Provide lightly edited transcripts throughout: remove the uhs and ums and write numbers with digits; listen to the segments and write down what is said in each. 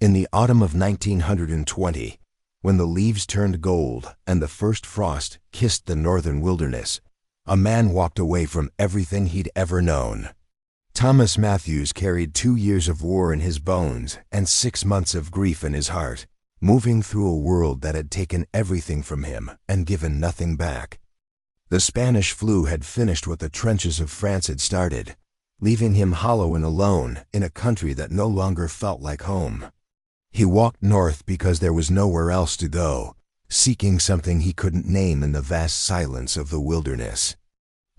In the autumn of 1920, when the leaves turned gold and the first frost kissed the northern wilderness, a man walked away from everything he'd ever known. Thomas Matthews carried 2 years of war in his bones and 6 months of grief in his heart, moving through a world that had taken everything from him and given nothing back. The Spanish flu had finished what the trenches of France had started, leaving him hollow and alone in a country that no longer felt like home. He walked north because there was nowhere else to go, seeking something he couldn't name in the vast silence of the wilderness.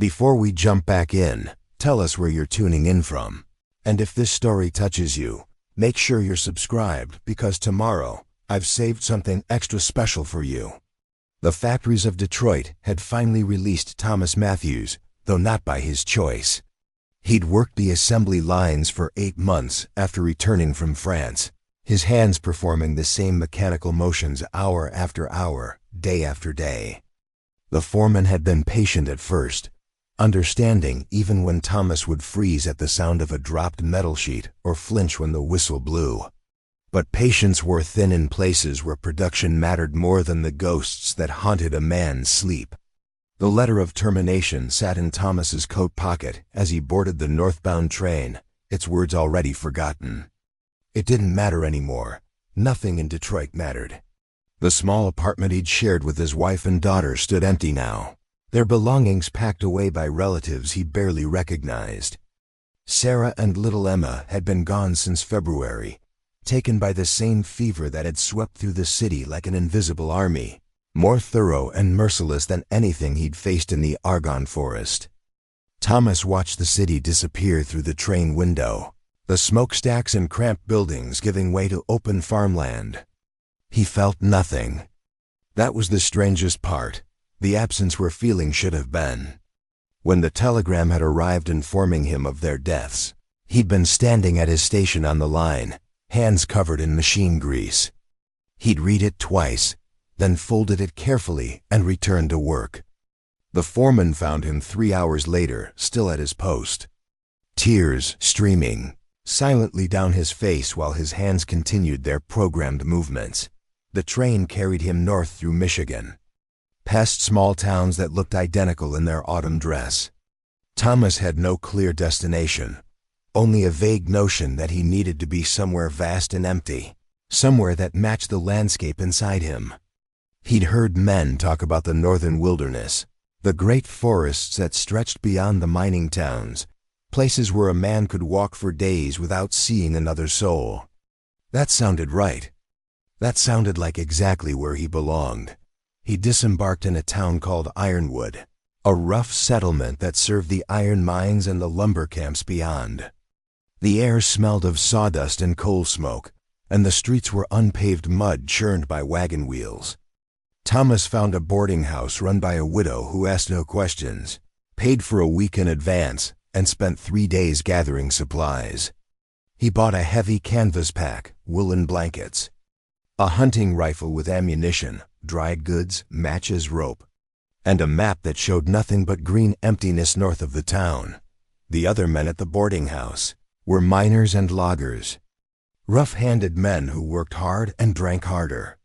Before we jump back in, tell us where you're tuning in from. And if this story touches you, make sure you're subscribed because tomorrow I've saved something extra special for you. The factories of Detroit had finally released Thomas Matthews, though not by his choice. He'd worked the assembly lines for 8 months after returning from France, his hands performing the same mechanical motions hour after hour, day after day. The foreman had been patient at first, understanding even when Thomas would freeze at the sound of a dropped metal sheet or flinch when the whistle blew. But patience wore thin in places where production mattered more than the ghosts that haunted a man's sleep. The letter of termination sat in Thomas's coat pocket as he boarded the northbound train, its words already forgotten. It didn't matter anymore. Nothing in Detroit mattered. The small apartment he'd shared with his wife and daughter stood empty now, their belongings packed away by relatives he barely recognized. Sarah and little Emma had been gone since February, taken by the same fever that had swept through the city like an invisible army, more thorough and merciless than anything he'd faced in the Argonne forest. Thomas watched the city disappear through the train window, the smokestacks and cramped buildings giving way to open farmland. He felt nothing. That was the strangest part, the absence where feeling should have been. When the telegram had arrived informing him of their deaths, he'd been standing at his station on the line, hands covered in machine grease. He'd read it twice, then folded it carefully and returned to work. The foreman found him 3 hours later, still at his post. Tears streaming silently down his face while his hands continued their programmed movements. The train carried him north through Michigan, past small towns that looked identical in their autumn dress. Thomas had no clear destination, only a vague notion that he needed to be somewhere vast and empty, somewhere that matched the landscape inside him. He'd heard men talk about the northern wilderness, the great forests that stretched beyond the mining towns, places where a man could walk for days without seeing another soul. That sounded right. That sounded like exactly where he belonged. He disembarked in a town called Ironwood, a rough settlement that served the iron mines and the lumber camps beyond. The air smelled of sawdust and coal smoke, and the streets were unpaved mud churned by wagon wheels. Thomas found a boarding house run by a widow who asked no questions, paid for a week in advance, and spent 3 days gathering supplies. He bought a heavy canvas pack, woolen blankets, a hunting rifle with ammunition, dried goods, matches, rope, and a map that showed nothing but green emptiness north of the town. The other men at the boarding house were miners and loggers, rough-handed men who worked hard and drank harder.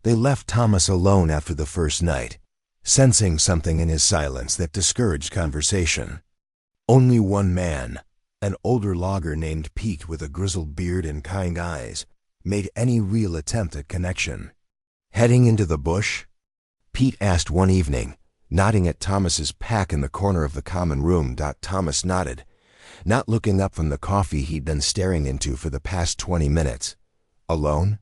They left Thomas alone after the first night, sensing something in his silence that discouraged conversation. Only one man, an older logger named Pete with a grizzled beard and kind eyes, made any real attempt at connection. Heading into the bush? Pete asked one evening, nodding at Thomas's pack in the corner of the common room. Thomas nodded, not looking up from the coffee he'd been staring into for the past 20 minutes. Alone?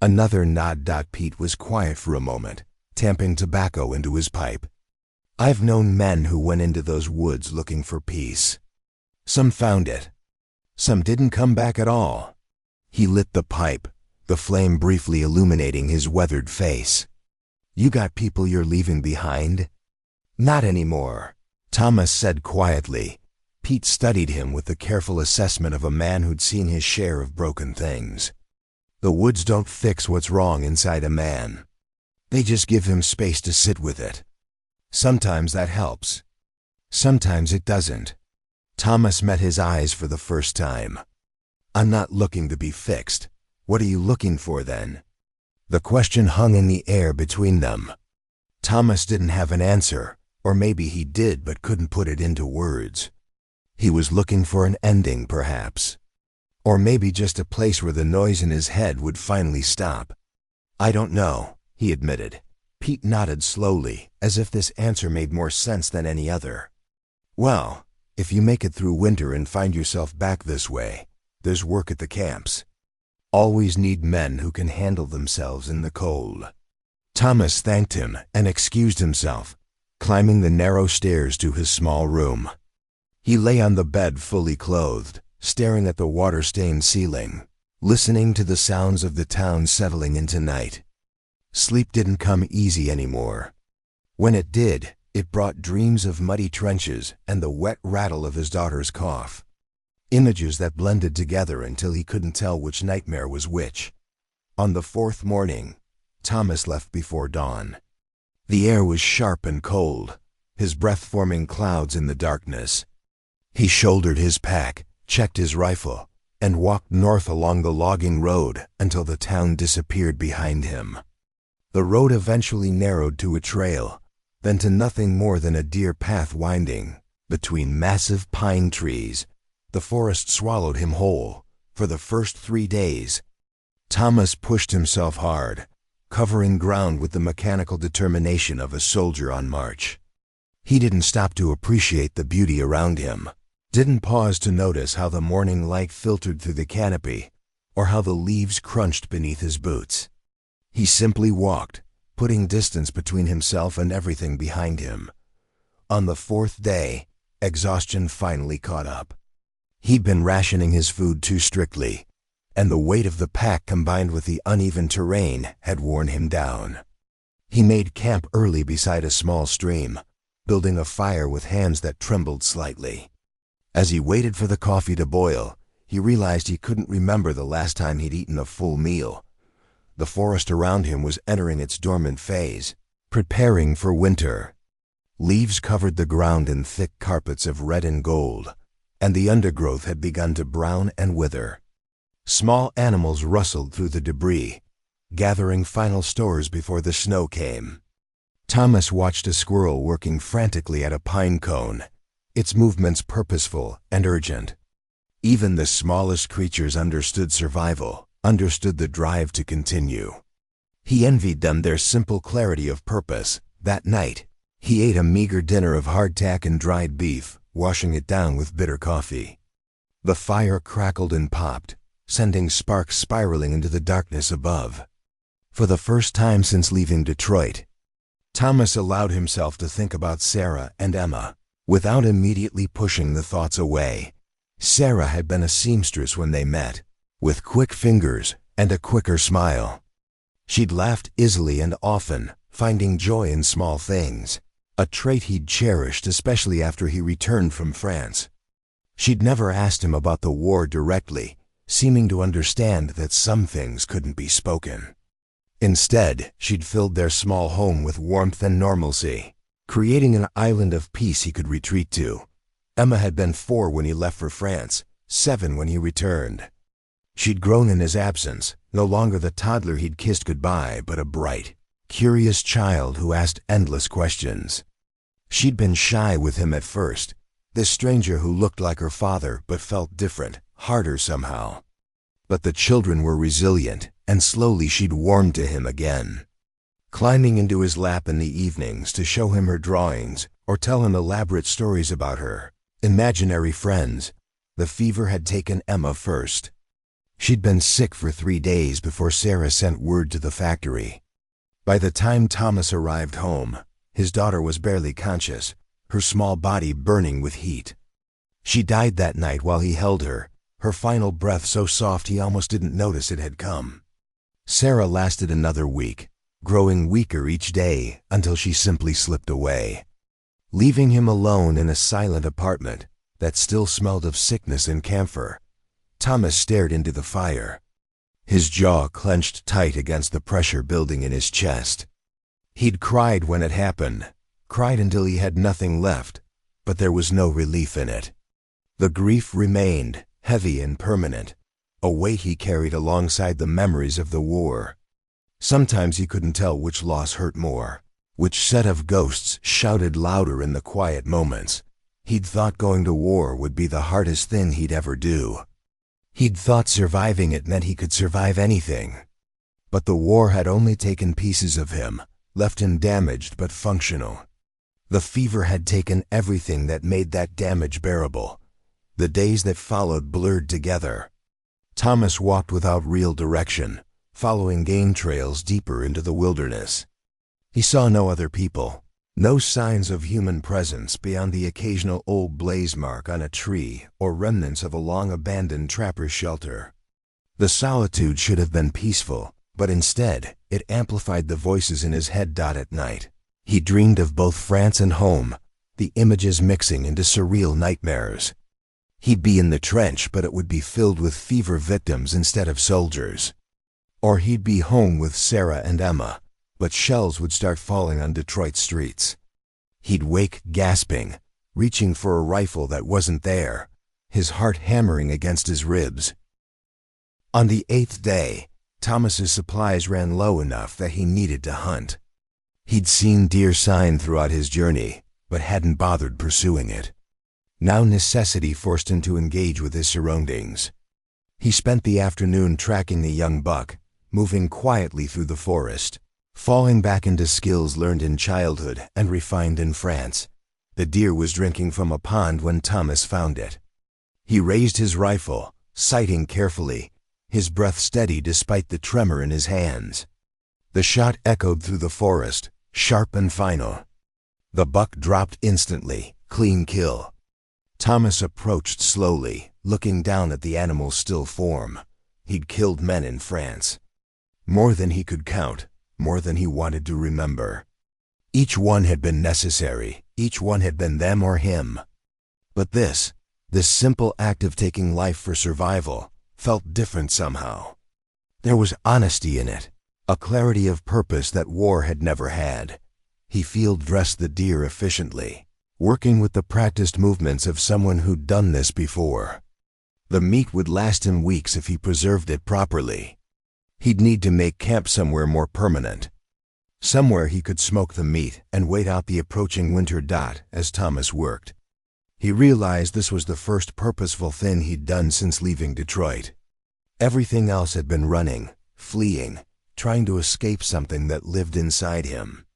Another nod. Pete was quiet for a moment, tamping tobacco into his pipe. I've known men who went into those woods looking for peace. Some found it. Some didn't come back at all. He lit the pipe, the flame briefly illuminating his weathered face. You got people you're leaving behind? Not anymore, Thomas said quietly. Pete studied him with the careful assessment of a man who'd seen his share of broken things. The woods don't fix what's wrong inside a man. They just give him space to sit with it. Sometimes that helps. Sometimes it doesn't. Thomas met his eyes for the first time. I'm not looking to be fixed. "What are you looking for then?" The question hung in the air between them. Thomas didn't have an answer, or maybe he did but couldn't put it into words. He was looking for an ending, perhaps. Or maybe just a place where the noise in his head would finally stop. "I don't know," he admitted. Pete nodded slowly, as if this answer made more sense than any other. "Well, if you make it through winter and find yourself back this way, there's work at the camps. Always need men who can handle themselves in the cold." Thomas thanked him and excused himself, climbing the narrow stairs to his small room. He lay on the bed fully clothed, staring at the water-stained ceiling, listening to the sounds of the town settling into night. Sleep didn't come easy anymore. When it did, it brought dreams of muddy trenches and the wet rattle of his daughter's cough. Images that blended together until he couldn't tell which nightmare was which. On the fourth morning, Thomas left before dawn. The air was sharp and cold, his breath forming clouds in the darkness. He shouldered his pack, checked his rifle, and walked north along the logging road until the town disappeared behind him. The road eventually narrowed to a trail, then to nothing more than a deer path winding between massive pine trees. The forest swallowed him whole for the first 3 days. Thomas pushed himself hard, covering ground with the mechanical determination of a soldier on march. He didn't stop to appreciate the beauty around him, didn't pause to notice how the morning light filtered through the canopy, or how the leaves crunched beneath his boots. He simply walked, putting distance between himself and everything behind him. On the fourth day, exhaustion finally caught up. He'd been rationing his food too strictly, and the weight of the pack combined with the uneven terrain had worn him down. He made camp early beside a small stream, building a fire with hands that trembled slightly. As he waited for the coffee to boil, he realized he couldn't remember the last time he'd eaten a full meal. The forest around him was entering its dormant phase, preparing for winter. Leaves covered the ground in thick carpets of red and gold, and the undergrowth had begun to brown and wither. Small animals rustled through the debris, gathering final stores before the snow came. Thomas watched a squirrel working frantically at a pine cone, its movements purposeful and urgent. Even the smallest creatures understood survival, understood the drive to continue. He envied them their simple clarity of purpose. That night, he ate a meager dinner of hardtack and dried beef, washing it down with bitter coffee. The fire crackled and popped, sending sparks spiraling into the darkness above. For the first time since leaving Detroit, Thomas allowed himself to think about Sarah and Emma, without immediately pushing the thoughts away. Sarah had been a seamstress when they met, with quick fingers and a quicker smile. She'd laughed easily and often, finding joy in small things, a trait he'd cherished especially after he returned from France. She'd never asked him about the war directly, seeming to understand that some things couldn't be spoken. Instead, she'd filled their small home with warmth and normalcy, creating an island of peace he could retreat to. Emma had been 4 when he left for France, 7 when he returned. She'd grown in his absence, no longer the toddler he'd kissed goodbye, but a bright, curious child who asked endless questions. She'd been shy with him at first, this stranger who looked like her father but felt different, harder somehow. But the children were resilient, and slowly she'd warmed to him again. Climbing into his lap in the evenings to show him her drawings or tell him elaborate stories about her imaginary friends, the fever had taken Emma first. She'd been sick for 3 days before Sarah sent word to the factory. By the time Thomas arrived home, his daughter was barely conscious, her small body burning with heat. She died that night while he held her, her final breath so soft he almost didn't notice it had come. Sarah lasted another week, growing weaker each day until she simply slipped away. Leaving him alone in a silent apartment that still smelled of sickness and camphor, Thomas stared into the fire, his jaw clenched tight against the pressure building in his chest. He'd cried when it happened, cried until he had nothing left, but there was no relief in it. The grief remained, heavy and permanent, a weight he carried alongside the memories of the war. Sometimes he couldn't tell which loss hurt more, which set of ghosts shouted louder in the quiet moments. He'd thought going to war would be the hardest thing he'd ever do. He'd thought surviving it meant he could survive anything. But the war had only taken pieces of him, left him damaged but functional. The fever had taken everything that made that damage bearable. The days that followed blurred together. Thomas walked without real direction, following game trails deeper into the wilderness. He saw no other people, no signs of human presence beyond the occasional old blaze mark on a tree or remnants of a long-abandoned trapper's shelter. The solitude should have been peaceful, but instead, it amplified the voices in his head. At night, he dreamed of both France and home, the images mixing into surreal nightmares. He'd be in the trench, but it would be filled with fever victims instead of soldiers. Or he'd be home with Sarah and Emma, but shells would start falling on Detroit streets. He'd wake gasping, reaching for a rifle that wasn't there, his heart hammering against his ribs. On the 8th day, Thomas's supplies ran low enough that he needed to hunt. He'd seen deer sign throughout his journey, but hadn't bothered pursuing it. Now necessity forced him to engage with his surroundings. He spent the afternoon tracking the young buck, moving quietly through the forest, falling back into skills learned in childhood and refined in France. The deer was drinking from a pond when Thomas found it. He raised his rifle, sighting carefully, his breath steady despite the tremor in his hands. The shot echoed through the forest, sharp and final. The buck dropped instantly, clean kill. Thomas approached slowly, looking down at the animal's still form. He'd killed men in France. More than he could count, more than he wanted to remember. Each one had been necessary, each one had been them or him. But this simple act of taking life for survival, felt different somehow. There was honesty in it, a clarity of purpose that war had never had. He field-dressed the deer efficiently, working with the practiced movements of someone who'd done this before. The meat would last him weeks if he preserved it properly. He'd need to make camp somewhere more permanent. Somewhere he could smoke the meat and wait out the approaching winter. As Thomas worked, he realized this was the first purposeful thing he'd done since leaving Detroit. Everything else had been running, fleeing, trying to escape something that lived inside him.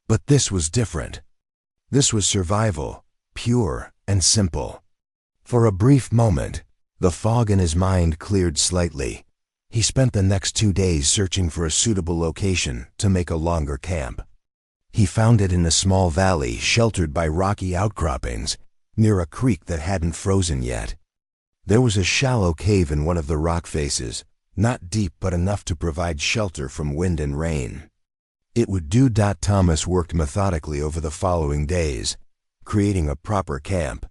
But this was different. This was survival, pure and simple. For a brief moment, the fog in his mind cleared slightly. He spent the next 2 days searching for a suitable location to make a longer camp. He found it in a small valley sheltered by rocky outcroppings, near a creek that hadn't frozen yet. There was a shallow cave in one of the rock faces, not deep but enough to provide shelter from wind and rain. It would do. Thomas worked methodically over the following days, creating a proper camp.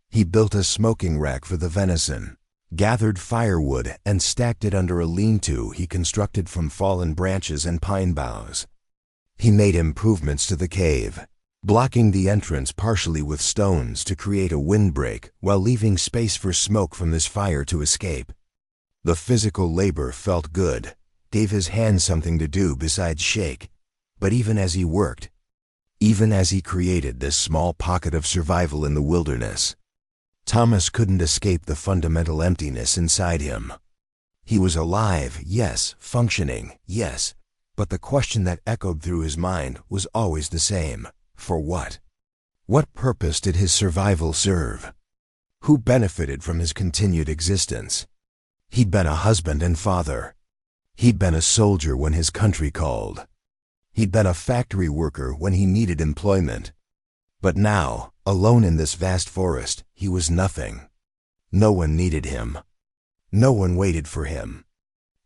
He built a smoking rack for the venison, gathered firewood and stacked it under a lean-to he constructed from fallen branches and pine boughs. He made improvements to the cave, blocking the entrance partially with stones to create a windbreak while leaving space for smoke from this fire to escape. The physical labor felt good, gave his hands something to do besides shake. But even as he worked, even as he created this small pocket of survival in the wilderness, Thomas couldn't escape the fundamental emptiness inside him. He was alive, yes, functioning, yes, but the question that echoed through his mind was always the same. For what? What purpose did his survival serve? Who benefited from his continued existence? He'd been a husband and father. He'd been a soldier when his country called. He'd been a factory worker when he needed employment. But now, alone in this vast forest, he was nothing. No one needed him. No one waited for him.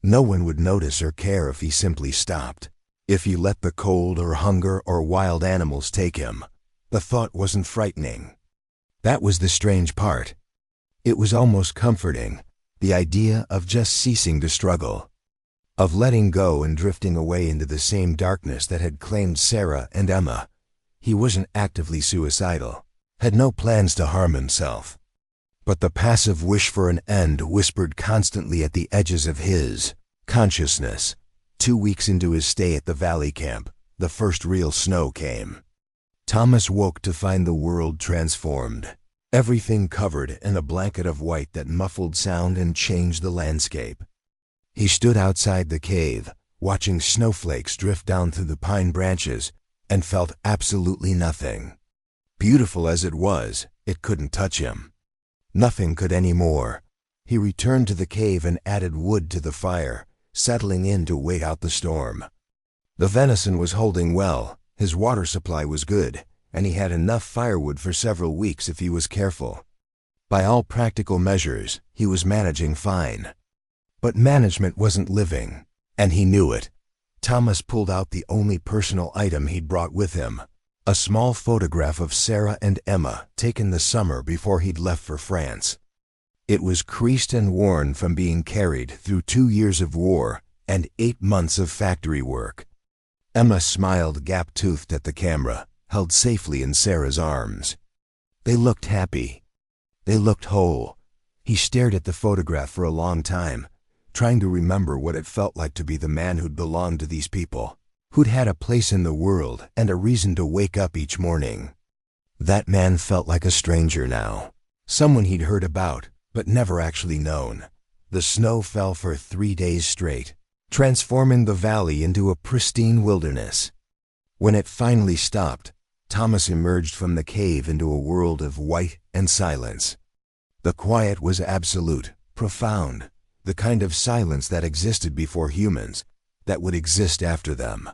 No one would notice or care if he simply stopped. If he let the cold or hunger or wild animals take him. The thought wasn't frightening. That was the strange part. It was almost comforting, the idea of just ceasing to struggle, of letting go and drifting away into the same darkness that had claimed Sarah and Emma. He wasn't actively suicidal, had no plans to harm himself. But the passive wish for an end whispered constantly at the edges of his consciousness. 2 weeks into his stay at the valley camp, the first real snow came. Thomas woke to find the world transformed, everything covered in a blanket of white that muffled sound and changed the landscape. He stood outside the cave, watching snowflakes drift down through the pine branches, and felt absolutely nothing. Beautiful as it was, it couldn't touch him. Nothing could anymore. He returned to the cave and added wood to the fire, settling in to wait out the storm. The venison was holding well, his water supply was good, and he had enough firewood for several weeks if he was careful. By all practical measures, he was managing fine. But management wasn't living, and he knew it. Thomas pulled out the only personal item he'd brought with him, a small photograph of Sarah and Emma taken the summer before he'd left for France. It was creased and worn from being carried through 2 years of war and 8 months of factory work. Emma smiled gap-toothed at the camera, held safely in Sarah's arms. They looked happy. They looked whole. He stared at the photograph for a long time, trying to remember what it felt like to be the man who'd belonged to these people, who'd had a place in the world and a reason to wake up each morning. That man felt like a stranger now, someone he'd heard about, but never actually known. The snow fell for 3 days straight, transforming the valley into a pristine wilderness. When it finally stopped, Thomas emerged from the cave into a world of white and silence. The quiet was absolute, profound, the kind of silence that existed before humans, that would exist after them.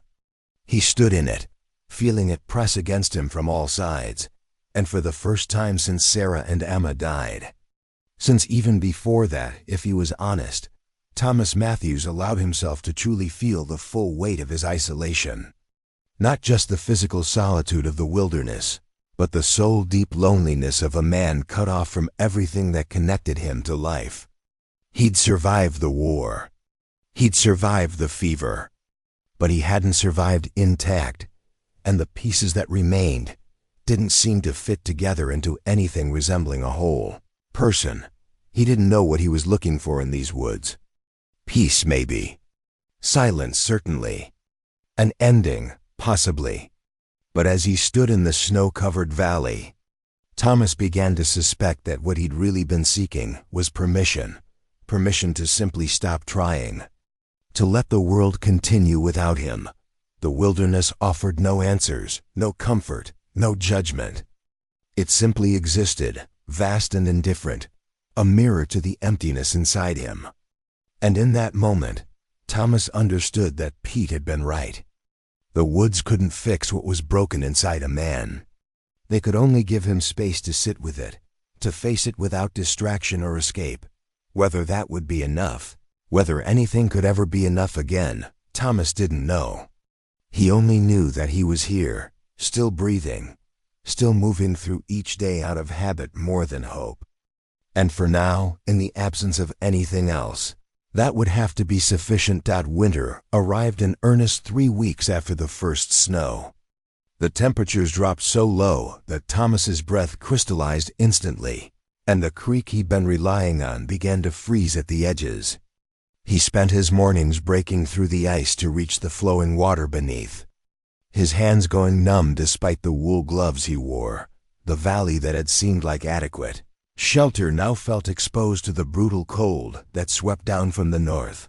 He stood in it, feeling it press against him from all sides, and for the first time since Sarah and Emma died. Since even before that, if he was honest, Thomas Matthews allowed himself to truly feel the full weight of his isolation. Not just the physical solitude of the wilderness, but the soul-deep loneliness of a man cut off from everything that connected him to life. He'd survived the war. He'd survived the fever. But he hadn't survived intact, and the pieces that remained didn't seem to fit together into anything resembling a whole person. He didn't know what he was looking for in these woods. Peace, maybe. Silence, certainly. An ending, possibly. But as he stood in the snow-covered valley, Thomas began to suspect that what he'd really been seeking was permission. Permission to simply stop trying. To let the world continue without him. The wilderness offered no answers, no comfort, no judgment. It simply existed, vast and indifferent, a mirror to the emptiness inside him. And in that moment, Thomas understood that Pete had been right. The woods couldn't fix what was broken inside a man. They could only give him space to sit with it, to face it without distraction or escape. Whether that would be enough, whether anything could ever be enough again, Thomas didn't know. He only knew that he was here, still breathing, still moving through each day out of habit more than hope. And for now, in the absence of anything else, that would have to be sufficient. Winter arrived in earnest 3 weeks after the first snow. The temperatures dropped so low that Thomas's breath crystallized instantly, and the creek he'd been relying on began to freeze at the edges. He spent his mornings breaking through the ice to reach the flowing water beneath, his hands going numb despite the wool gloves he wore. The valley that had seemed like adequate shelter now felt exposed to the brutal cold that swept down from the north.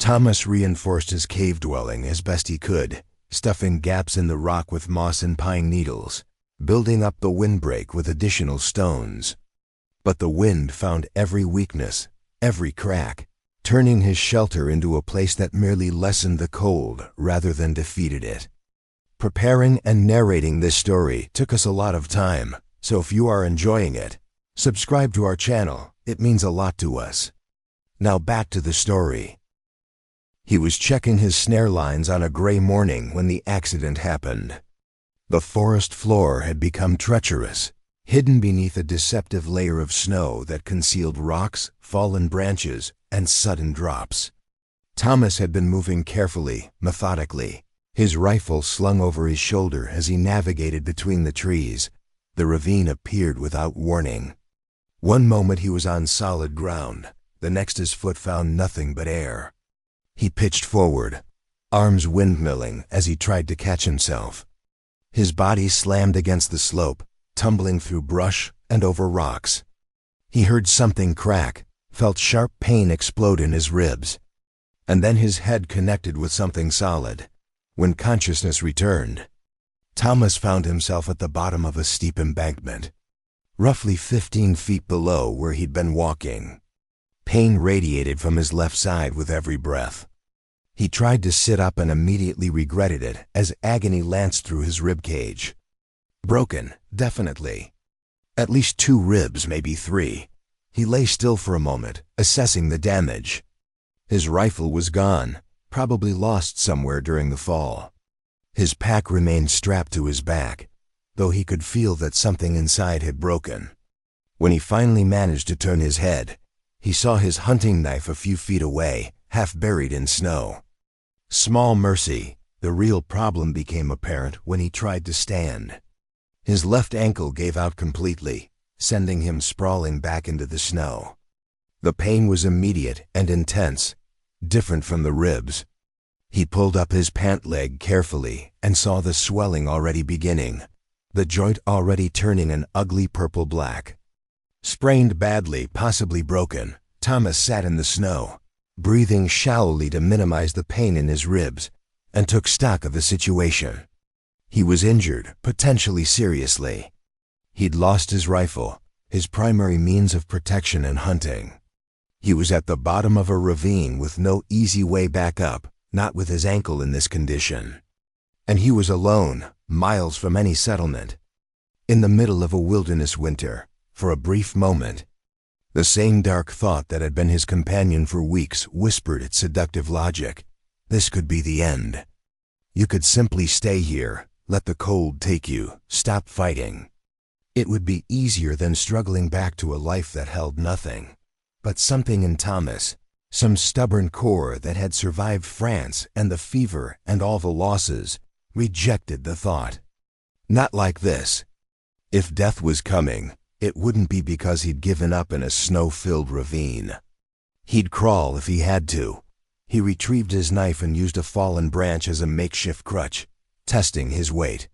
Thomas reinforced his cave dwelling as best he could, stuffing gaps in the rock with moss and pine needles, building up the windbreak with additional stones. But the wind found every weakness, every crack, turning his shelter into a place that merely lessened the cold rather than defeated it. Preparing and narrating this story took us a lot of time, so if you are enjoying it, subscribe to our channel. It means a lot to us. Now back to the story. He was checking his snare lines on a gray morning when the accident happened. The forest floor had become treacherous, hidden beneath a deceptive layer of snow that concealed rocks, fallen branches, and sudden drops. Thomas had been moving carefully, methodically, his rifle slung over his shoulder as he navigated between the trees. The ravine appeared without warning. One moment he was on solid ground, the next his foot found nothing but air. He pitched forward, arms windmilling as he tried to catch himself. His body slammed against the slope, tumbling through brush and over rocks. He heard something crack, felt sharp pain explode in his ribs, and then his head connected with something solid. When consciousness returned, Thomas found himself at the bottom of a steep embankment, roughly 15 feet below where he'd been walking. Pain radiated from his left side with every breath. He tried to sit up and immediately regretted it as agony lanced through his rib cage. Broken, definitely. At least 2 ribs, maybe 3. He lay still for a moment, assessing the damage. His rifle was gone, probably lost somewhere during the fall. His pack remained strapped to his back, though he could feel that something inside had broken. When he finally managed to turn his head, he saw his hunting knife a few feet away, half buried in snow. Small mercy, the real problem became apparent when he tried to stand. His left ankle gave out completely, sending him sprawling back into the snow. The pain was immediate and intense, different from the ribs. He pulled up his pant leg carefully and saw the swelling already beginning, the joint already turning an ugly purple-black. Sprained badly, possibly broken, Thomas sat in the snow, breathing shallowly to minimize the pain in his ribs, and took stock of the situation. He was injured, potentially seriously. He'd lost his rifle, his primary means of protection and hunting. He was at the bottom of a ravine with no easy way back up, not with his ankle in this condition. And he was alone, miles from any settlement. In the middle of a wilderness winter, for a brief moment. The same dark thought that had been his companion for weeks whispered its seductive logic. This could be the end. You could simply stay here, let the cold take you, stop fighting. It would be easier than struggling back to a life that held nothing. But something in Thomas, some stubborn core that had survived France and the fever and all the losses, rejected the thought. Not like this. If death was coming, it wouldn't be because he'd given up in a snow-filled ravine. He'd crawl if he had to. He retrieved his knife and used a fallen branch as a makeshift crutch, testing his weight.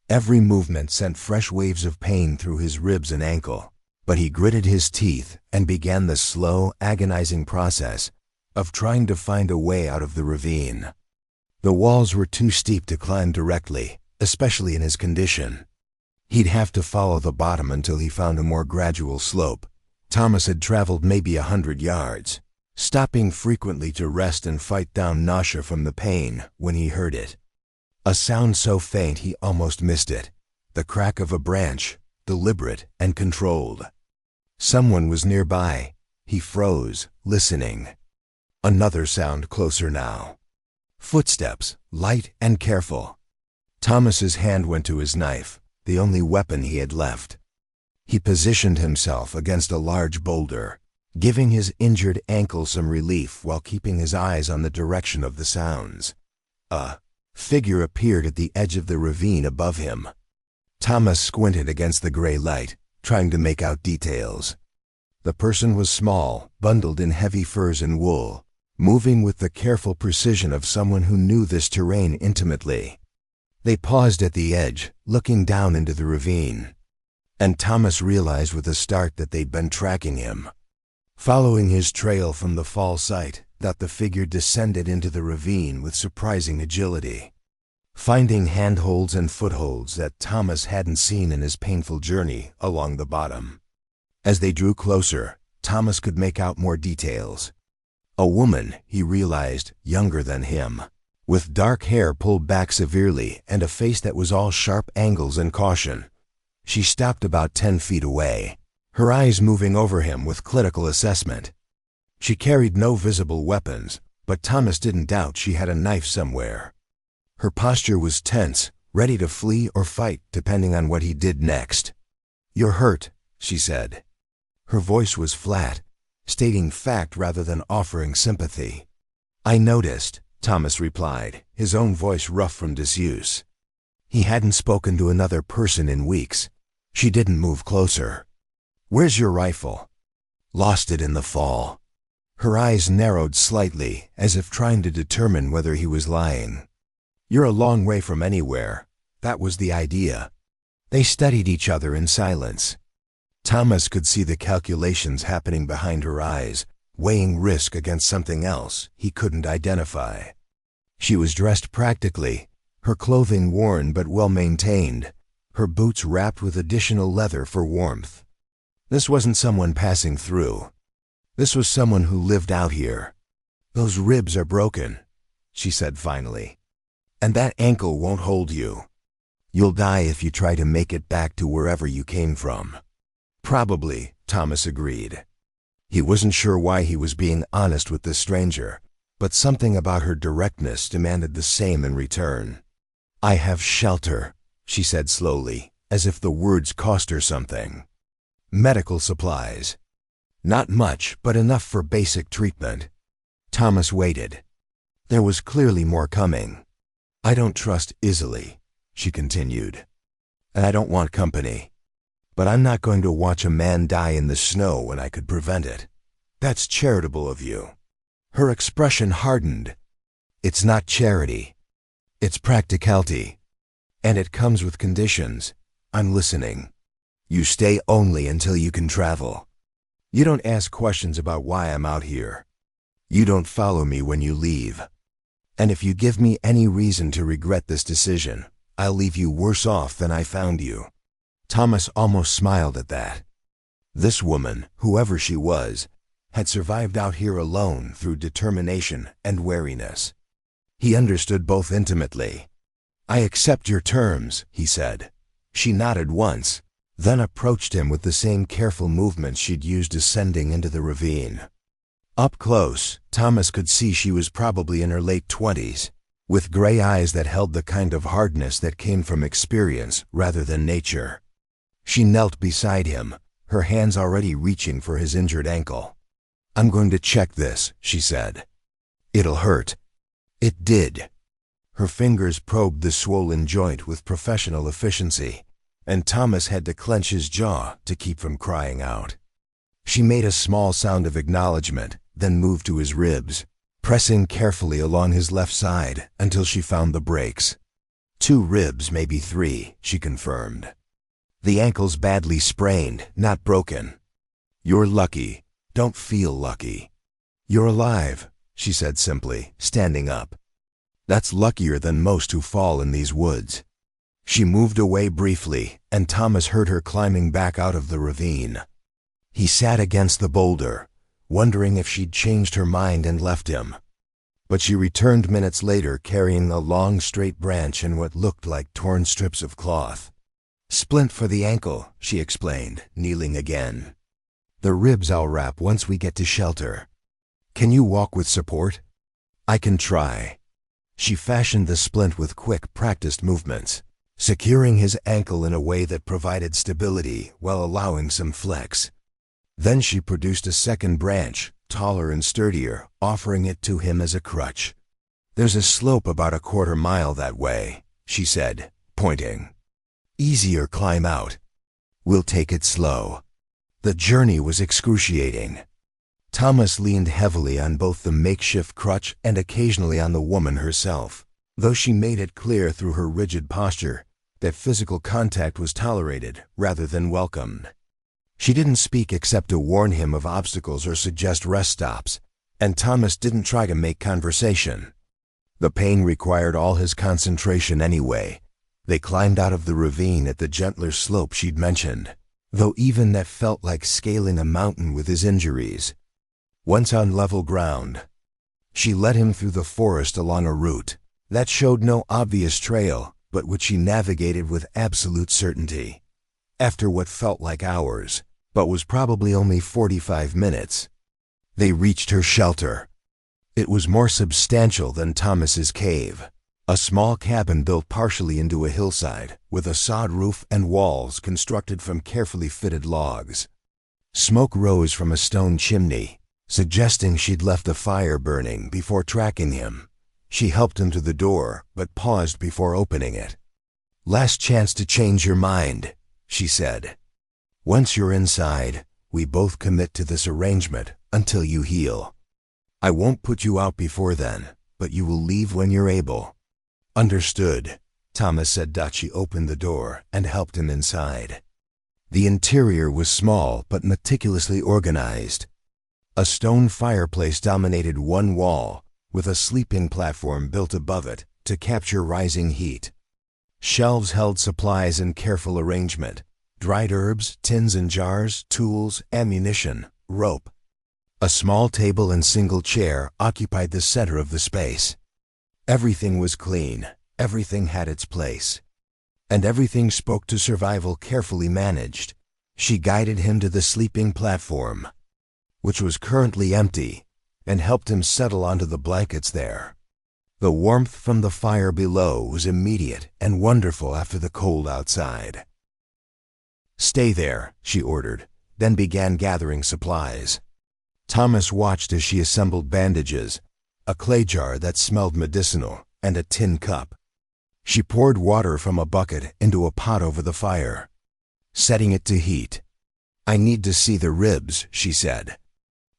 Every movement sent fresh waves of pain through his ribs and ankle, but he gritted his teeth and began the slow, agonizing process of trying to find a way out of the ravine. The walls were too steep to climb directly, especially in his condition. He'd have to follow the bottom until he found a more gradual slope. Thomas had traveled maybe 100 yards, stopping frequently to rest and fight down nausea from the pain when he heard it. A sound so faint he almost missed it, the crack of a branch, deliberate and controlled. Someone was nearby. He froze, listening. Another sound closer now. Footsteps, light and careful. Thomas's hand went to his knife, the only weapon he had left. He positioned himself against a large boulder, giving his injured ankle some relief while keeping his eyes on the direction of the sounds. A figure appeared at the edge of the ravine above him. Thomas squinted against the gray light, trying to make out details. The person was small, bundled in heavy furs and wool, moving with the careful precision of someone who knew this terrain intimately. They paused at the edge, looking down into the ravine. And Thomas realized with a start that they'd been tracking him. Following his trail from the fall site, that the figure descended into the ravine with surprising agility, finding handholds and footholds that Thomas hadn't seen in his painful journey along the bottom. As they drew closer, Thomas could make out more details. A woman, he realized, younger than him, with dark hair pulled back severely and a face that was all sharp angles and caution. She stopped about 10 feet away, her eyes moving over him with clinical assessment. She carried no visible weapons, but Thomas didn't doubt she had a knife somewhere. Her posture was tense, ready to flee or fight depending on what he did next. "You're hurt," she said. Her voice was flat, stating fact rather than offering sympathy. "I noticed," Thomas replied, his own voice rough from disuse. He hadn't spoken to another person in weeks. She didn't move closer. Where's your rifle? Lost it in the fall. Her eyes narrowed slightly, as if trying to determine whether he was lying. You're a long way from anywhere. That was the idea. They studied each other in silence. Thomas could see the calculations happening behind her eyes, weighing risk against something else he couldn't identify. She was dressed practically, her clothing worn but well-maintained, her boots wrapped with additional leather for warmth. This wasn't someone passing through. This was someone who lived out here. Those ribs are broken, she said finally. And that ankle won't hold you. You'll die if you try to make it back to wherever you came from. Probably, Thomas agreed. He wasn't sure why he was being honest with this stranger, but something about her directness demanded the same in return. I have shelter, she said slowly, as if the words cost her something. Medical supplies. Not much, but enough for basic treatment. Thomas waited. There was clearly more coming. I don't trust easily, she continued. And I don't want company. But I'm not going to watch a man die in the snow when I could prevent it. That's charitable of you. Her expression hardened. It's not charity. It's practicality. And it comes with conditions. I'm listening. You stay only until you can travel. You don't ask questions about why I'm out here. You don't follow me when you leave. And if you give me any reason to regret this decision, I'll leave you worse off than I found you. Thomas almost smiled at that. This woman, whoever she was, had survived out here alone through determination and wariness. He understood both intimately. I accept your terms, he said. She nodded once, then approached him with the same careful movements she'd used descending into the ravine. Up close, Thomas could see she was probably in her late 20s, with gray eyes that held the kind of hardness that came from experience rather than nature. She knelt beside him, her hands already reaching for his injured ankle. I'm going to check this, she said. It'll hurt. It did. Her fingers probed the swollen joint with professional efficiency, and Thomas had to clench his jaw to keep from crying out. She made a small sound of acknowledgement, then moved to his ribs, pressing carefully along his left side until she found the breaks. 2 ribs, maybe 3, she confirmed. The ankle's badly sprained, not broken. You're lucky. Don't feel lucky. You're alive, she said simply, standing up. That's luckier than most who fall in these woods. She moved away briefly, and Thomas heard her climbing back out of the ravine. He sat against the boulder, wondering if she'd changed her mind and left him. But she returned minutes later carrying a long straight branch and what looked like torn strips of cloth. Splint for the ankle, she explained, kneeling again. The ribs I'll wrap once we get to shelter. Can you walk with support? I can try. She fashioned the splint with quick, practiced movements, securing his ankle in a way that provided stability while allowing some flex. Then she produced a second branch, taller and sturdier, offering it to him as a crutch. There's a slope about a 1/4 mile that way, she said, pointing. Easier climb out. We'll take it slow. The journey was excruciating. Thomas leaned heavily on both the makeshift crutch and occasionally on the woman herself, though she made it clear through her rigid posture that physical contact was tolerated rather than welcomed. She didn't speak except to warn him of obstacles or suggest rest stops, and Thomas didn't try to make conversation. The pain required all his concentration anyway. They climbed out of the ravine at the gentler slope she'd mentioned, though even that felt like scaling a mountain with his injuries. Once on level ground, she led him through the forest along a route that showed no obvious trail, but which she navigated with absolute certainty. After what felt like hours, but was probably only 45 minutes, they reached her shelter. It was more substantial than Thomas's cave. A small cabin built partially into a hillside, with a sod roof and walls constructed from carefully fitted logs. Smoke rose from a stone chimney, suggesting she'd left the fire burning before tracking him. She helped him to the door, but paused before opening it. Last chance to change your mind, she said. Once you're inside, we both commit to this arrangement until you heal. I won't put you out before then, but you will leave when you're able." "Understood," Thomas said. She opened the door and helped him inside. The interior was small but meticulously organized. A stone fireplace dominated one wall, with a sleeping platform built above it to capture rising heat. Shelves held supplies in careful arrangement: dried herbs, tins and jars, tools, ammunition, rope. A small table and single chair occupied the center of the space. Everything was clean, everything had its place, and everything spoke to survival carefully managed. She guided him to the sleeping platform, which was currently empty, and helped him settle onto the blankets there. The warmth from the fire below was immediate and wonderful after the cold outside. "Stay there," she ordered, then began gathering supplies. Thomas watched as she assembled bandages, a clay jar that smelled medicinal, and a tin cup. She poured water from a bucket into a pot over the fire, setting it to heat. "I need to see the ribs," she said.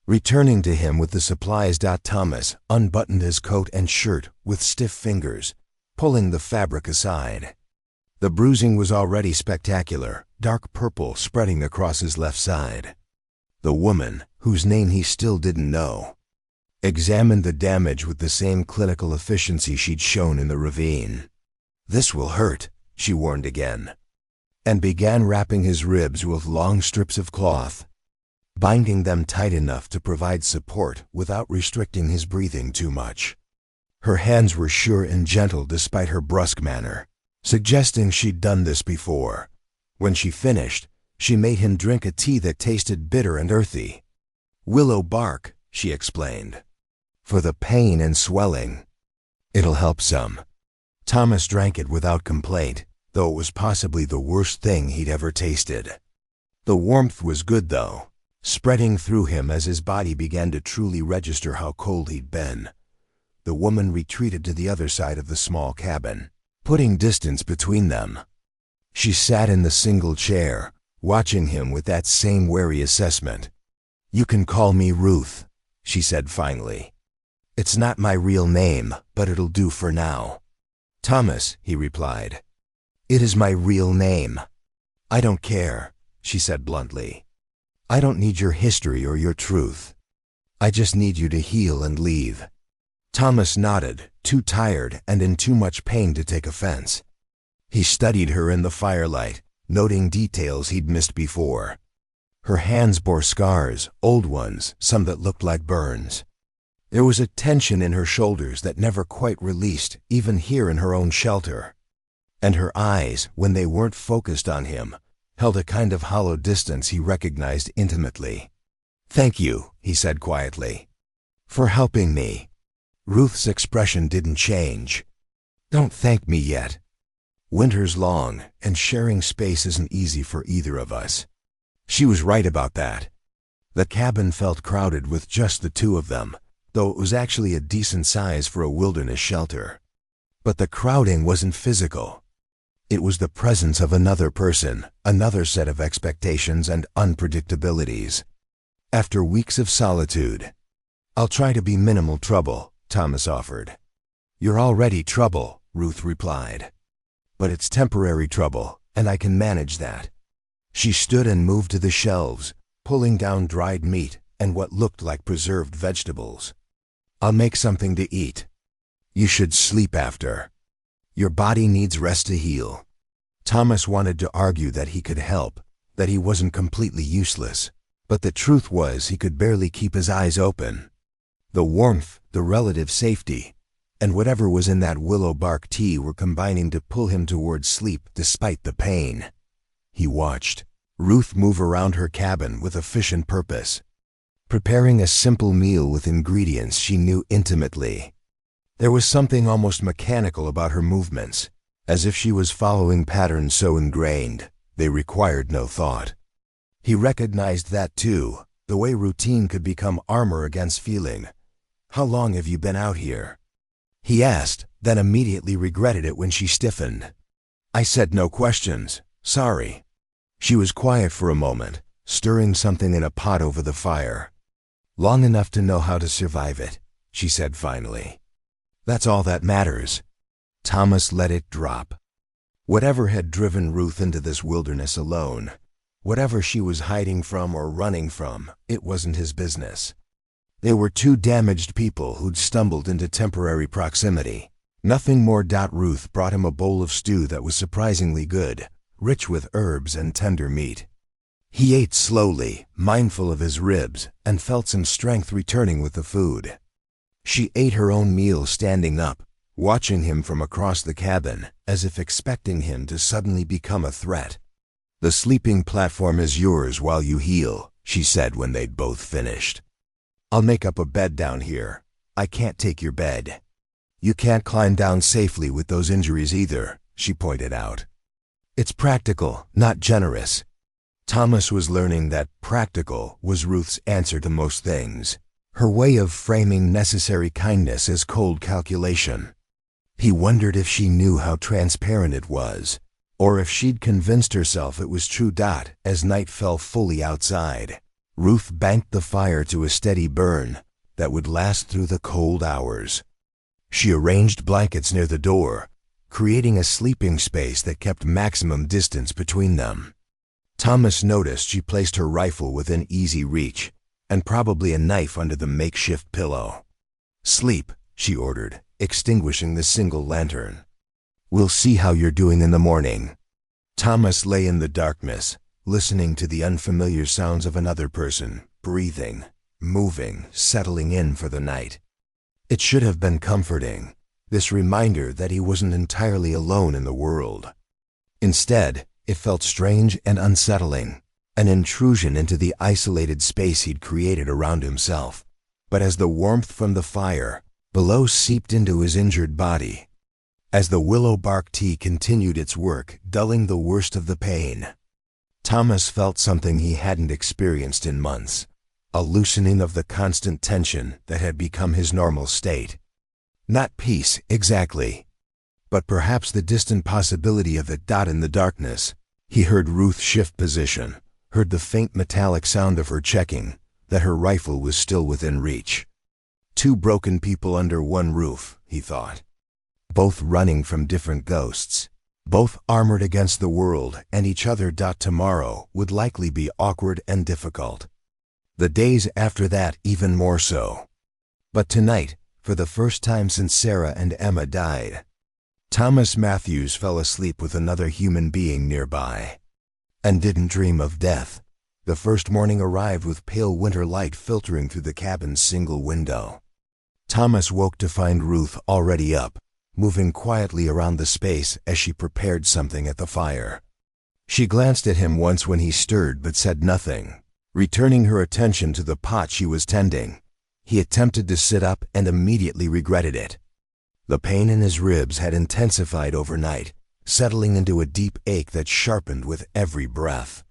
Returning to him with the supplies, Thomas unbuttoned his coat and shirt with stiff fingers, pulling the fabric aside. The bruising was already spectacular, dark purple spreading across his left side. The woman, whose name he still didn't know, examined the damage with the same clinical efficiency she'd shown in the ravine. "This will hurt," she warned again, and began wrapping his ribs with long strips of cloth, binding them tight enough to provide support without restricting his breathing too much. Her hands were sure and gentle despite her brusque manner, suggesting she'd done this before. When she finished, she made him drink a tea that tasted bitter and earthy. "Willow bark," she explained, "for the pain and swelling. It'll help some." Thomas drank it without complaint, though it was possibly the worst thing he'd ever tasted. The warmth was good, though, spreading through him as his body began to truly register how cold he'd been. The woman retreated to the other side of the small cabin, putting distance between them. She sat in the single chair, watching him with that same wary assessment. "You can call me Ruth," she said finally. "It's not my real name, but it'll do for now." "Thomas," he replied. "It is my real name." "I don't care," she said bluntly. "I don't need your history or your truth. I just need you to heal and leave." Thomas nodded, too tired and in too much pain to take offense. He studied her in the firelight, noting details he'd missed before. Her hands bore scars, old ones, some that looked like burns. There was a tension in her shoulders that never quite released, even here in her own shelter. And her eyes, when they weren't focused on him, held a kind of hollow distance he recognized intimately. "Thank you," he said quietly, "for helping me." Ruth's expression didn't change. "Don't thank me yet. Winter's long, and sharing space isn't easy for either of us." She was right about that. The cabin felt crowded with just the two of them, though it was actually a decent size for a wilderness shelter. But the crowding wasn't physical. It was the presence of another person, another set of expectations and unpredictabilities. After weeks of solitude, "I'll try to be minimal trouble," Thomas offered. "You're already trouble," Ruth replied. "But it's temporary trouble, and I can manage that." She stood and moved to the shelves, pulling down dried meat and what looked like preserved vegetables. "I'll make something to eat. You should sleep after. Your body needs rest to heal." Thomas wanted to argue that he could help, that he wasn't completely useless, but the truth was he could barely keep his eyes open. The warmth, the relative safety, and whatever was in that willow bark tea were combining to pull him towards sleep despite the pain. He watched Ruth move around her cabin with efficient purpose, preparing a simple meal with ingredients she knew intimately. There was something almost mechanical about her movements, as if she was following patterns so ingrained they required no thought. He recognized that too, the way routine could become armor against feeling. "How long have you been out here?" he asked, then immediately regretted it when she stiffened. "I said no questions. Sorry." She was quiet for a moment, stirring something in a pot over the fire. "Long enough to know how to survive it," she said finally. "That's all that matters." Thomas let it drop. Whatever had driven Ruth into this wilderness alone, whatever she was hiding from or running from, it wasn't his business. They were two damaged people who'd stumbled into temporary proximity. Nothing more. Ruth brought him a bowl of stew that was surprisingly good, rich with herbs and tender meat. He ate slowly, mindful of his ribs, and felt some strength returning with the food. She ate her own meal standing up, watching him from across the cabin, as if expecting him to suddenly become a threat. "The sleeping platform is yours while you heal," she said when they'd both finished. "I'll make up a bed down here. I can't take your bed." "You can't climb down safely with those injuries either," she pointed out. "It's practical, not generous." Thomas was learning that practical was Ruth's answer to most things, her way of framing necessary kindness as cold calculation. He wondered if she knew how transparent it was, or if she'd convinced herself it was true. As night fell fully outside, Ruth banked the fire to a steady burn that would last through the cold hours. She arranged blankets near the door, creating a sleeping space that kept maximum distance between them. Thomas noticed she placed her rifle within easy reach, and probably a knife under the makeshift pillow. "Sleep," she ordered, extinguishing the single lantern. "We'll see how you're doing in the morning." Thomas lay in the darkness, listening to the unfamiliar sounds of another person, breathing, moving, settling in for the night. It should have been comforting, this reminder that he wasn't entirely alone in the world. Instead, it felt strange and unsettling, an intrusion into the isolated space he'd created around himself. But as the warmth from the fire below seeped into his injured body, as the willow bark tea continued its work, dulling the worst of the pain, Thomas felt something he hadn't experienced in months, a loosening of the constant tension that had become his normal state. Not peace, exactly, but perhaps the distant possibility of it. In the darkness, he heard Ruth shift position, heard the faint metallic sound of her checking that her rifle was still within reach. Two broken people under one roof, he thought. Both running from different ghosts. Both armored against the world and each other. Tomorrow would likely be awkward and difficult. The days after that even more so. But tonight, for the first time since Sarah and Emma died, Thomas Matthews fell asleep with another human being nearby. And didn't dream of death. The first morning arrived with pale winter light filtering through the cabin's single window. Thomas woke to find Ruth already up, moving quietly around the space as she prepared something at the fire. She glanced at him once when he stirred but said nothing, returning her attention to the pot she was tending. He attempted to sit up and immediately regretted it. The pain in his ribs had intensified overnight, settling into a deep ache that sharpened with every breath.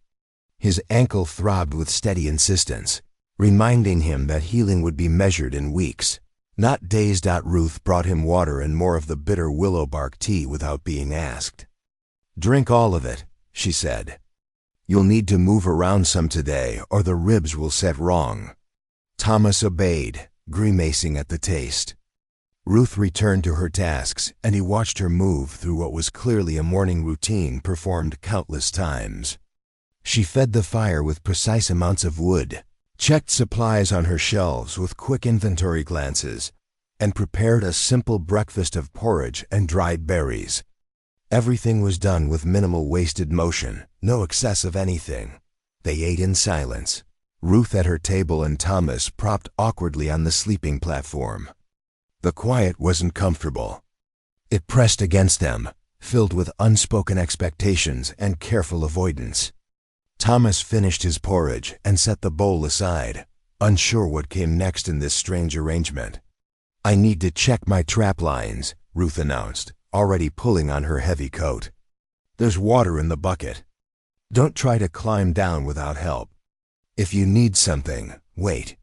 His ankle throbbed with steady insistence, reminding him that healing would be measured in weeks, not days. Ruth brought him water and more of the bitter willow bark tea without being asked. "Drink all of it," she said. "You'll need to move around some today or the ribs will set wrong." Thomas obeyed, grimacing at the taste. Ruth returned to her tasks, and he watched her move through what was clearly a morning routine performed countless times. She fed the fire with precise amounts of wood, checked supplies on her shelves with quick inventory glances, and prepared a simple breakfast of porridge and dried berries. Everything was done with minimal wasted motion, no excess of anything. They ate in silence, Ruth at her table and Thomas propped awkwardly on the sleeping platform. The quiet wasn't comfortable. It pressed against them, filled with unspoken expectations and careful avoidance. Thomas finished his porridge and set the bowl aside, unsure what came next in this strange arrangement. "I need to check my trap lines," Ruth announced, already pulling on her heavy coat. "There's water in the bucket. Don't try to climb down without help. If you need something, wait."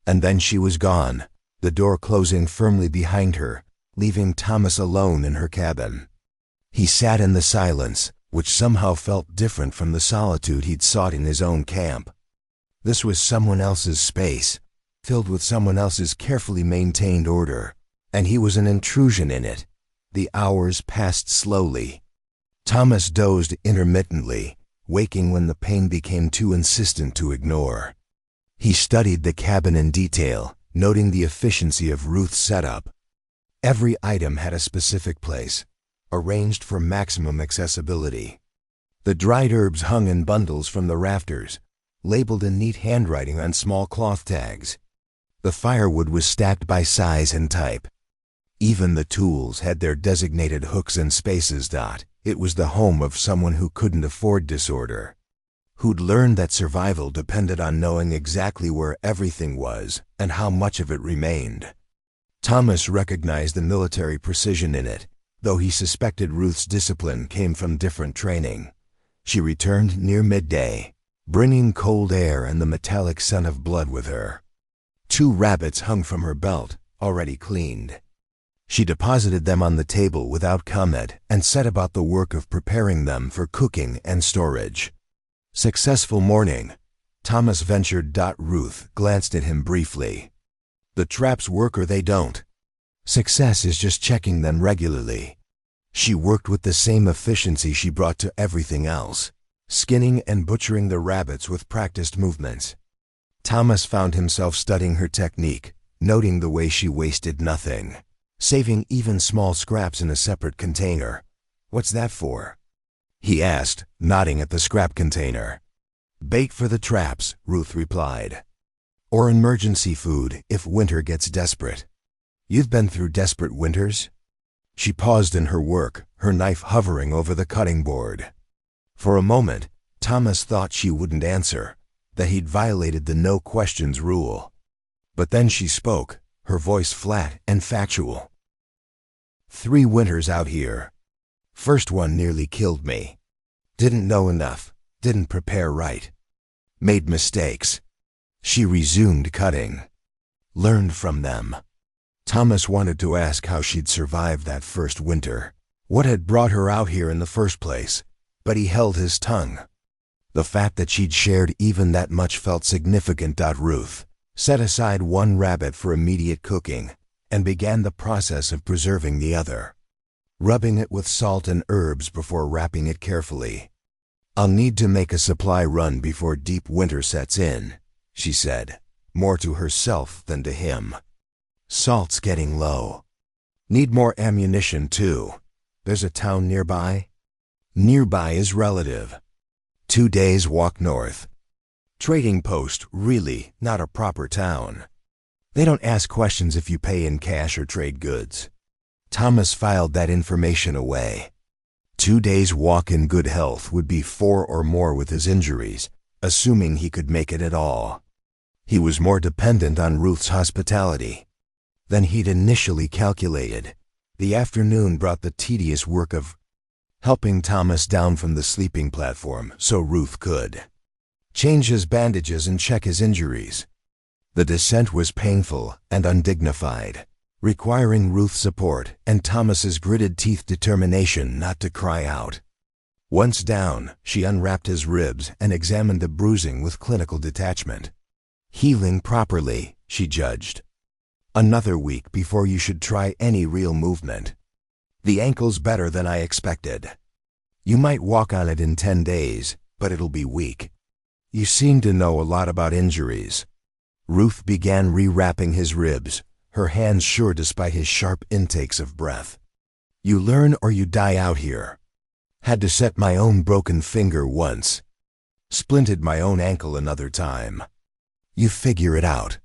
And then she was gone, the door closing firmly behind her, leaving Thomas alone in her cabin. He sat in the silence, which somehow felt different from the solitude he'd sought in his own camp. This was someone else's space, filled with someone else's carefully maintained order, and he was an intrusion in it. The hours passed slowly. Thomas dozed intermittently, waking when the pain became too insistent to ignore. He studied the cabin in detail, noting the efficiency of Ruth's setup. Every item had a specific place, arranged for maximum accessibility. The dried herbs hung in bundles from the rafters, labeled in neat handwriting on small cloth tags. The firewood was stacked by size and type. Even the tools had their designated hooks and spaces. It was the home of someone who couldn't afford disorder, who'd learned that survival depended on knowing exactly where everything was and how much of it remained. Thomas recognized the military precision in it, though he suspected Ruth's discipline came from different training. She returned near midday, bringing cold air and the metallic scent of blood with her. 2 rabbits hung from her belt, already cleaned. She deposited them on the table without comment and set about the work of preparing them for cooking and storage. Successful morning, Thomas ventured. Ruth glanced at him briefly. The traps work or they don't. Success is just checking them regularly. She worked with the same efficiency she brought to everything else, skinning and butchering the rabbits with practiced movements. Thomas found himself studying her technique, noting the way she wasted nothing, saving even small scraps in a separate container. "What's that for?" he asked, nodding at the scrap container. "Bait for the traps," Ruth replied. "Or emergency food if winter gets desperate." "You've been through desperate winters?" She paused in her work, her knife hovering over the cutting board. For a moment, Thomas thought she wouldn't answer, that he'd violated the no questions rule. But then she spoke, her voice flat and factual. "3 winters out here. First one nearly killed me. Didn't know enough, didn't prepare right. Made mistakes." She resumed cutting. "Learned from them." Thomas wanted to ask how she'd survived that first winter, what had brought her out here in the first place, but he held his tongue. The fact that she'd shared even that much felt significant. Ruth set aside 1 rabbit for immediate cooking and began the process of preserving the other, rubbing it with salt and herbs before wrapping it carefully. "I'll need to make a supply run before deep winter sets in," she said, more to herself than to him. "Salt's getting low. Need more ammunition, too. There's a town nearby?" "Nearby is relative. 2 days walk north. Trading post, really, not a proper town. They don't ask questions if you pay in cash or trade goods." Thomas filed that information away. 2 days walk in good health would be 4 or more with his injuries, assuming he could make it at all. He was more dependent on Ruth's hospitality than he'd initially calculated. The afternoon brought the tedious work of helping Thomas down from the sleeping platform so Ruth could change his bandages and check his injuries. The descent was painful and undignified, requiring Ruth's support and Thomas's gritted teeth determination not to cry out. Once down, she unwrapped his ribs and examined the bruising with clinical detachment. "Healing properly," she judged. "Another week before you should try any real movement. The ankle's better than I expected. You might walk on it in 10 days, but it'll be weak. You seem to know a lot about injuries." Ruth began rewrapping his ribs, her hands sure despite his sharp intakes of breath. "You learn or you die out here. Had to set my own broken finger once. Splinted my own ankle another time. You figure it out."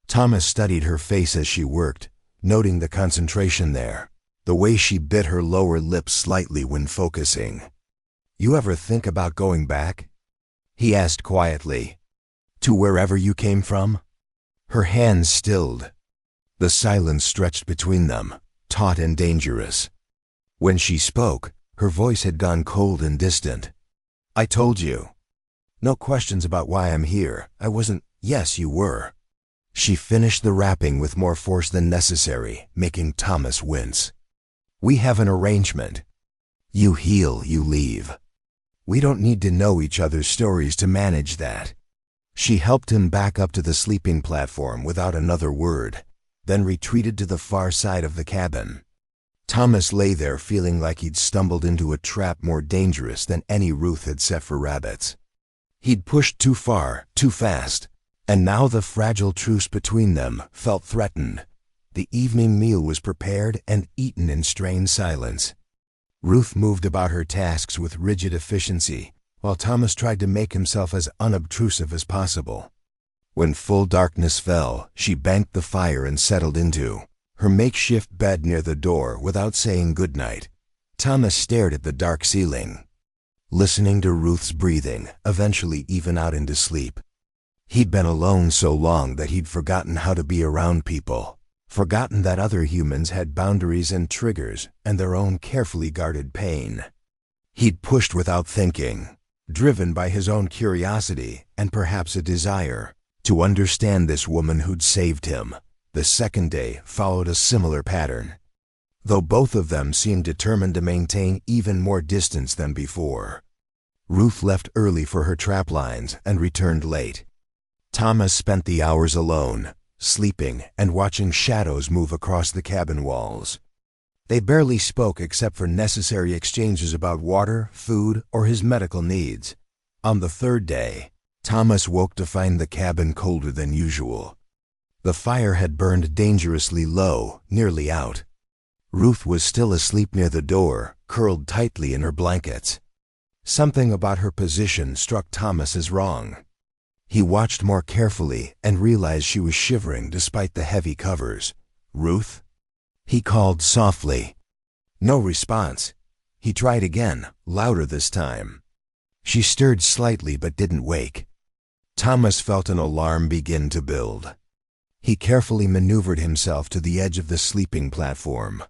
Thomas studied her face as she worked, noting the concentration there, the way she bit her lower lip slightly when focusing. "You ever think about going back?" he asked quietly. "To wherever you came from?" Her hands stilled. The silence stretched between them, taut and dangerous. When she spoke, her voice had gone cold and distant. "I told you. No questions about why I'm here. I wasn't—" "Yes, you were." She finished the wrapping with more force than necessary, making Thomas wince. "We have an arrangement. You heal, you leave. We don't need to know each other's stories to manage that." She helped him back up to the sleeping platform without another word, then retreated to the far side of the cabin. Thomas lay there feeling like he'd stumbled into a trap more dangerous than any Ruth had set for rabbits. He'd pushed too far, too fast, and now the fragile truce between them felt threatened. The evening meal was prepared and eaten in strained silence. Ruth moved about her tasks with rigid efficiency, while Thomas tried to make himself as unobtrusive as possible. When full darkness fell, she banked the fire and settled into her makeshift bed near the door without saying goodnight. Thomas stared at the dark ceiling, listening to Ruth's breathing, eventually even out into sleep. He'd been alone so long that he'd forgotten how to be around people, forgotten that other humans had boundaries and triggers and their own carefully guarded pain. He'd pushed without thinking, driven by his own curiosity and perhaps a desire to understand this woman who'd saved him. The second day followed a similar pattern, though both of them seemed determined to maintain even more distance than before. Ruth left early for her trap lines and returned late. Thomas spent the hours alone, sleeping and watching shadows move across the cabin walls. They barely spoke except for necessary exchanges about water, food, or his medical needs. On the third day, Thomas woke to find the cabin colder than usual. The fire had burned dangerously low, nearly out. Ruth was still asleep near the door, curled tightly in her blankets. Something about her position struck Thomas as wrong. He watched more carefully and realized she was shivering despite the heavy covers. "Ruth?" he called softly. No response. He tried again, louder this time. She stirred slightly but didn't wake. Thomas felt an alarm begin to build. He carefully maneuvered himself to the edge of the sleeping platform,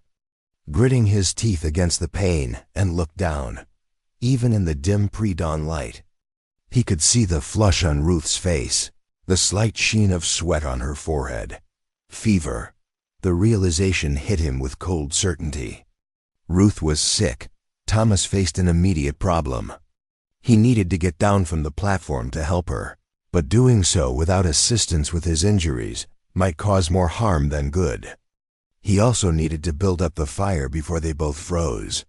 gritting his teeth against the pain, and looked down. Even in the dim pre-dawn light, he could see the flush on Ruth's face, the slight sheen of sweat on her forehead. Fever. The realization hit him with cold certainty. Ruth was sick. Thomas faced an immediate problem. He needed to get down from the platform to help her, but doing so without assistance with his injuries might cause more harm than good. He also needed to build up the fire before they both froze.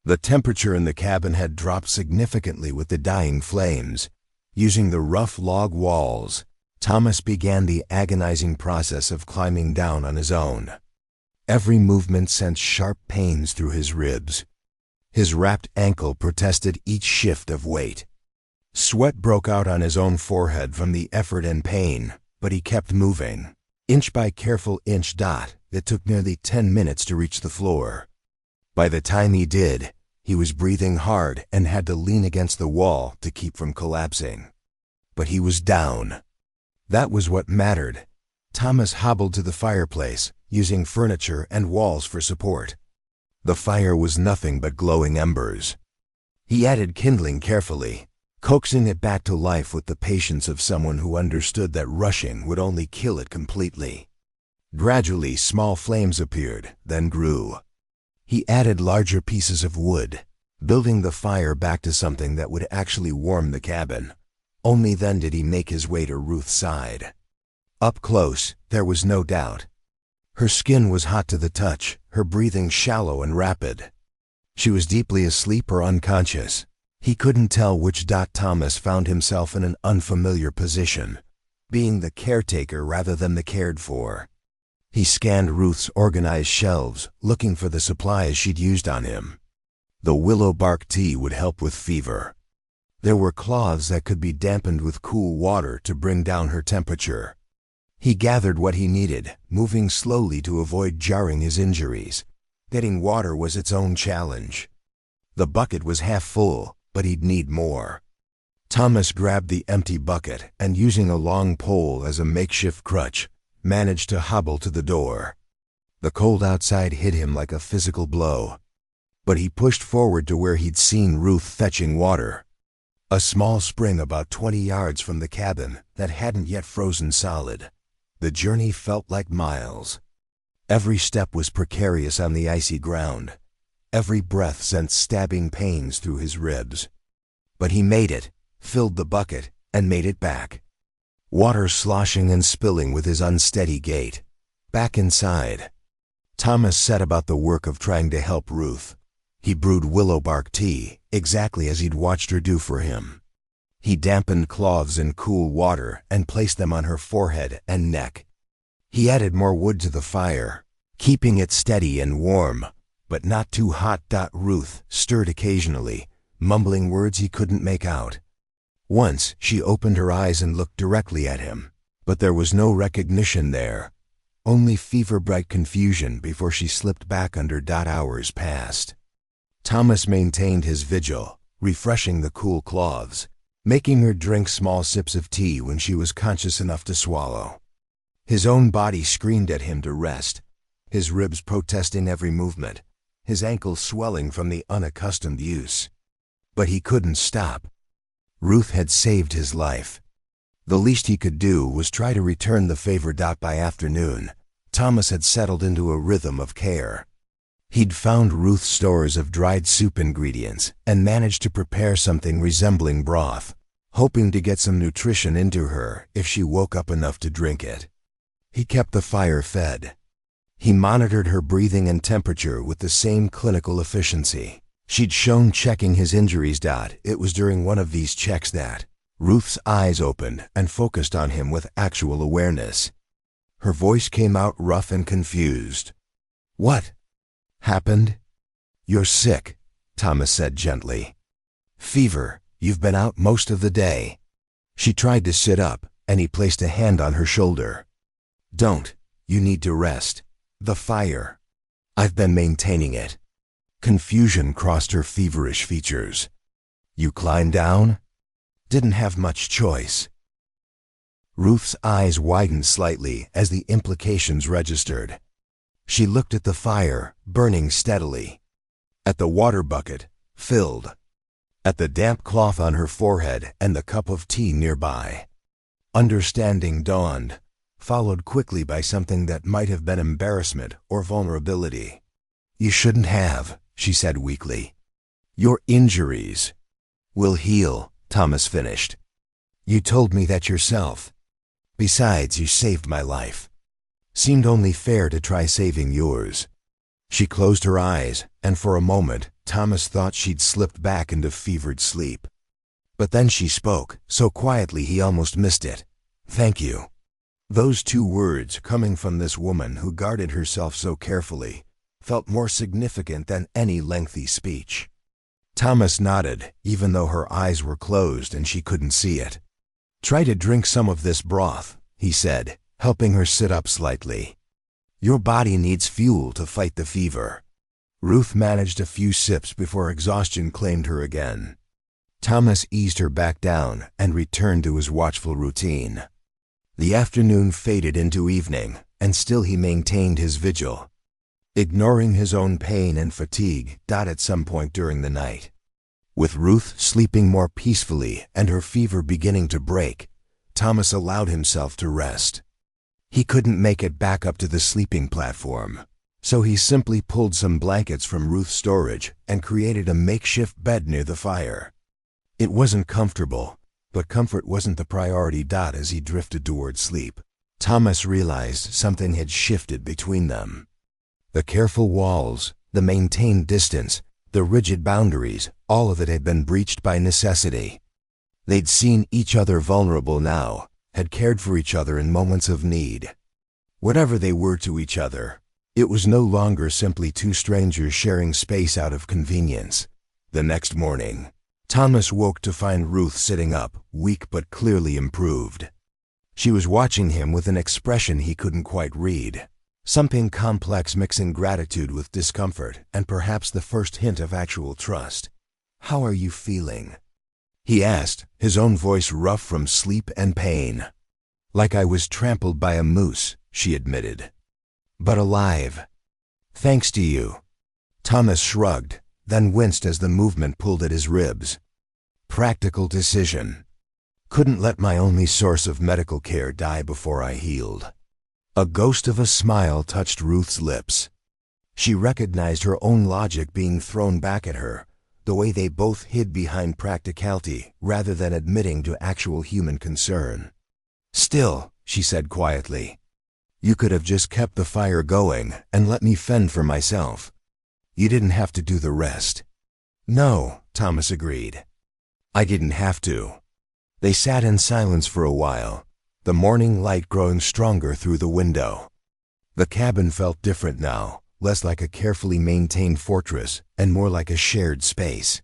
The temperature in the cabin had dropped significantly with the dying flames. Using the rough log walls, Thomas began the agonizing process of climbing down on his own. Every movement sent sharp pains through his ribs. His wrapped ankle protested each shift of weight. Sweat broke out on his own forehead from the effort and pain, but he kept moving. Inch by careful inch. It took nearly 10 minutes to reach the floor. By the time he did, he was breathing hard and had to lean against the wall to keep from collapsing. But he was down. That was what mattered. Thomas hobbled to the fireplace, using furniture and walls for support. The fire was nothing but glowing embers. He added kindling carefully, coaxing it back to life with the patience of someone who understood that rushing would only kill it completely. Gradually, small flames appeared, then grew. He added larger pieces of wood, building the fire back to something that would actually warm the cabin. Only then did he make his way to Ruth's side. Up close, there was no doubt. Her skin was hot to the touch, her breathing shallow and rapid. She was deeply asleep or unconscious. He couldn't tell which. Thomas found himself in an unfamiliar position, being the caretaker rather than the cared for. He scanned Ruth's organized shelves, looking for the supplies she'd used on him. The willow bark tea would help with fever. There were cloths that could be dampened with cool water to bring down her temperature. He gathered what he needed, moving slowly to avoid jarring his injuries. Getting water was its own challenge. The bucket was half full, but he'd need more. Thomas grabbed the empty bucket and, using a long pole as a makeshift crutch, managed to hobble to the door. The cold outside hit him like a physical blow, but he pushed forward to where he'd seen Ruth fetching water. A small spring about 20 yards from the cabin that hadn't yet frozen solid. The journey felt like miles. Every step was precarious on the icy ground. Every breath sent stabbing pains through his ribs. But he made it, filled the bucket, and made it back. Water sloshing and spilling with his unsteady gait. Back inside, Thomas set about the work of trying to help Ruth. He brewed willow bark tea, exactly as he'd watched her do for him. He dampened cloths in cool water and placed them on her forehead and neck. He added more wood to the fire, keeping it steady and warm, but not too hot. Ruth stirred occasionally, mumbling words he couldn't make out. Once she opened her eyes and looked directly at him, but there was no recognition there, only fever-bright confusion before she slipped back under. Hours passed. Thomas maintained his vigil, refreshing the cool cloths, making her drink small sips of tea when she was conscious enough to swallow. His own body screamed at him to rest, his ribs protesting every movement, his ankles swelling from the unaccustomed use. But he couldn't stop. Ruth had saved his life. The least he could do was try to return the favor. By afternoon, Thomas had settled into a rhythm of care. He'd found Ruth's stores of dried soup ingredients and managed to prepare something resembling broth, hoping to get some nutrition into her if she woke up enough to drink it. He kept the fire fed. He monitored her breathing and temperature with the same clinical efficiency she'd shown checking his injuries. It was during one of these checks that Ruth's eyes opened and focused on him with actual awareness. Her voice came out rough and confused. "What happened?" "You're sick," Thomas said gently. "Fever. You've been out most of the day." She tried to sit up, and he placed a hand on her shoulder. "Don't. You need to rest. The fire. I've been maintaining it." Confusion crossed her feverish features. "You climbed down?" "Didn't have much choice." Ruth's eyes widened slightly as the implications registered. She looked at the fire, burning steadily, at the water bucket, filled, at the damp cloth on her forehead and the cup of tea nearby. Understanding dawned, followed quickly by something that might have been embarrassment or vulnerability. "You shouldn't have," she said weakly. "Your injuries will heal," Thomas finished. "You told me that yourself. Besides, you saved my life. Seemed only fair to try saving yours." She closed her eyes, and for a moment, Thomas thought she'd slipped back into fevered sleep. But then she spoke, so quietly he almost missed it. "Thank you." Those two words, coming from this woman who guarded herself so carefully, felt more significant than any lengthy speech. Thomas nodded, even though her eyes were closed and she couldn't see it. "Try to drink some of this broth," he said, helping her sit up slightly. "Your body needs fuel to fight the fever." Ruth managed a few sips before exhaustion claimed her again. Thomas eased her back down and returned to his watchful routine. The afternoon faded into evening, and still he maintained his vigil, ignoring his own pain and fatigue. At some point during the night, with Ruth sleeping more peacefully and her fever beginning to break, Thomas allowed himself to rest. He couldn't make it back up to the sleeping platform, so he simply pulled some blankets from Ruth's storage and created a makeshift bed near the fire. It wasn't comfortable, but comfort wasn't the priority. As he drifted toward sleep, Thomas realized something had shifted between them. The careful walls, the maintained distance, the rigid boundaries, all of it had been breached by necessity. They'd seen each other vulnerable now, had cared for each other in moments of need. Whatever they were to each other, it was no longer simply two strangers sharing space out of convenience. The next morning, Thomas woke to find Ruth sitting up, weak but clearly improved. She was watching him with an expression he couldn't quite read. Something complex mixing gratitude with discomfort and perhaps the first hint of actual trust. "How are you feeling?" he asked, his own voice rough from sleep and pain. "Like I was trampled by a moose," she admitted. "But alive. Thanks to you." Thomas shrugged, then winced as the movement pulled at his ribs. "Practical decision. Couldn't let my only source of medical care die before I healed." A ghost of a smile touched Ruth's lips. She recognized her own logic being thrown back at her, the way they both hid behind practicality rather than admitting to actual human concern. "Still," she said quietly, "you could have just kept the fire going and let me fend for myself. You didn't have to do the rest." "No," Thomas agreed. "I didn't have to." They sat in silence for a while, the morning light growing stronger through the window. The cabin felt different now, less like a carefully maintained fortress and more like a shared space.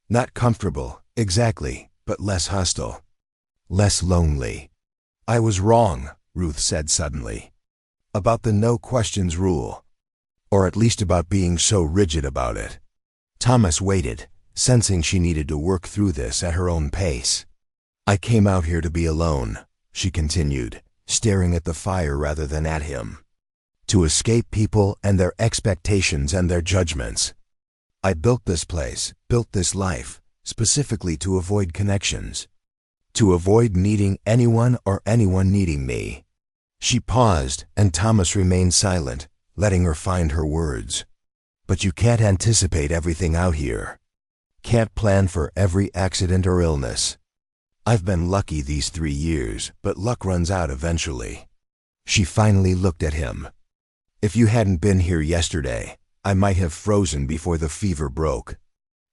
Not comfortable, exactly, but less hostile. Less lonely. "I was wrong," Ruth said suddenly. "About the no questions rule. Or at least about being so rigid about it." Thomas waited, sensing she needed to work through this at her own pace. "I came out here to be alone," she continued, staring at the fire rather than at him. "To escape people and their expectations and their judgments. I built this place, built this life, specifically to avoid connections. To avoid needing anyone or anyone needing me." She paused, and Thomas remained silent, letting her find her words. "But you can't anticipate everything out here. Can't plan for every accident or illness. I've been lucky these 3 years, but luck runs out eventually." She finally looked at him. "If you hadn't been here yesterday, I might have frozen before the fever broke.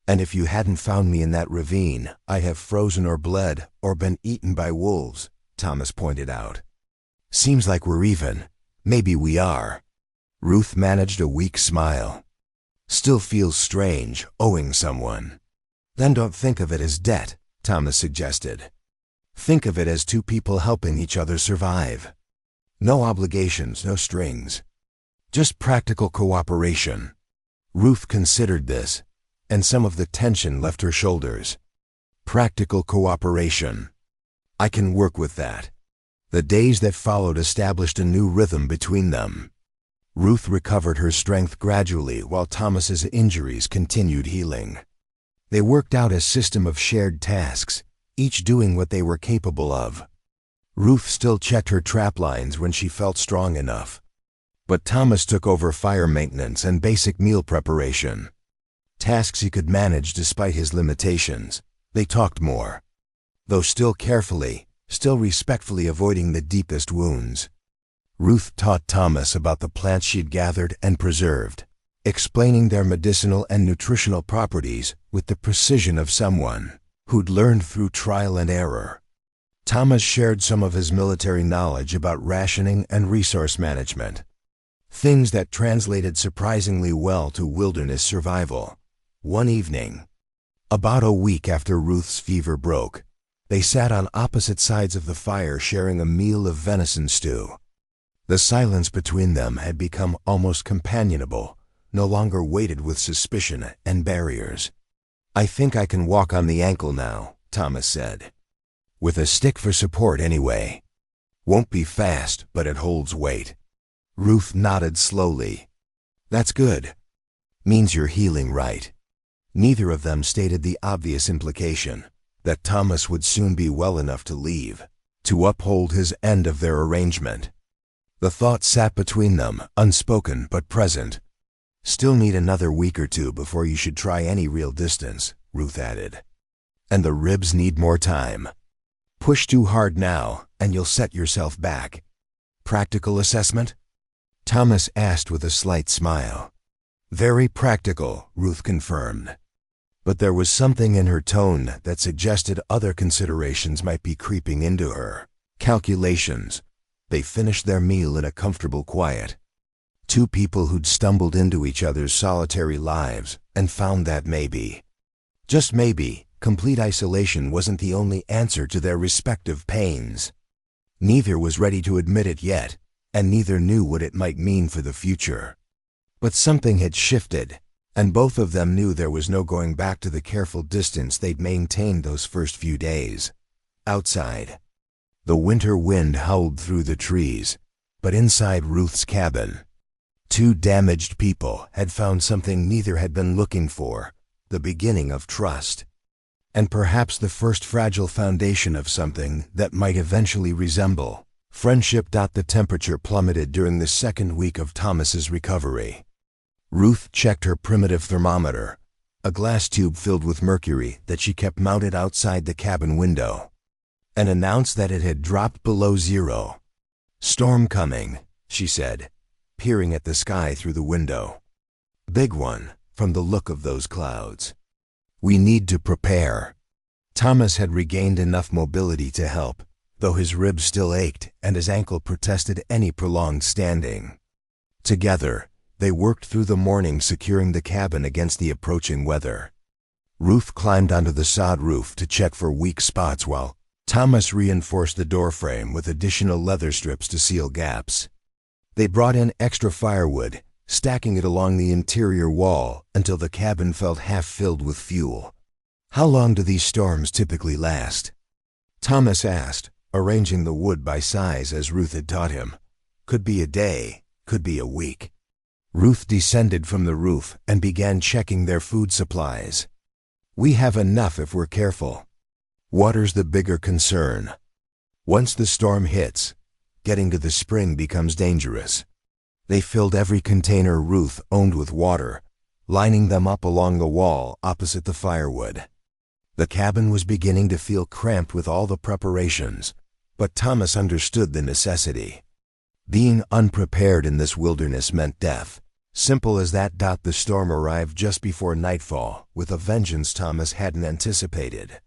And if you hadn't found me in that ravine, I have frozen or bled or been eaten by wolves," Thomas pointed out. "Seems like we're even. Maybe we are." Ruth managed a weak smile. "Still feels strange, owing someone." "Then don't think of it as debt," Thomas suggested. "Think of it as two people helping each other survive. No obligations, no strings. Just practical cooperation." Ruth considered this, and some of the tension left her shoulders. Practical cooperation. "I can work with that." The days that followed established a new rhythm between them. Ruth recovered her strength gradually while Thomas's injuries continued healing. They worked out a system of shared tasks, each doing what they were capable of. Ruth still checked her trap lines when she felt strong enough. But Thomas took over fire maintenance and basic meal preparation. Tasks he could manage despite his limitations. They talked more. Though still carefully, still respectfully avoiding the deepest wounds. Ruth taught Thomas about the plants she'd gathered and preserved, explaining their medicinal and nutritional properties with the precision of someone who'd learned through trial and error. Thomas shared some of his military knowledge about rationing and resource management, things that translated surprisingly well to wilderness survival. One evening, about a week after Ruth's fever broke, they sat on opposite sides of the fire sharing a meal of venison stew. The silence between them had become almost companionable, no longer weighted with suspicion and barriers. "I think I can walk on the ankle now," Thomas said. "With a stick for support anyway. Won't be fast, but it holds weight." Ruth nodded slowly. "That's good. Means you're healing right." Neither of them stated the obvious implication, that Thomas would soon be well enough to leave, to uphold his end of their arrangement. The thought sat between them, unspoken but present. "Still need another week or two before you should try any real distance," Ruth added. "And the ribs need more time. Push too hard now, and you'll set yourself back." "Practical assessment?" Thomas asked with a slight smile. "Very practical," Ruth confirmed. But there was something in her tone that suggested other considerations might be creeping into her. Calculations. They finished their meal in a comfortable quiet. Two people who'd stumbled into each other's solitary lives and found that maybe, just maybe, complete isolation wasn't the only answer to their respective pains. Neither was ready to admit it yet, and neither knew what it might mean for the future. But something had shifted, and both of them knew there was no going back to the careful distance they'd maintained those first few days. Outside, the winter wind howled through the trees, but inside Ruth's cabin, two damaged people had found something neither had been looking for, the beginning of trust. And perhaps the first fragile foundation of something that might eventually resemble friendship. The temperature plummeted during the second week of Thomas's recovery. Ruth checked her primitive thermometer, a glass tube filled with mercury that she kept mounted outside the cabin window, and announced that it had dropped below zero. "Storm coming," she said, peering at the sky through the window. "Big one, from the look of those clouds. We need to prepare." Thomas had regained enough mobility to help, though his ribs still ached and his ankle protested any prolonged standing. Together, they worked through the morning, securing the cabin against the approaching weather. Ruth climbed onto the sod roof to check for weak spots while Thomas reinforced the doorframe with additional leather strips to seal gaps. They brought in extra firewood, stacking it along the interior wall until the cabin felt half filled with fuel. "How long do these storms typically last?" Thomas asked, arranging the wood by size as Ruth had taught him. "Could be a day, could be a week." Ruth descended from the roof and began checking their food supplies. "We have enough if we're careful. Water's the bigger concern. Once the storm hits, getting to the spring becomes dangerous." They filled every container Ruth owned with water, lining them up along the wall opposite the firewood. The cabin was beginning to feel cramped with all the preparations, but Thomas understood the necessity. Being unprepared in this wilderness meant death. Simple as that. The storm arrived just before nightfall, with a vengeance Thomas hadn't anticipated.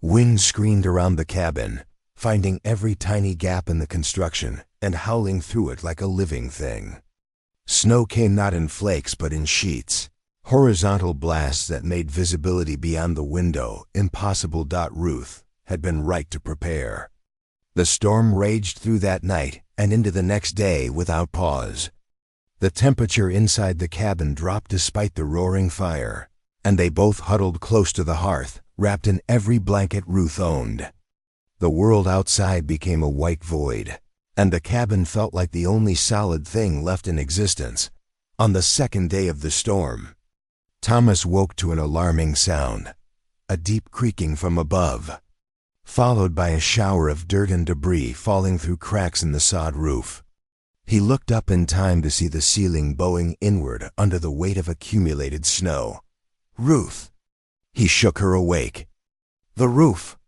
Wind screamed around the cabin, finding every tiny gap in the construction and howling through it like a living thing. Snow came not in flakes but in sheets, horizontal blasts that made visibility beyond the window impossible. Ruth had been right to prepare. The storm raged through that night and into the next day without pause. The temperature inside the cabin dropped despite the roaring fire, and they both huddled close to the hearth, wrapped in every blanket Ruth owned. The world outside became a white void, and the cabin felt like the only solid thing left in existence. On the second day of the storm, Thomas woke to an alarming sound, a deep creaking from above, followed by a shower of dirt and debris falling through cracks in the sod roof. He looked up in time to see the ceiling bowing inward under the weight of accumulated snow. "Ruth!" He shook her awake. "The roof!"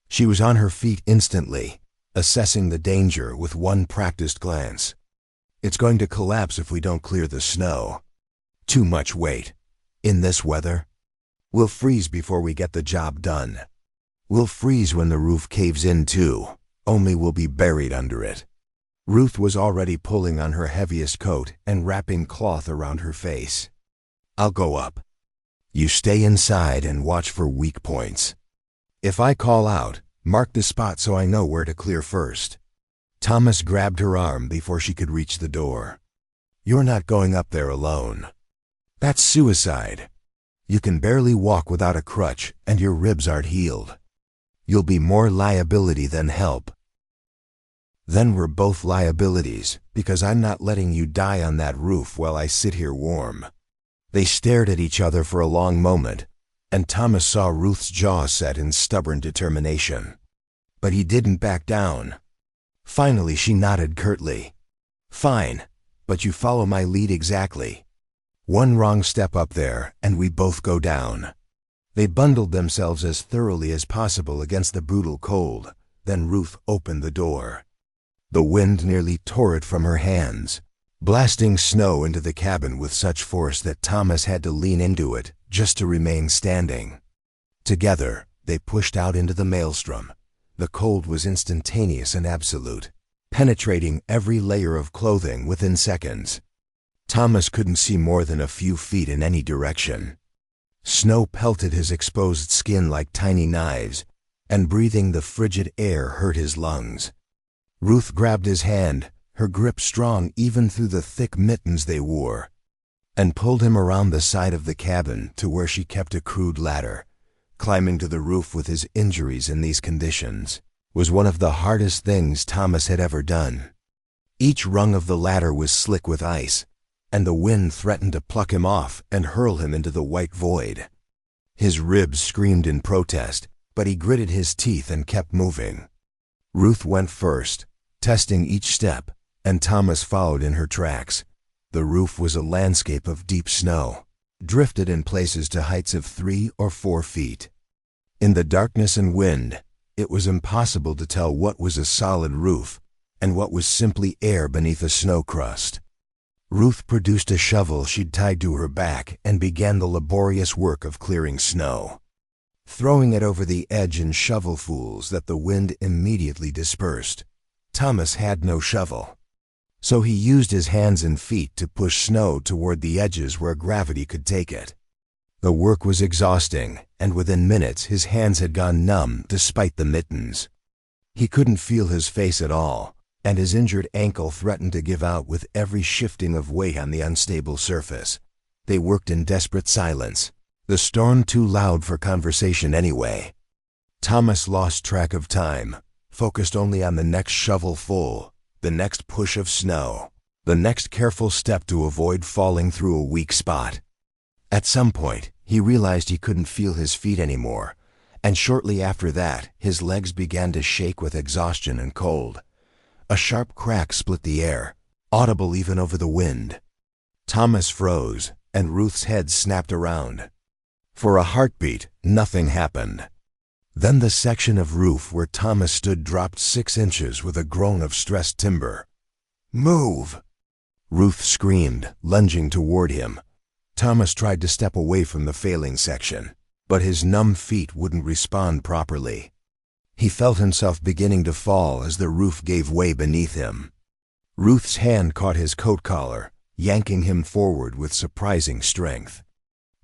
She was on her feet instantly, assessing the danger with one practiced glance. "It's going to collapse if we don't clear the snow." "Too much weight. In this weather? We'll freeze before we get the job done." "We'll freeze when the roof caves in too, only we'll be buried under it." Ruth was already pulling on her heaviest coat and wrapping cloth around her face. "I'll go up. You stay inside and watch for weak points. If I call out, mark the spot so I know where to clear first." Thomas grabbed her arm before she could reach the door. "You're not going up there alone. That's suicide. You can barely walk without a crutch and your ribs aren't healed. You'll be more liability than help." "Then we're both liabilities, because I'm not letting you die on that roof while I sit here warm." They stared at each other for a long moment, and Thomas saw Ruth's jaw set in stubborn determination. But he didn't back down. Finally she nodded curtly. "Fine, but you follow my lead exactly. One wrong step up there and we both go down." They bundled themselves as thoroughly as possible against the brutal cold, then Ruth opened the door. The wind nearly tore it from her hands, blasting snow into the cabin with such force that Thomas had to lean into it just to remain standing. Together, they pushed out into the maelstrom. The cold was instantaneous and absolute, penetrating every layer of clothing within seconds. Thomas couldn't see more than a few feet in any direction. Snow pelted his exposed skin like tiny knives, and breathing the frigid air hurt his lungs. Ruth grabbed his hand, her grip strong even through the thick mittens they wore, and pulled him around the side of the cabin to where she kept a crude ladder. Climbing to the roof with his injuries in these conditions was one of the hardest things Thomas had ever done. Each rung of the ladder was slick with ice, and the wind threatened to pluck him off and hurl him into the white void. His ribs screamed in protest, but he gritted his teeth and kept moving. Ruth went first, testing each step, and Thomas followed in her tracks. The roof was a landscape of deep snow, drifted in places to heights of 3 or 4 feet. In the darkness and wind, it was impossible to tell what was a solid roof and what was simply air beneath a snow crust. Ruth produced a shovel she'd tied to her back and began the laborious work of clearing snow. Throwing it over the edge in shovelfuls that the wind immediately dispersed. Thomas had no shovel, so he used his hands and feet to push snow toward the edges where gravity could take it. The work was exhausting, and within minutes his hands had gone numb despite the mittens. He couldn't feel his face at all, and his injured ankle threatened to give out with every shifting of weight on the unstable surface. They worked in desperate silence, the storm too loud for conversation anyway. Thomas lost track of time, focused only on the next shovelful, the next push of snow, the next careful step to avoid falling through a weak spot. At some point, he realized he couldn't feel his feet anymore, and shortly after that, his legs began to shake with exhaustion and cold. A sharp crack split the air, audible even over the wind. Thomas froze, and Ruth's head snapped around. For a heartbeat, nothing happened. Then the section of roof where Thomas stood dropped 6 inches with a groan of stressed timber. "Move!" Ruth screamed, lunging toward him. Thomas tried to step away from the failing section, but his numb feet wouldn't respond properly. He felt himself beginning to fall as the roof gave way beneath him. Ruth's hand caught his coat collar, yanking him forward with surprising strength.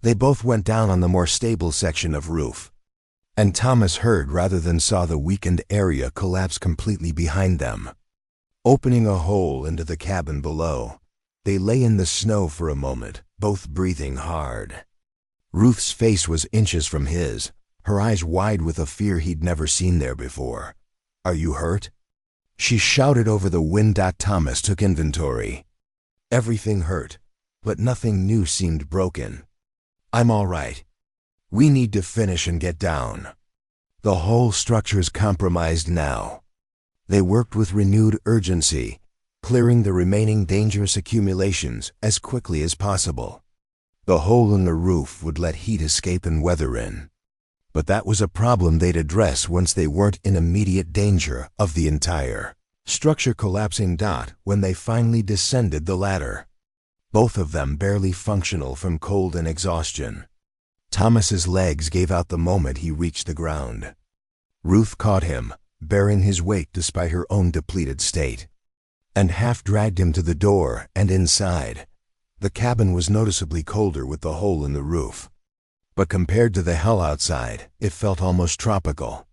They both went down on the more stable section of roof, and Thomas heard rather than saw the weakened area collapse completely behind them. Opening a hole into the cabin below, they lay in the snow for a moment, both breathing hard. Ruth's face was inches from his, her eyes wide with a fear he'd never seen there before. "Are you hurt?" She shouted over the wind. Thomas took inventory. Everything hurt, but nothing new seemed broken. "I'm all right. We need to finish and get down. The whole structure's compromised now." They worked with renewed urgency, clearing the remaining dangerous accumulations as quickly as possible. The hole in the roof would let heat escape and weather in. But that was a problem they'd address once they weren't in immediate danger of the entire structure collapsing. When they finally descended the ladder, both of them barely functional from cold and exhaustion. Thomas's legs gave out the moment he reached the ground. Ruth caught him, bearing his weight despite her own depleted state, and half dragged him to the door and inside. The cabin was noticeably colder with the hole in the roof, but compared to the hell outside, it felt almost tropical.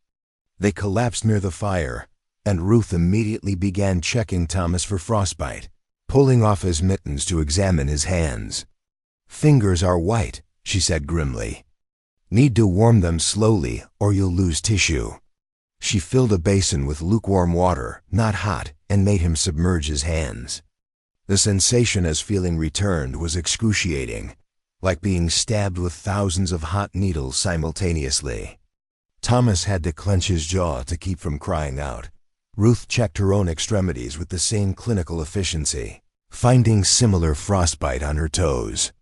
They collapsed near the fire, and Ruth immediately began checking Thomas for frostbite, pulling off his mittens to examine his hands. "Fingers are white," she said grimly. "Need to warm them slowly or you'll lose tissue." She filled a basin with lukewarm water, not hot, and made him submerge his hands. The sensation as feeling returned was excruciating, like being stabbed with thousands of hot needles simultaneously. Thomas had to clench his jaw to keep from crying out. Ruth checked her own extremities with the same clinical efficiency, finding similar frostbite on her toes.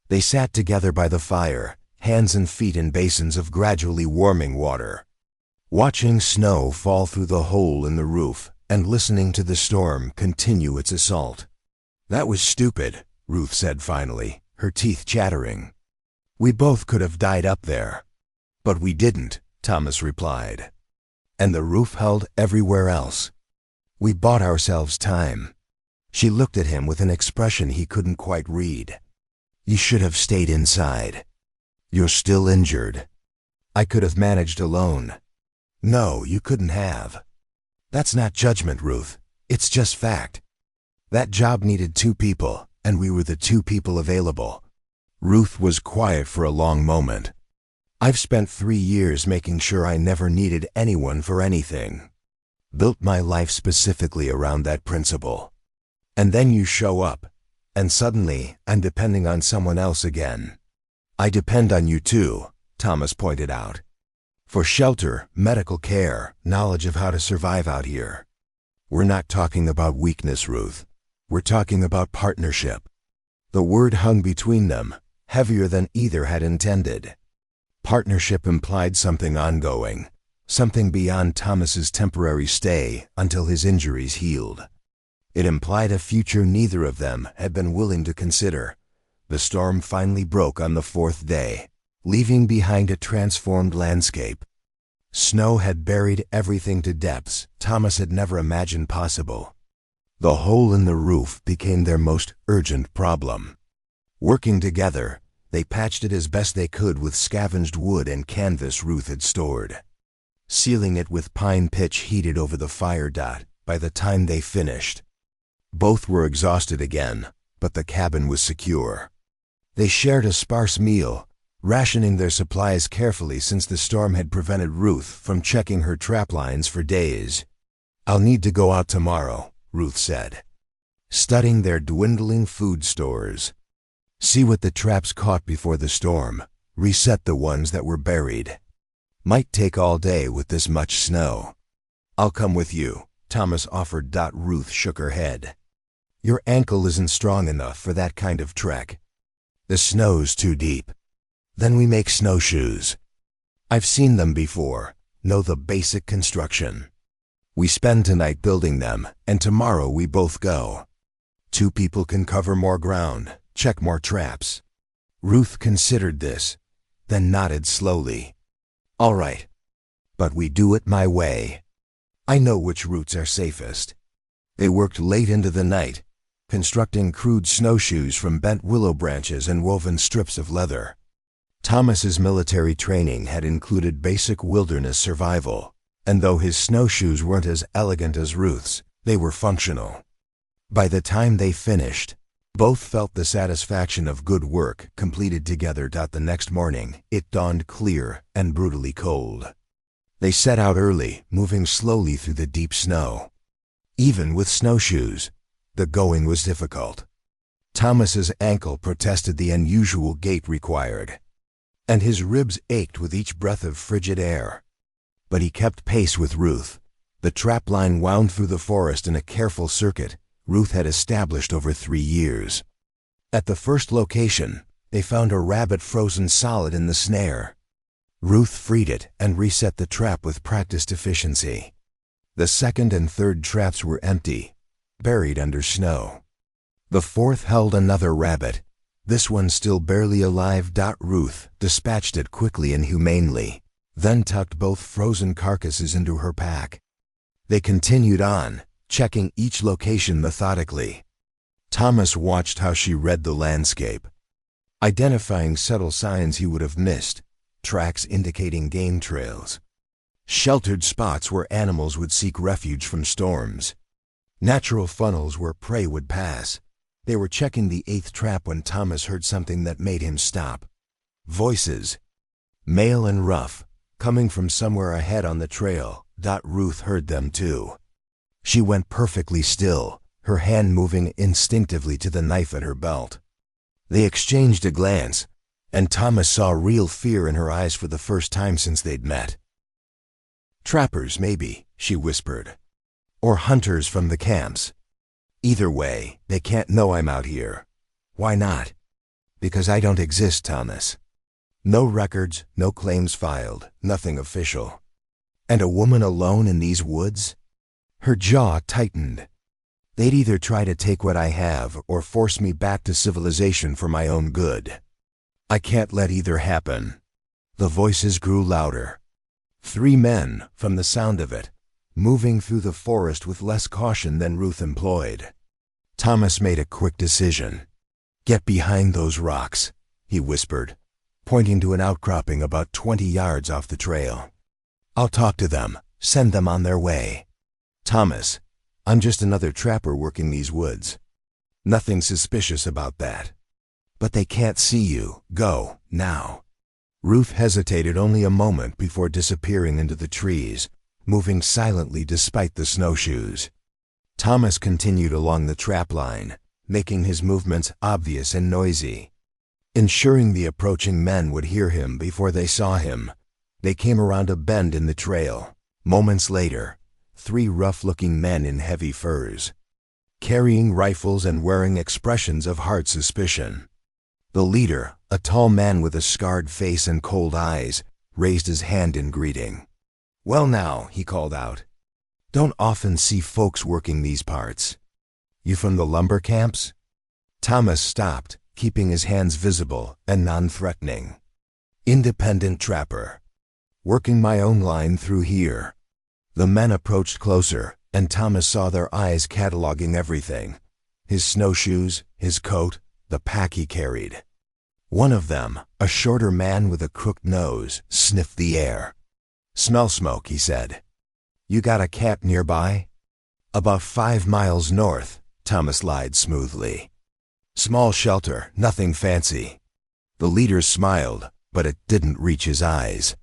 They sat together by the fire, hands and feet in basins of gradually warming water, watching snow fall through the hole in the roof and listening to the storm continue its assault. "That was stupid," Ruth said finally, her teeth chattering. "We both could have died up there." "But we didn't," Thomas replied. "And the roof held everywhere else. We bought ourselves time." She looked at him with an expression he couldn't quite read. "You should have stayed inside. You're still injured." "I could have managed alone." "No, you couldn't have." "That's not judgment, Ruth. It's just fact. That job needed 2 people, and we were the 2 people available." Ruth was quiet for a long moment. "I've spent 3 years making sure I never needed anyone for anything. Built my life specifically around that principle. And then you show up, and suddenly I'm depending on someone else again." "I depend on you too," Thomas pointed out. "For shelter, medical care, knowledge of how to survive out here. We're not talking about weakness, Ruth. We're talking about partnership." The word hung between them, heavier than either had intended. Partnership implied something ongoing, something beyond Thomas's temporary stay until his injuries healed. It implied a future neither of them had been willing to consider. The storm finally broke on the fourth day, leaving behind a transformed landscape. Snow had buried everything to depths Thomas had never imagined possible. The hole in the roof became their most urgent problem. Working together, they patched it as best they could with scavenged wood and canvas Ruth had stored, sealing it with pine pitch heated over the fire. By the time they finished, both were exhausted again, but the cabin was secure. They shared a sparse meal, rationing their supplies carefully since the storm had prevented Ruth from checking her trap lines for days. "I'll need to go out tomorrow," Ruth said, studying their dwindling food stores. "See what the traps caught before the storm, reset the ones that were buried. Might take all day with this much snow." "I'll come with you," Thomas offered. Ruth shook her head. "Your ankle isn't strong enough for that kind of trek. The snow's too deep." "Then we make snowshoes. I've seen them before, know the basic construction. We spend tonight building them, and tomorrow we both go. 2 people can cover more ground, check more traps." Ruth considered this, then nodded slowly. "All right, but we do it my way. I know which routes are safest." They worked late into the night, constructing crude snowshoes from bent willow branches and woven strips of leather. Thomas's military training had included basic wilderness survival, and though his snowshoes weren't as elegant as Ruth's, they were functional. By the time they finished, both felt the satisfaction of good work completed together. The next morning, it dawned clear and brutally cold. They set out early, moving slowly through the deep snow. Even with snowshoes, the going was difficult. Thomas's ankle protested the unusual gait required, and his ribs ached with each breath of frigid air. But he kept pace with Ruth. The trap line wound through the forest in a careful circuit Ruth had established over 3 years. At the first location, they found a rabbit frozen solid in the snare. Ruth freed it and reset the trap with practiced efficiency. The second and third traps were empty, buried under snow. The fourth held another rabbit, this one still barely alive. Ruth dispatched it quickly and humanely, then tucked both frozen carcasses into her pack. They continued on, checking each location methodically. Thomas watched how she read the landscape, identifying subtle signs he would have missed, tracks indicating game trails, sheltered spots where animals would seek refuge from storms, natural funnels where prey would pass. They were checking the 8th trap when Thomas heard something that made him stop. Voices, male and rough, coming from somewhere ahead on the trail. Ruth heard them too. She went perfectly still, her hand moving instinctively to the knife at her belt. They exchanged a glance, and Thomas saw real fear in her eyes for the first time since they'd met. "Trappers, maybe," she whispered. "Or hunters from the camps. Either way, they can't know I'm out here." "Why not?" "Because I don't exist, Thomas. No records, no claims filed, nothing official. And a woman alone in these woods?" Her jaw tightened. "They'd either try to take what I have or force me back to civilization for my own good. I can't let either happen." The voices grew louder. 3 men, from the sound of it, moving through the forest with less caution than Ruth employed. Thomas made a quick decision. "Get behind those rocks," he whispered, pointing to an outcropping about 20 yards off the trail. "I'll talk to them, send them on their way." "Thomas, I'm just another trapper working these woods. Nothing suspicious about that." "But they can't see you. Go, now." Ruth hesitated only a moment before disappearing into the trees, moving silently despite the snowshoes. Thomas continued along the trap line, making his movements obvious and noisy. Ensuring the approaching men would hear him before they saw him, they came around a bend in the trail. Moments later, 3 rough-looking men in heavy furs, carrying rifles and wearing expressions of hard suspicion. The leader, A tall man with a scarred face and cold eyes raised his hand in greeting. "Well now," he called out. "Don't often see folks working these parts. You from the lumber camps?" Thomas stopped, keeping his hands visible and non-threatening. "Independent trapper. Working my own line through here." The men approached closer, and Thomas saw their eyes cataloging everything: his snowshoes, his coat, the pack he carried. One of them, a shorter man with a crooked nose, sniffed the air. "Smell smoke," he said. "You got a camp nearby?" "About 5 miles north," Thomas lied smoothly. "Small shelter, nothing fancy." The leader smiled, but it didn't reach his eyes.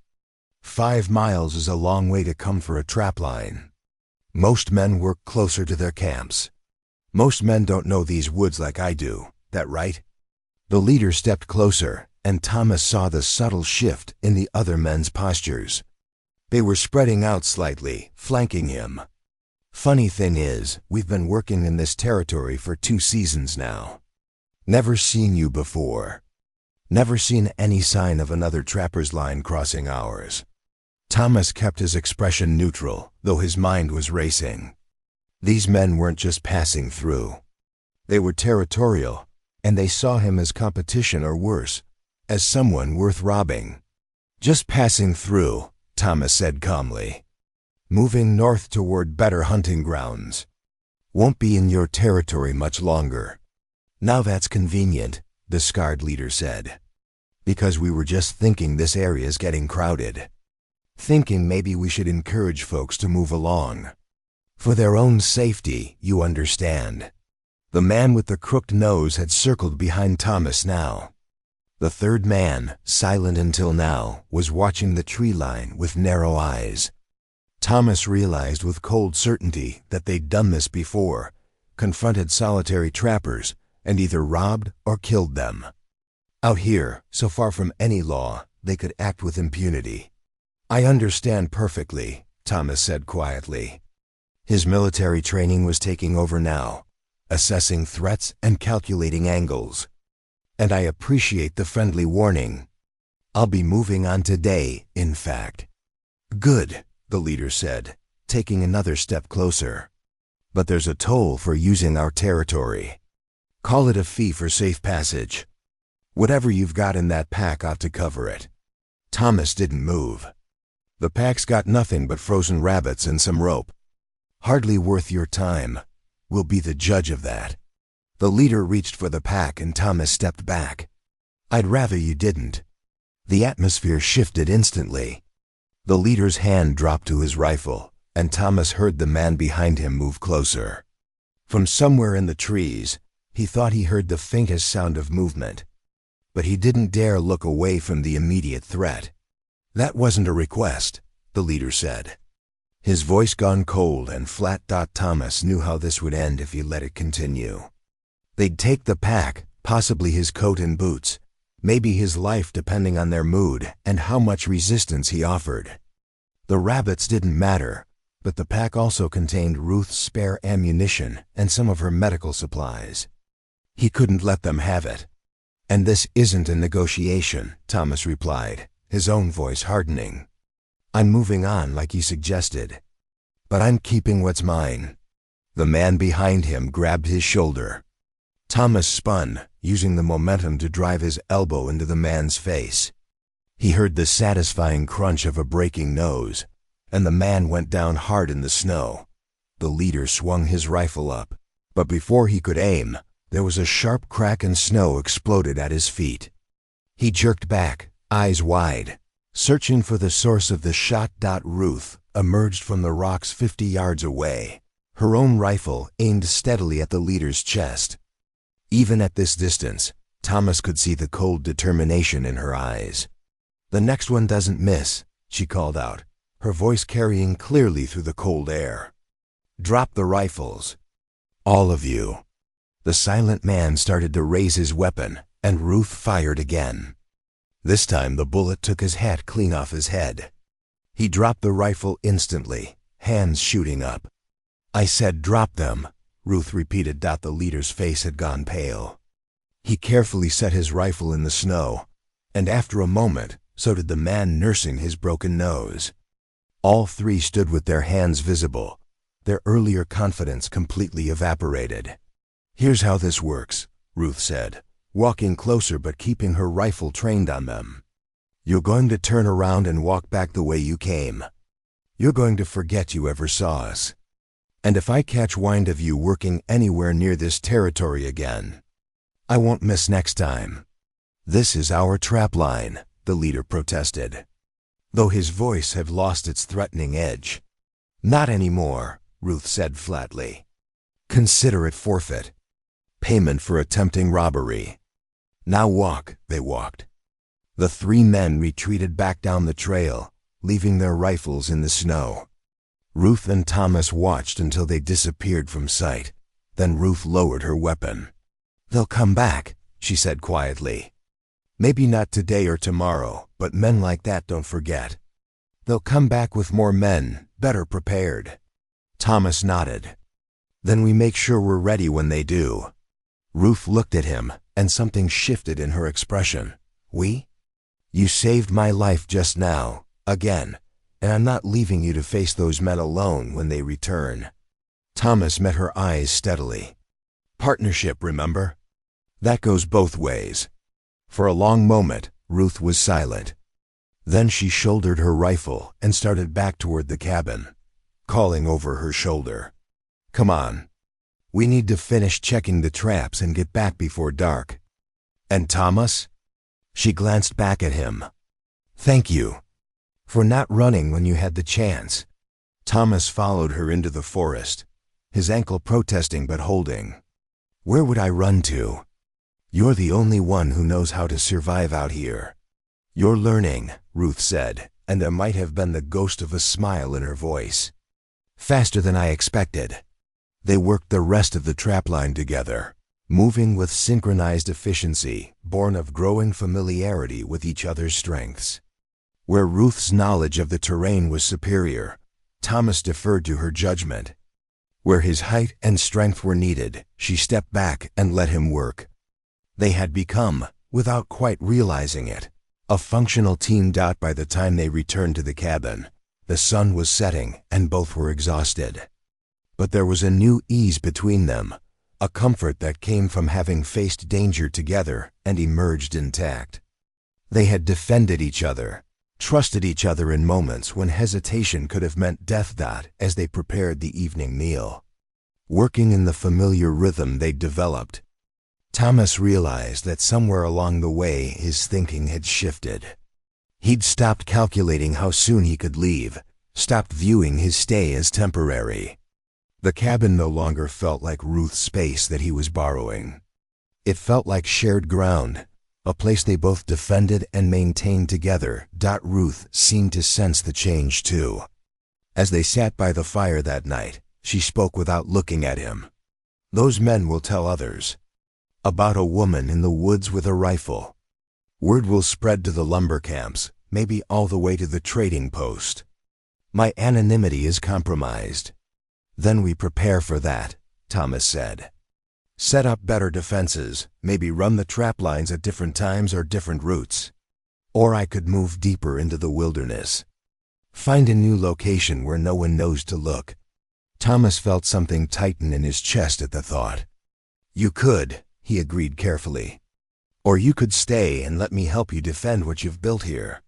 5 miles is a long way to come for a trapline. Most men work closer to their camps. Most men don't know these woods like I do, that right? The leader stepped closer, and Thomas saw the subtle shift in the other men's postures. They were spreading out slightly, flanking him. "Funny thing is, we've been working in this territory for 2 seasons now. Never seen you before. Never seen any sign of another trapper's line crossing ours." Thomas kept his expression neutral, though his mind was racing. These men weren't just passing through. They were territorial, and they saw him as competition or worse, as someone worth robbing. "Just passing through," Thomas said calmly. "Moving north toward better hunting grounds. Won't be in your territory much longer." "Now that's convenient," the scarred leader said. "Because we were just thinking this area's getting crowded. Thinking maybe we should encourage folks to move along. For their own safety, you understand." The man with the crooked nose had circled behind Thomas now. The third man, silent until now, was watching the tree line with narrow eyes. Thomas realized with cold certainty that they'd done this before, confronted solitary trappers, and either robbed or killed them. Out here, so far from any law, they could act with impunity. "I understand perfectly," Thomas said quietly. His military training was taking over now, assessing threats and calculating angles. "And I appreciate the friendly warning. I'll be moving on today, in fact." "Good," the leader said, taking another step closer. "But there's a toll for using our territory. Call it a fee for safe passage. Whatever you've got in that pack ought to cover it." Thomas didn't move. "The pack's got nothing but frozen rabbits and some rope. Hardly worth your time. We'll be the judge of that." The leader reached for the pack and Thomas stepped back. "I'd rather you didn't." The atmosphere shifted instantly. The leader's hand dropped to his rifle, and Thomas heard the man behind him move closer. From somewhere in the trees, he thought he heard the faintest sound of movement. But he didn't dare look away from the immediate threat. "That wasn't a request," the leader said. His voice gone cold and flat. Thomas knew how this would end if he let it continue. They'd take the pack, possibly his coat and boots, maybe his life depending on their mood and how much resistance he offered. The rabbits didn't matter, but the pack also contained Ruth's spare ammunition and some of her medical supplies. He couldn't let them have it. "And this isn't a negotiation," Thomas replied, his own voice hardening. "I'm moving on like you suggested. But I'm keeping what's mine." The man behind him grabbed his shoulder. Thomas spun, using the momentum to drive his elbow into the man's face. He heard the satisfying crunch of a breaking nose, and the man went down hard in the snow. The leader swung his rifle up, but before he could aim, there was a sharp crack and snow exploded at his feet. He jerked back, eyes wide, searching for the source of the shot. Ruth emerged from the rocks 50 yards away, her own rifle aimed steadily at the leader's chest. Even at this distance, Thomas could see the cold determination in her eyes. "The next one doesn't miss," she called out, her voice carrying clearly through the cold air. "Drop the rifles. All of you." The silent man started to raise his weapon, and Ruth fired again. This time the bullet took his hat clean off his head. He dropped the rifle instantly, hands shooting up. "I said drop them," Ruth repeated. The leader's face had gone pale. He carefully set his rifle in the snow, and after a moment, so did the man nursing his broken nose. All three stood with their hands visible, their earlier confidence completely evaporated. "Here's how this works," Ruth said, walking closer but keeping her rifle trained on them. "You're going to turn around and walk back the way you came. You're going to forget you ever saw us. And if I catch wind of you working anywhere near this territory again, I won't miss next time." "This is our trap line," the leader protested, though his voice had lost its threatening edge. "Not anymore," Ruth said flatly. "Consider it forfeit. Payment for attempting robbery. Now walk." They walked. The three men retreated back down the trail, leaving their rifles in the snow. Ruth and Thomas watched until they disappeared from sight. Then Ruth lowered her weapon. "They'll come back," she said quietly. "Maybe not today or tomorrow, but men like that don't forget. They'll come back with more men, better prepared." Thomas nodded. "Then we make sure we're ready when they do." Ruth looked at him, and something shifted in her expression. "We? You saved my life just now, again, and I'm not leaving you to face those men alone when they return." Thomas met her eyes steadily. "Partnership, remember? That goes both ways." For a long moment, Ruth was silent. Then she shouldered her rifle and started back toward the cabin, calling over her shoulder. "Come on. We need to finish checking the traps and get back before dark." "And Thomas?" She glanced back at him. "Thank you for not running when you had the chance." Thomas followed her into the forest, his ankle protesting but holding. "Where would I run to? You're the only one who knows how to survive out here." "You're learning," Ruth said, and there might have been the ghost of a smile in her voice. "Faster than I expected." They worked the rest of the trapline together, moving with synchronized efficiency, born of growing familiarity with each other's strengths. Where Ruth's knowledge of the terrain was superior, Thomas deferred to her judgment. Where his height and strength were needed, she stepped back and let him work. They had become, without quite realizing it, a functional team. By the time they returned to the cabin, the sun was setting and both were exhausted. But there was a new ease between them, a comfort that came from having faced danger together and emerged intact. They had defended each other, trusted each other in moments when hesitation could have meant death. As they prepared the evening meal, working in the familiar rhythm they'd developed, Thomas realized that somewhere along the way his thinking had shifted. He'd stopped calculating how soon he could leave, stopped viewing his stay as temporary. The cabin no longer felt like Ruth's space that he was borrowing. It felt like shared ground, a place they both defended and maintained together. Ruth seemed to sense the change too. As they sat by the fire that night, she spoke without looking at him. "Those men will tell others about a woman in the woods with a rifle. Word will spread to the lumber camps, maybe all the way to the trading post. My anonymity is compromised." "Then we prepare for that," Thomas said. "Set up better defenses, maybe run the trap lines at different times or different routes. Or I could move deeper into the wilderness. Find a new location where no one knows to look." Thomas felt something tighten in his chest at the thought. "You could," he agreed carefully. "Or you could stay and let me help you defend what you've built here."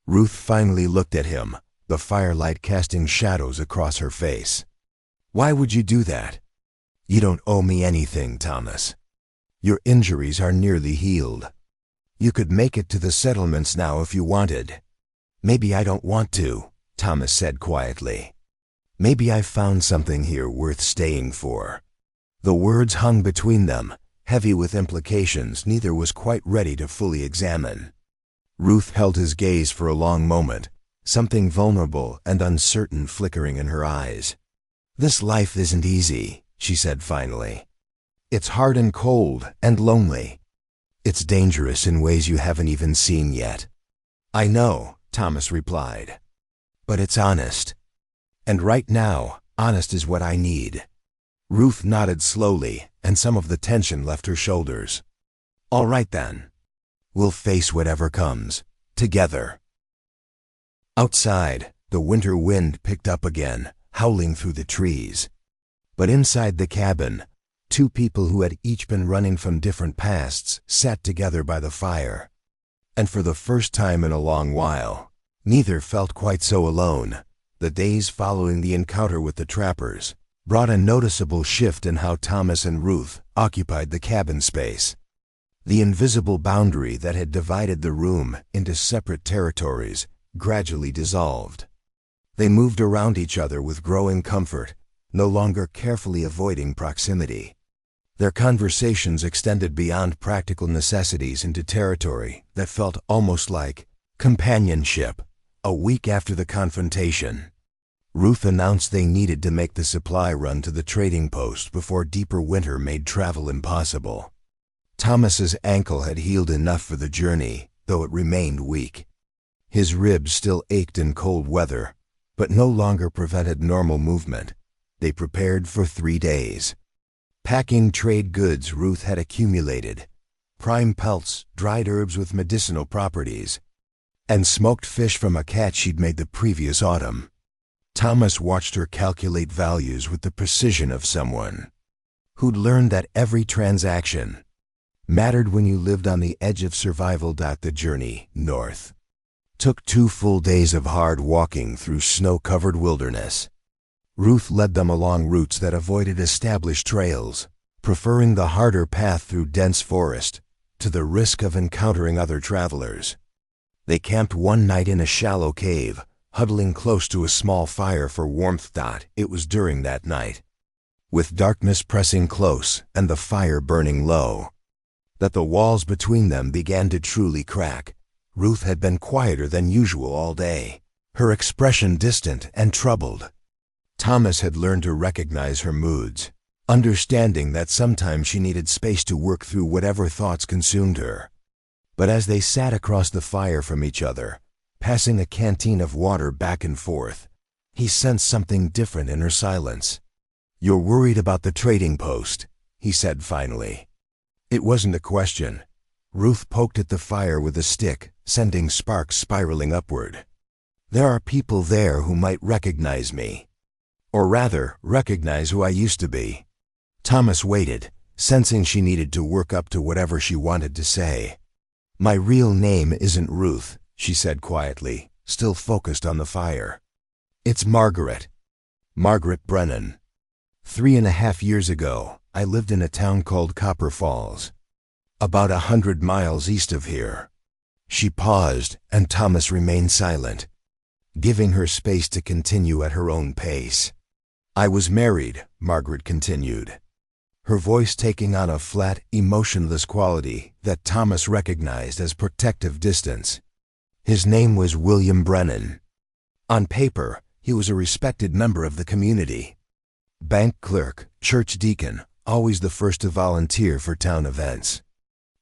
Ruth finally looked at him, the firelight casting shadows across her face. "Why would you do that?" "You don't owe me anything, Thomas. Your injuries are nearly healed. You could make it to the settlements now if you wanted." "Maybe I don't want to," Thomas said quietly. "Maybe I've found something here worth staying for." The words hung between them, heavy with implications neither was quite ready to fully examine. Ruth held his gaze for a long moment, something vulnerable and uncertain flickering in her eyes. "This life isn't easy," she said finally. "It's hard and cold and lonely. It's dangerous in ways you haven't even seen yet." "I know," Thomas replied. "But it's honest. And right now, honest is what I need." Ruth nodded slowly, and some of the tension left her shoulders. All right then. We'll face whatever comes, together. Outside, the winter wind picked up again, howling through the trees. But inside the cabin, two people who had each been running from different pasts sat together by the fire. And for the first time in a long while, neither felt quite so alone. The days following the encounter with the trappers brought a noticeable shift in how Thomas and Ruth occupied the cabin space. The invisible boundary that had divided the room into separate territories gradually dissolved. They moved around each other with growing comfort, no longer carefully avoiding proximity. Their conversations extended beyond practical necessities into territory that felt almost like companionship. A week after the confrontation, Ruth announced they needed to make the supply run to the trading post before deeper winter made travel impossible. Thomas's ankle had healed enough for the journey, though it remained weak. His ribs still ached in cold weather, but no longer prevented normal movement. They prepared for 3 days. Packing trade goods Ruth had accumulated, prime pelts, dried herbs with medicinal properties, and smoked fish from a catch she'd made the previous autumn. Thomas watched her calculate values with the precision of someone who'd learned that every transaction mattered when you lived on the edge of survival. The journey north took 2 full days of hard walking through snow-covered wilderness. Ruth led them along routes that avoided established trails, preferring the harder path through dense forest to the risk of encountering other travelers. They camped one night in a shallow cave, huddling close to a small fire for warmth. It was during that night, with darkness pressing close and the fire burning low, that the walls between them began to truly crack. Ruth had been quieter than usual all day, her expression distant and troubled. Thomas had learned to recognize her moods, understanding that sometimes she needed space to work through whatever thoughts consumed her. But as they sat across the fire from each other, passing a canteen of water back and forth, he sensed something different in her silence. "You're worried about the trading post," he said finally. It wasn't a question. Ruth poked at the fire with a stick, sending sparks spiraling upward. "There are people there who might recognize me. Or rather, recognize who I used to be." Thomas waited, sensing she needed to work up to whatever she wanted to say. "My real name isn't Ruth," she said quietly, still focused on the fire. "It's Margaret. Margaret Brennan. 3.5 years ago, I lived in a town called Copper Falls, about 100 miles east of here." She paused, and Thomas remained silent, giving her space to continue at her own pace. "I was married," Margaret continued, her voice taking on a flat, emotionless quality that Thomas recognized as protective distance. "His name was William Brennan. On paper, he was a respected member of the community. Bank clerk, church deacon, always the first to volunteer for town events.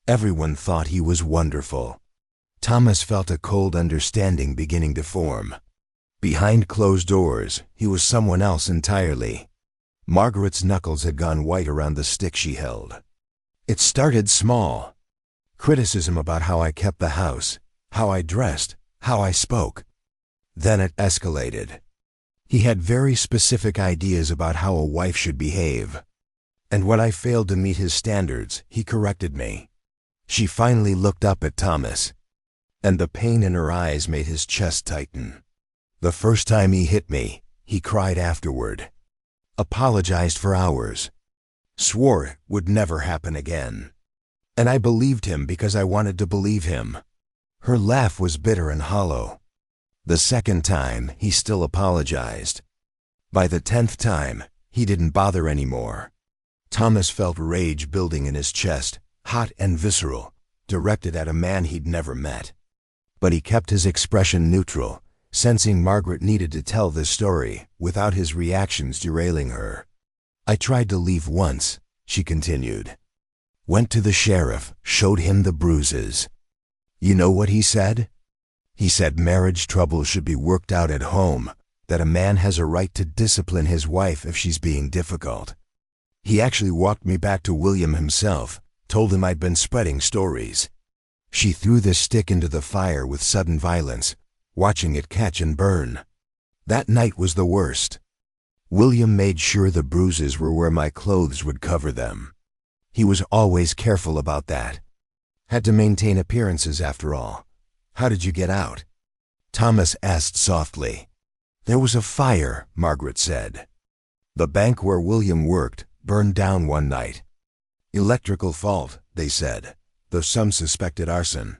Everyone thought he was wonderful." Thomas felt a cold understanding beginning to form. Behind closed doors, he was someone else entirely. Margaret's knuckles had gone white around the stick she held. "It started small. Criticism about how I kept the house, how I dressed, how I spoke. Then it escalated. He had very specific ideas about how a wife should behave. And when I failed to meet his standards, he corrected me." She finally looked up at Thomas, and the pain in her eyes made his chest tighten. "The first time he hit me," he cried afterward. "Apologized for hours. Swore it would never happen again. And I believed him because I wanted to believe him." Her laugh was bitter and hollow. "The second time, he still apologized. By the 10th time, he didn't bother anymore." Thomas felt rage building in his chest, hot and visceral, directed at a man he'd never met. But he kept his expression neutral, sensing Margaret needed to tell this story without his reactions derailing her. "I tried to leave once," she continued. "Went to the sheriff, showed him the bruises. You know what he said? He said marriage trouble should be worked out at home, that a man has a right to discipline his wife if she's being difficult. He actually walked me back to William himself, told him I'd been spreading stories. She threw the stick into the fire with sudden violence, watching it catch and burn. That night was the worst. William made sure the bruises were where my clothes would cover them. He was always careful about that. Had to maintain appearances after all. How did you get out? Thomas asked softly. There was a fire, Margaret said. The bank where William worked burned down one night. Electrical fault, they said, though some suspected arson.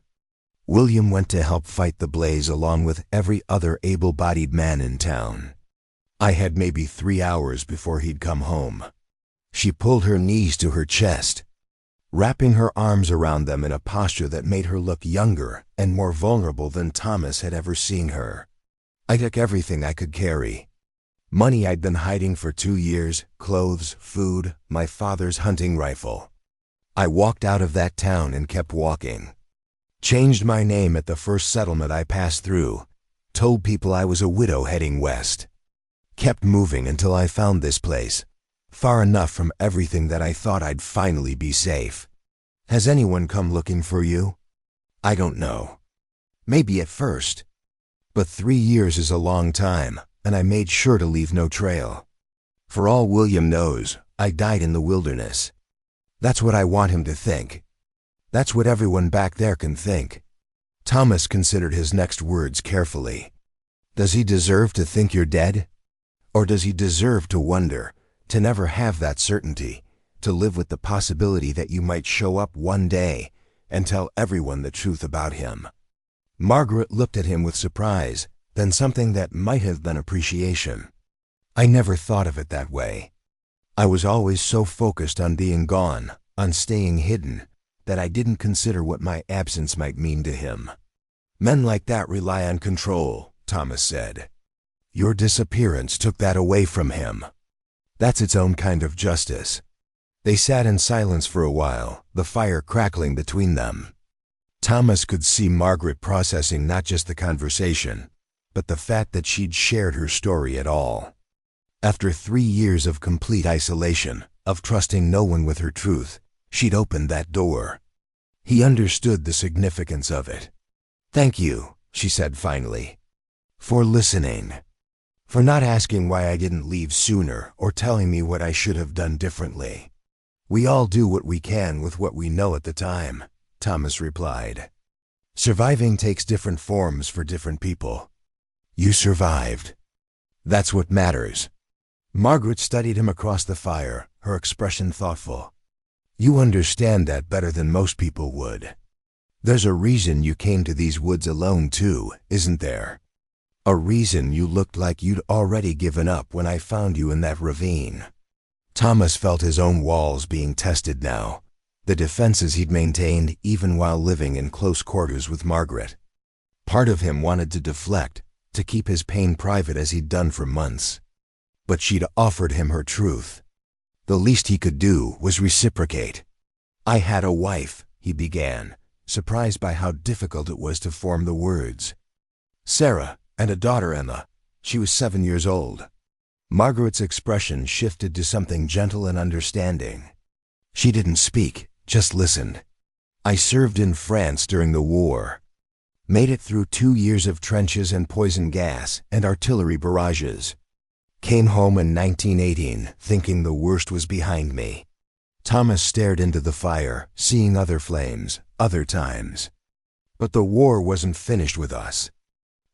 William went to help fight the blaze along with every other able-bodied man in town. I had maybe 3 hours before he'd come home. She pulled her knees to her chest, wrapping her arms around them in a posture that made her look younger and more vulnerable than Thomas had ever seen her. I took everything I could carry. Money I'd been hiding for 2 years, clothes, food, my father's hunting rifle. I walked out of that town and kept walking. Changed my name at the first settlement I passed through. Told people I was a widow heading west. Kept moving until I found this place, far enough from everything that I thought I'd finally be safe. Has anyone come looking for you? I don't know. Maybe at first. But 3 years is a long time, and I made sure to leave no trail. For all William knows, I died in the wilderness. That's what I want him to think. That's what everyone back there can think. Thomas considered his next words carefully. Does he deserve to think you're dead? Or does he deserve to wonder, to never have that certainty, to live with the possibility that you might show up one day and tell everyone the truth about him? Margaret looked at him with surprise, then something that might have been appreciation. I never thought of it that way. I was always so focused on being gone, on staying hidden, that I didn't consider what my absence might mean to him. Men like that rely on control, Thomas said. Your disappearance took that away from him. That's its own kind of justice. They sat in silence for a while, the fire crackling between them. Thomas could see Margaret processing not just the conversation, but the fact that she'd shared her story at all. After 3 years of complete isolation, of trusting no one with her truth, she'd opened that door. He understood the significance of it. Thank you, she said finally, for listening, for not asking why I didn't leave sooner or telling me what I should have done differently. We all do what we can with what we know at the time, Thomas replied. Surviving takes different forms for different people. You survived. That's what matters. Margaret studied him across the fire, her expression thoughtful. You understand that better than most people would. There's a reason you came to these woods alone too, isn't there? A reason you looked like you'd already given up when I found you in that ravine. Thomas felt his own walls being tested now, the defenses he'd maintained even while living in close quarters with Margaret. Part of him wanted to deflect, to keep his pain private as he'd done for months. But she'd offered him her truth. The least he could do was reciprocate. I had a wife, he began, surprised by how difficult it was to form the words. Sarah, and a daughter, Emma. She was 7 years old. Margaret's expression shifted to something gentle and understanding. She didn't speak, just listened. I served in France during the war. Made it through 2 years of trenches and poison gas and artillery barrages. Came home in 1918, thinking the worst was behind me. Thomas stared into the fire, seeing other flames, other times. But the war wasn't finished with us.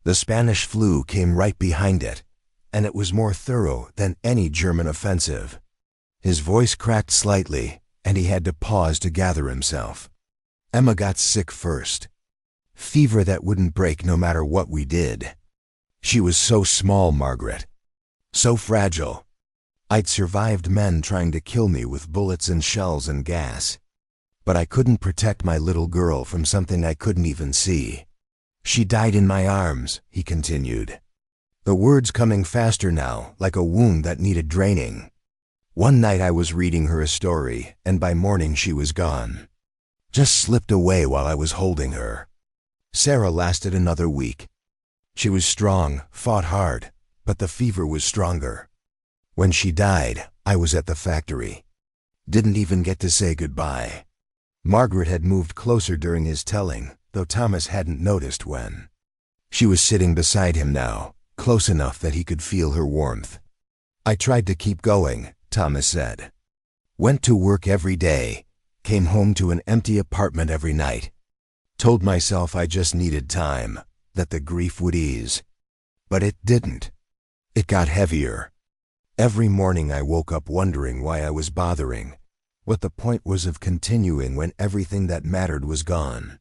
The Spanish flu came right behind it, and it was more thorough than any German offensive. His voice cracked slightly, and he had to pause to gather himself. Emma got sick first. Fever that wouldn't break no matter what we did. She was so small, Margaret. So fragile. I'd survived men trying to kill me with bullets and shells and gas. But I couldn't protect my little girl from something I couldn't even see. She died in my arms, he continued. The words coming faster now, like a wound that needed draining. One night I was reading her a story, and by morning she was gone. Just slipped away while I was holding her. Sarah lasted another week. She was strong, fought hard, but the fever was stronger. When she died, I was at the factory. Didn't even get to say goodbye. Margaret had moved closer during his telling, though Thomas hadn't noticed when. She was sitting beside him now, close enough that he could feel her warmth. I tried to keep going, Thomas said. Went to work every day, came home to an empty apartment every night. Told myself I just needed time, that the grief would ease. But it didn't. It got heavier. Every morning I woke up wondering why I was bothering, what the point was of continuing when everything that mattered was gone.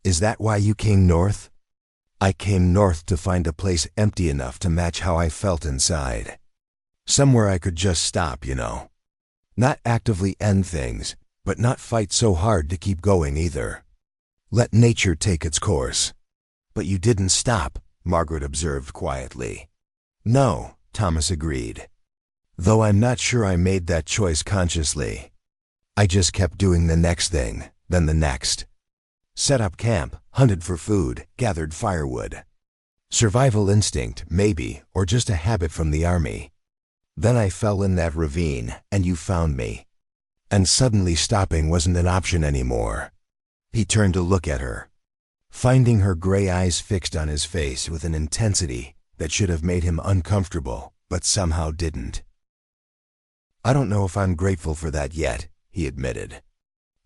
Is that why you came north? I came north to find a place empty enough to match how I felt inside. Somewhere I could just stop, you know. Not actively end things, but not fight so hard to keep going either. Let nature take its course. But you didn't stop, Margaret observed quietly. No, Thomas agreed. Though I'm not sure I made that choice consciously. I just kept doing the next thing, then the next. Set up camp, hunted for food, gathered firewood. Survival instinct, maybe, or just a habit from the army. Then I fell in that ravine, and you found me. And suddenly stopping wasn't an option anymore. He turned to look at her, finding her gray eyes fixed on his face with an intensity that should have made him uncomfortable, but somehow didn't. I don't know if I'm grateful for that yet, he admitted.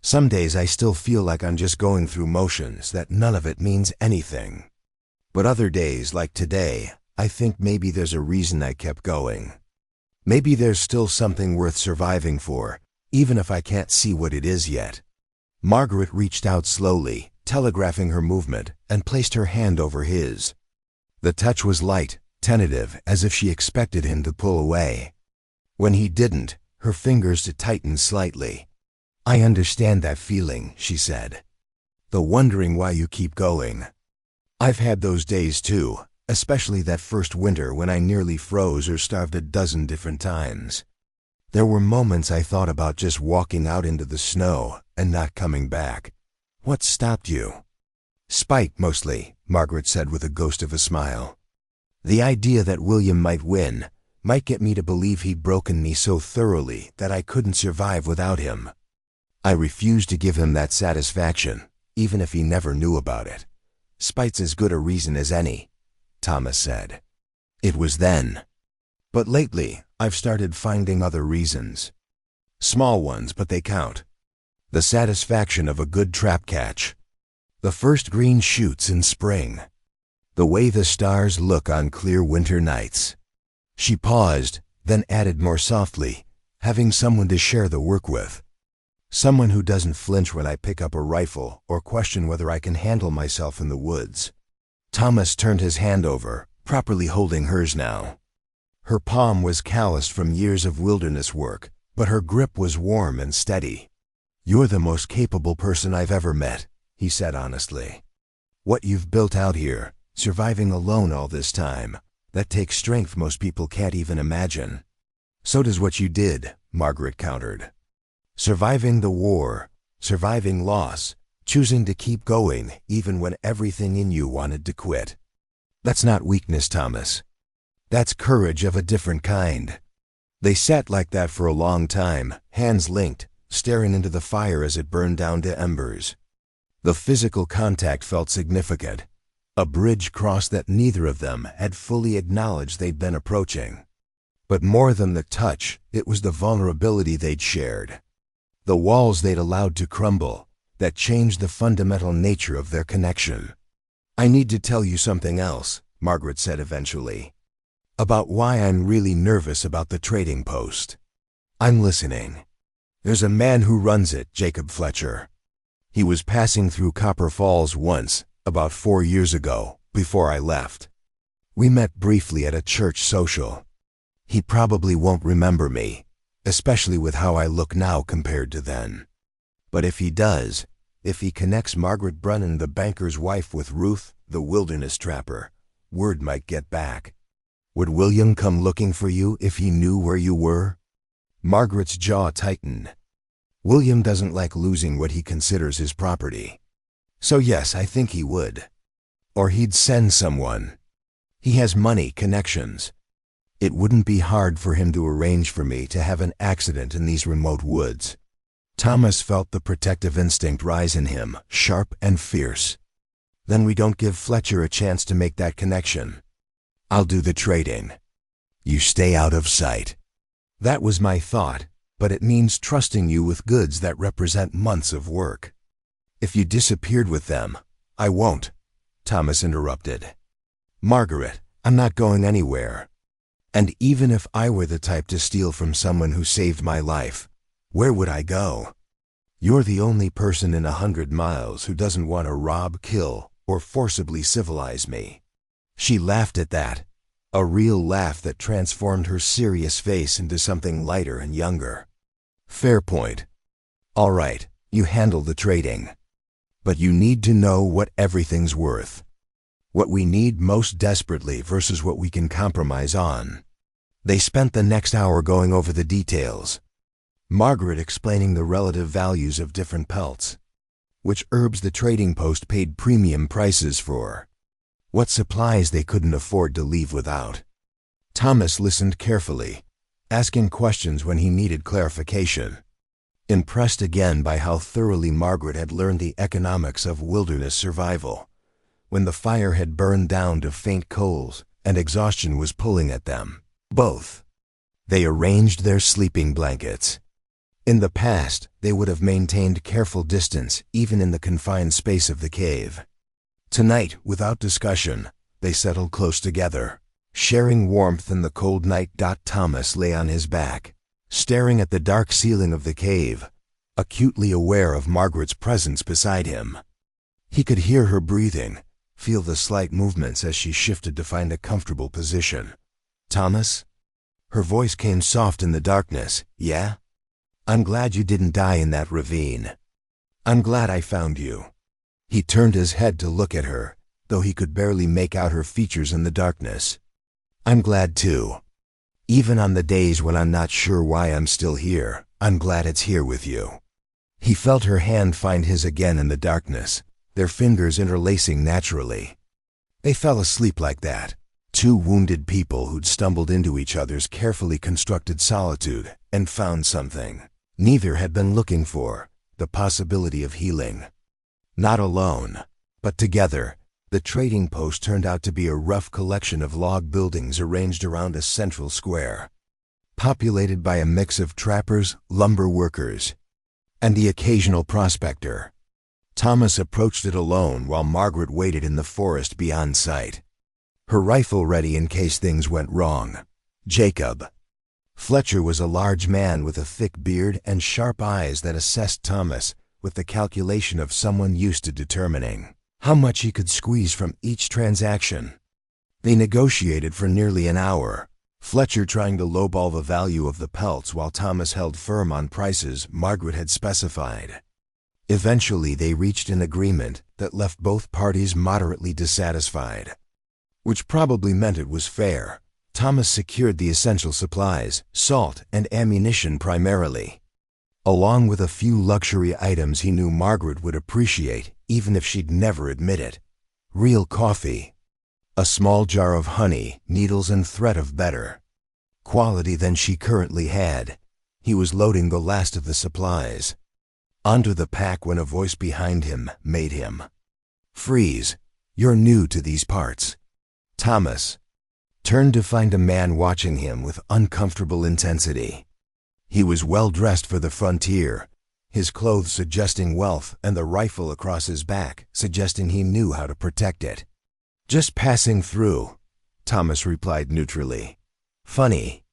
Some days I still feel like I'm just going through motions, that none of it means anything. But other days, like today, I think maybe there's a reason I kept going. Maybe there's still something worth surviving for, even if I can't see what it is yet. Margaret reached out slowly, telegraphing her movement, and placed her hand over his. The touch was light, tentative, as if she expected him to pull away. When he didn't, her fingers to tighten slightly. I understand that feeling, she said. The wondering why you keep going. I've had those days too, especially that first winter when I nearly froze or starved a dozen different times. There were moments I thought about just walking out into the snow and not coming back. What stopped you? Spite, mostly, Margaret said with a ghost of a smile. The idea that William might win, might get me to believe he'd broken me so thoroughly that I couldn't survive without him. I refused to give him that satisfaction, even if he never knew about it. Spite's as good a reason as any, Thomas said. It was then. But lately, I've started finding other reasons. Small ones, but they count. The satisfaction of a good trap catch. The first green shoots in spring. The way the stars look on clear winter nights. She paused, then added more softly, having someone to share the work with. Someone who doesn't flinch when I pick up a rifle or question whether I can handle myself in the woods. Thomas turned his hand over, properly holding hers now. Her palm was calloused from years of wilderness work, but her grip was warm and steady. You're the most capable person I've ever met, he said honestly. What you've built out here, surviving alone all this time, that takes strength most people can't even imagine. So does what you did, Margaret countered. Surviving the war, surviving loss, choosing to keep going even when everything in you wanted to quit. That's not weakness, Thomas. That's courage of a different kind. They sat like that for a long time, hands linked, staring into the fire as it burned down to embers. The physical contact felt significant, a bridge crossed that neither of them had fully acknowledged they'd been approaching. But more than the touch, it was the vulnerability they'd shared. The walls they'd allowed to crumble, that changed the fundamental nature of their connection. I need to tell you something else, Margaret said eventually. About why I'm really nervous about the trading post. I'm listening. There's a man who runs it, Jacob Fletcher. He was passing through Copper Falls once, about 4 years ago, before I left. We met briefly at a church social. He probably won't remember me, especially with how I look now compared to then. But if he does, if he connects Margaret Brunnan, the banker's wife, with Ruth, the wilderness trapper, word might get back. Would William come looking for you if he knew where you were? Margaret's jaw tightened. William doesn't like losing what he considers his property. So yes, I think he would. Or he'd send someone. He has money, connections. It wouldn't be hard for him to arrange for me to have an accident in these remote woods. Thomas felt the protective instinct rise in him, sharp and fierce. Then we don't give Fletcher a chance to make that connection. I'll do the trading. You stay out of sight. That was my thought, but it means trusting you with goods that represent months of work. If you disappeared with them, I won't, Thomas interrupted. Margaret, I'm not going anywhere. And even if I were the type to steal from someone who saved my life, where would I go? You're the only person in 100 miles who doesn't want to rob, kill, or forcibly civilize me. She laughed at that, a real laugh that transformed her serious face into something lighter and younger. Fair point. All right, you handle the trading. But you need to know what everything's worth. What we need most desperately versus what we can compromise on. They spent the next hour going over the details. Margaret explaining the relative values of different pelts, which herbs the trading post paid premium prices for, what supplies they couldn't afford to leave without. Thomas listened carefully, asking questions when he needed clarification, impressed again by how thoroughly Margaret had learned the economics of wilderness survival, when the fire had burned down to faint coals and exhaustion was pulling at them, both. They arranged their sleeping blankets. In the past, they would have maintained careful distance even in the confined space of the cave. Tonight, without discussion, they settled close together, sharing warmth in the cold night. Thomas lay on his back, staring at the dark ceiling of the cave, acutely aware of Margaret's presence beside him. He could hear her breathing, feel the slight movements as she shifted to find a comfortable position. Thomas? Her voice came soft in the darkness. Yeah? I'm glad you didn't die in that ravine. I'm glad I found you. He turned his head to look at her, though he could barely make out her features in the darkness. I'm glad too. Even on the days when I'm not sure why I'm still here, I'm glad it's here with you. He felt her hand find his again in the darkness, their fingers interlacing naturally. They fell asleep like that, two wounded people who'd stumbled into each other's carefully constructed solitude and found something neither had been looking for, the possibility of healing. Not alone, but together, the trading post turned out to be a rough collection of log buildings arranged around a central square, populated by a mix of trappers, lumber workers, and the occasional prospector. Thomas approached it alone while Margaret waited in the forest beyond sight, her rifle ready in case things went wrong. Jacob. Fletcher was a large man with a thick beard and sharp eyes that assessed Thomas with the calculation of someone used to determining how much he could squeeze from each transaction. They negotiated for nearly an hour, Fletcher trying to lowball the value of the pelts while Thomas held firm on prices Margaret had specified. Eventually they reached an agreement that left both parties moderately dissatisfied, which probably meant it was fair. Thomas secured the essential supplies, salt and ammunition primarily, along with a few luxury items he knew Margaret would appreciate even if she'd never admit it. Real coffee, a small jar of honey, needles and thread of better quality than she currently had. He was loading the last of the supplies onto the pack when a voice behind him made him freeze. You're new to these parts. Thomas turned to find a man watching him with uncomfortable intensity. He was well dressed for the frontier, his clothes suggesting wealth and the rifle across his back suggesting he knew how to protect it. Just passing through, Thomas replied neutrally. Funny.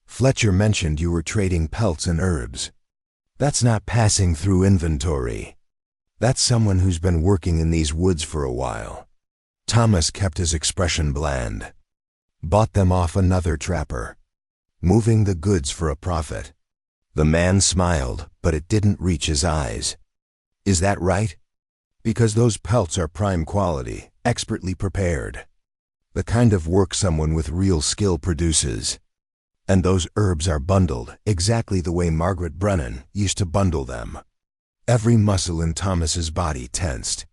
Fletcher mentioned you were trading pelts and herbs. That's not passing through inventory. That's someone who's been working in these woods for a while. Thomas kept his expression bland. Bought them off another trapper, moving the goods for a profit. The man smiled, but it didn't reach his eyes. Is that right? Because those pelts are prime quality, expertly prepared. The kind of work someone with real skill produces. And those herbs are bundled exactly the way Margaret Brennan used to bundle them. Every muscle in Thomas's body tensed.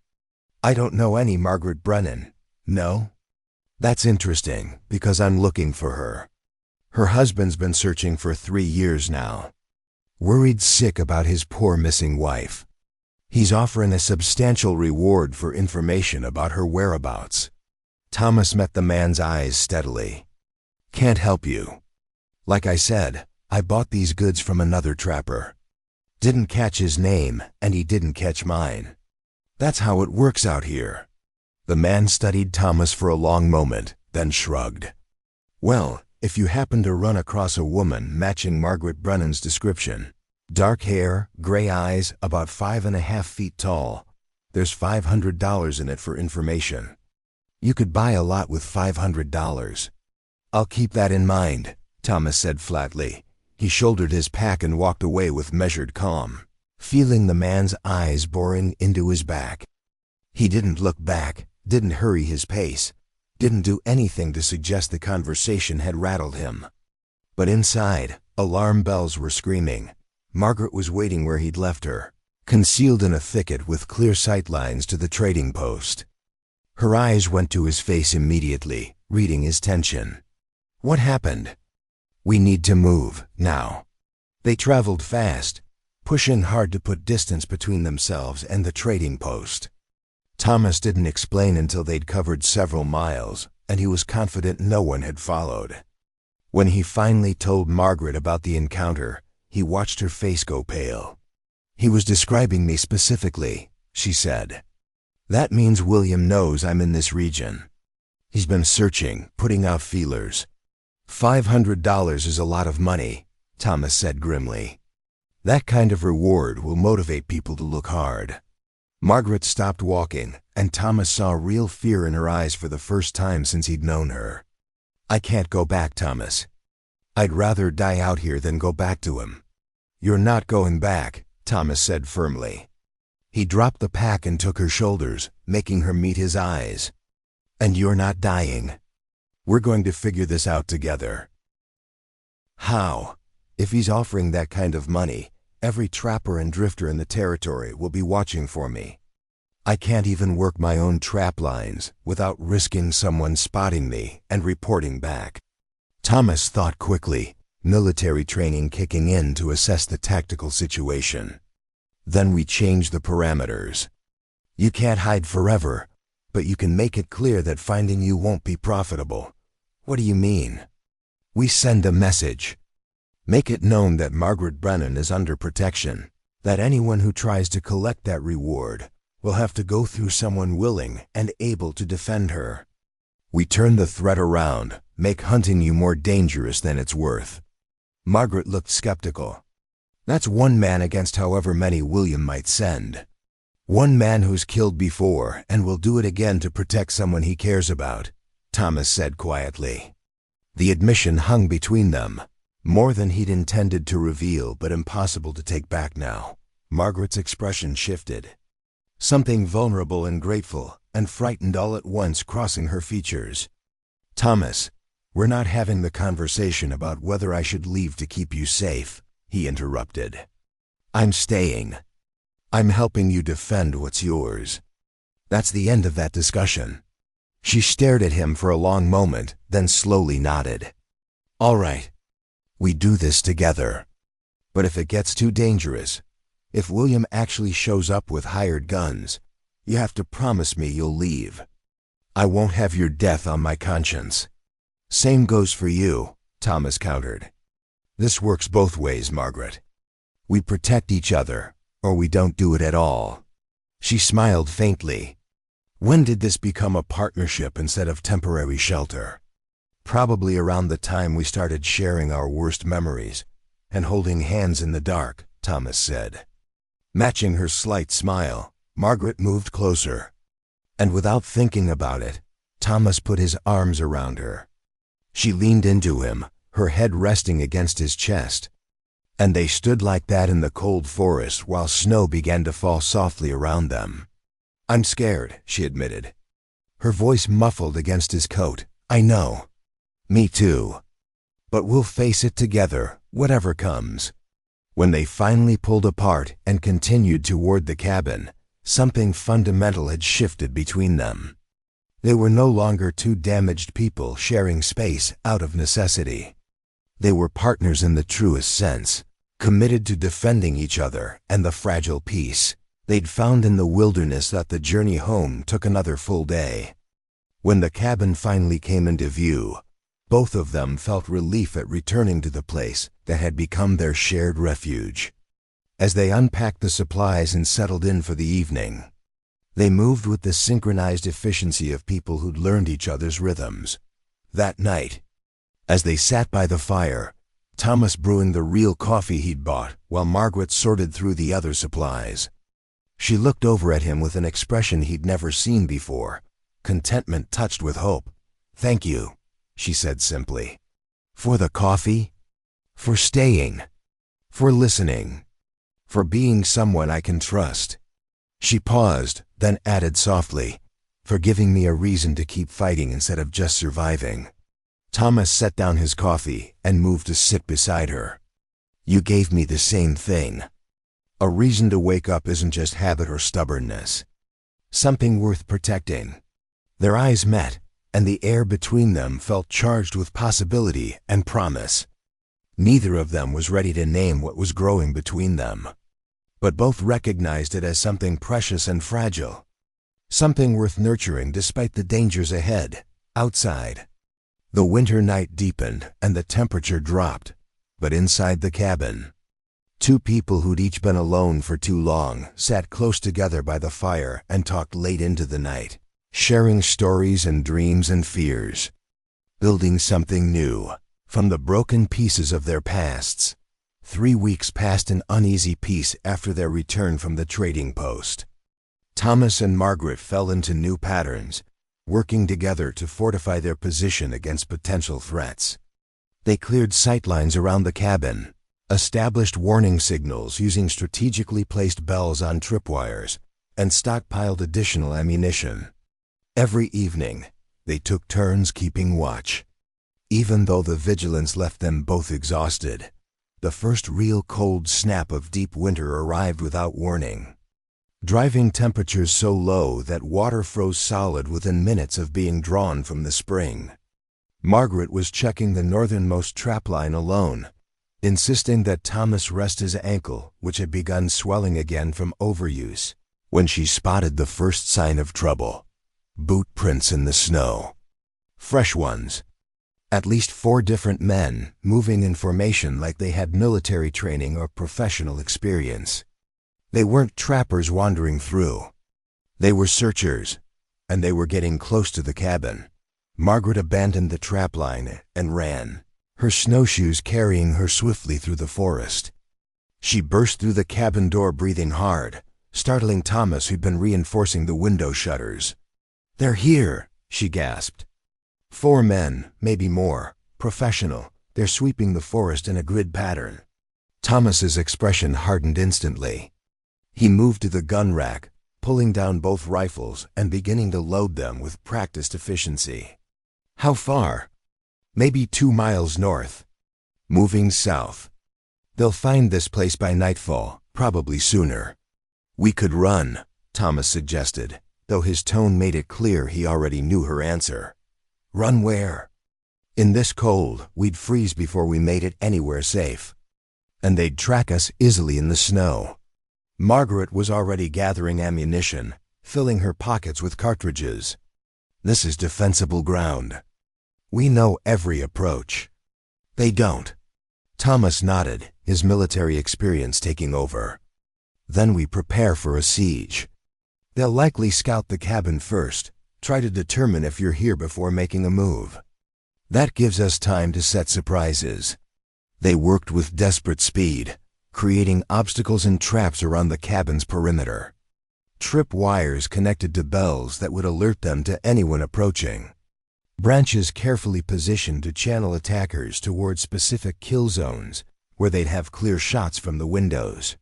I don't know any Margaret Brennan. No? That's interesting, because I'm looking for her. Her husband's been searching for 3 years now. worried sick about his poor missing wife. He's offering a substantial reward for information about her whereabouts. Thomas met the man's eyes steadily. Can't help you. Like I said, I bought these goods from another trapper. Didn't catch his name, and he didn't catch mine. That's how it works out here. The man studied Thomas for a long moment, then shrugged. Well, if you happen to run across a woman matching Margaret Brennan's description, dark hair, gray eyes, about 5.5 feet tall, there's $500 in it for information. You could buy a lot with $500. I'll keep that in mind, Thomas said flatly. He shouldered his pack and walked away with measured calm, feeling the man's eyes boring into his back. He didn't look back, didn't hurry his pace, didn't do anything to suggest the conversation had rattled him. But inside, alarm bells were screaming. Margaret was waiting where he'd left her, concealed in a thicket with clear sight lines to the trading post. Her eyes went to his face immediately, reading his tension. What happened? We need to move, now. They traveled fast, pushing hard to put distance between themselves and the trading post. Thomas didn't explain until they'd covered several miles, and he was confident no one had followed. When he finally told Margaret about the encounter, he watched her face go pale. He was describing me specifically, she said. That means William knows I'm in this region. He's been searching, putting out feelers. $500 is a lot of money, Thomas said grimly. That kind of reward will motivate people to look hard. Margaret stopped walking, and Thomas saw real fear in her eyes for the first time since he'd known her. I can't go back, Thomas. I'd rather die out here than go back to him. You're not going back, Thomas said firmly. He dropped the pack and took her shoulders, making her meet his eyes. And you're not dying. We're going to figure this out together. How? If he's offering that kind of money, every trapper and drifter in the territory will be watching for me. I can't even work my own trap lines without risking someone spotting me and reporting back. Thomas thought quickly, military training kicking in to assess the tactical situation. Then we change the parameters. You can't hide forever, but you can make it clear that finding you won't be profitable. What do you mean? We send a message. Make it known that Margaret Brennan is under protection, that anyone who tries to collect that reward will have to go through someone willing and able to defend her. We turn the threat around, make hunting you more dangerous than it's worth. Margaret looked skeptical. That's one man against however many William might send. One man who's killed before and will do it again to protect someone he cares about, Thomas said quietly. The admission hung between them. More than he'd intended to reveal, but impossible to take back now. Margaret's expression shifted. Something vulnerable and grateful and frightened all at once crossing her features. Thomas, we're not having the conversation about whether I should leave to keep you safe, he interrupted. I'm staying. I'm helping you defend what's yours. That's the end of that discussion. She stared at him for a long moment, then slowly nodded. All right. We do this together. But if it gets too dangerous, if William actually shows up with hired guns, you have to promise me you'll leave. I won't have your death on my conscience. Same goes for you, Thomas countered. This works both ways, Margaret. We protect each other, or we don't do it at all. She smiled faintly. When did this become a partnership instead of temporary shelter? Probably around the time we started sharing our worst memories and holding hands in the dark, Thomas said. Matching her slight smile, Margaret moved closer. And without thinking about it, Thomas put his arms around her. She leaned into him, her head resting against his chest. And they stood like that in the cold forest while snow began to fall softly around them. I'm scared, she admitted. Her voice muffled against his coat. I know. Me too. But we'll face it together, whatever comes. When they finally pulled apart and continued toward the cabin, something fundamental had shifted between them. They were no longer two damaged people sharing space out of necessity. They were partners in the truest sense, committed to defending each other and the fragile peace they'd found in the wilderness. That the journey home took another full day. When the cabin finally came into view, both of them felt relief at returning to the place that had become their shared refuge. As they unpacked the supplies and settled in for the evening, they moved with the synchronized efficiency of people who'd learned each other's rhythms. That night, as they sat by the fire, Thomas brewing the real coffee he'd bought while Margaret sorted through the other supplies, she looked over at him with an expression he'd never seen before, contentment touched with hope. "Thank you," she said simply. "For the coffee? For staying? For listening? For being someone I can trust?" She paused, then added softly, "For giving me a reason to keep fighting instead of just surviving." Thomas set down his coffee and moved to sit beside her. "You gave me the same thing. A reason to wake up isn't just habit or stubbornness. Something worth protecting." Their eyes met, and the air between them felt charged with possibility and promise. Neither of them was ready to name what was growing between them, but both recognized it as something precious and fragile, something worth nurturing despite the dangers ahead, outside. The winter night deepened and the temperature dropped, but inside the cabin, two people who'd each been alone for too long sat close together by the fire and talked late into the night, sharing stories and dreams and fears, building something new from the broken pieces of their pasts. 3 weeks passed in uneasy peace after their return from the trading post. Thomas and Margaret fell into new patterns, working together to fortify their position against potential threats. They cleared sightlines around the cabin, established warning signals using strategically placed bells on tripwires, and stockpiled additional ammunition. Every evening, they took turns keeping watch. Even though the vigilance left them both exhausted, the first real cold snap of deep winter arrived without warning, driving temperatures so low that water froze solid within minutes of being drawn from the spring. Margaret was checking the northernmost trapline alone, insisting that Thomas rest his ankle, which had begun swelling again from overuse, when she spotted the first sign of trouble: boot prints in the snow. Fresh ones. At least 4 different men, moving in formation like they had military training or professional experience. They weren't trappers wandering through. They were searchers, and they were getting close to the cabin. Margaret abandoned the trapline and ran, her snowshoes carrying her swiftly through the forest. She burst through the cabin door breathing hard, startling Thomas, who'd been reinforcing the window shutters. "They're here," she gasped. 4 men, maybe more, professional. They're sweeping the forest in a grid pattern. Thomas's expression hardened instantly. He moved to the gun rack, pulling down both rifles and beginning to load them with practiced efficiency. "How far?" "Maybe 2 miles north. Moving south. They'll find this place by nightfall, probably sooner." "We could run," Thomas suggested, though his tone made it clear he already knew her answer. "Run where?" "In this cold, we'd freeze before we made it anywhere safe. And they'd track us easily in the snow." Margaret was already gathering ammunition, filling her pockets with cartridges. "This is defensible ground. We know every approach." "They don't." Thomas nodded, his military experience taking over. "Then we prepare for a siege. They'll likely scout the cabin first, try to determine if you're here before making a move. That gives us time to set surprises." They worked with desperate speed, creating obstacles and traps around the cabin's perimeter. Trip wires connected to bells that would alert them to anyone approaching. Branches carefully positioned to channel attackers toward specific kill zones where they'd have clear shots from the windows.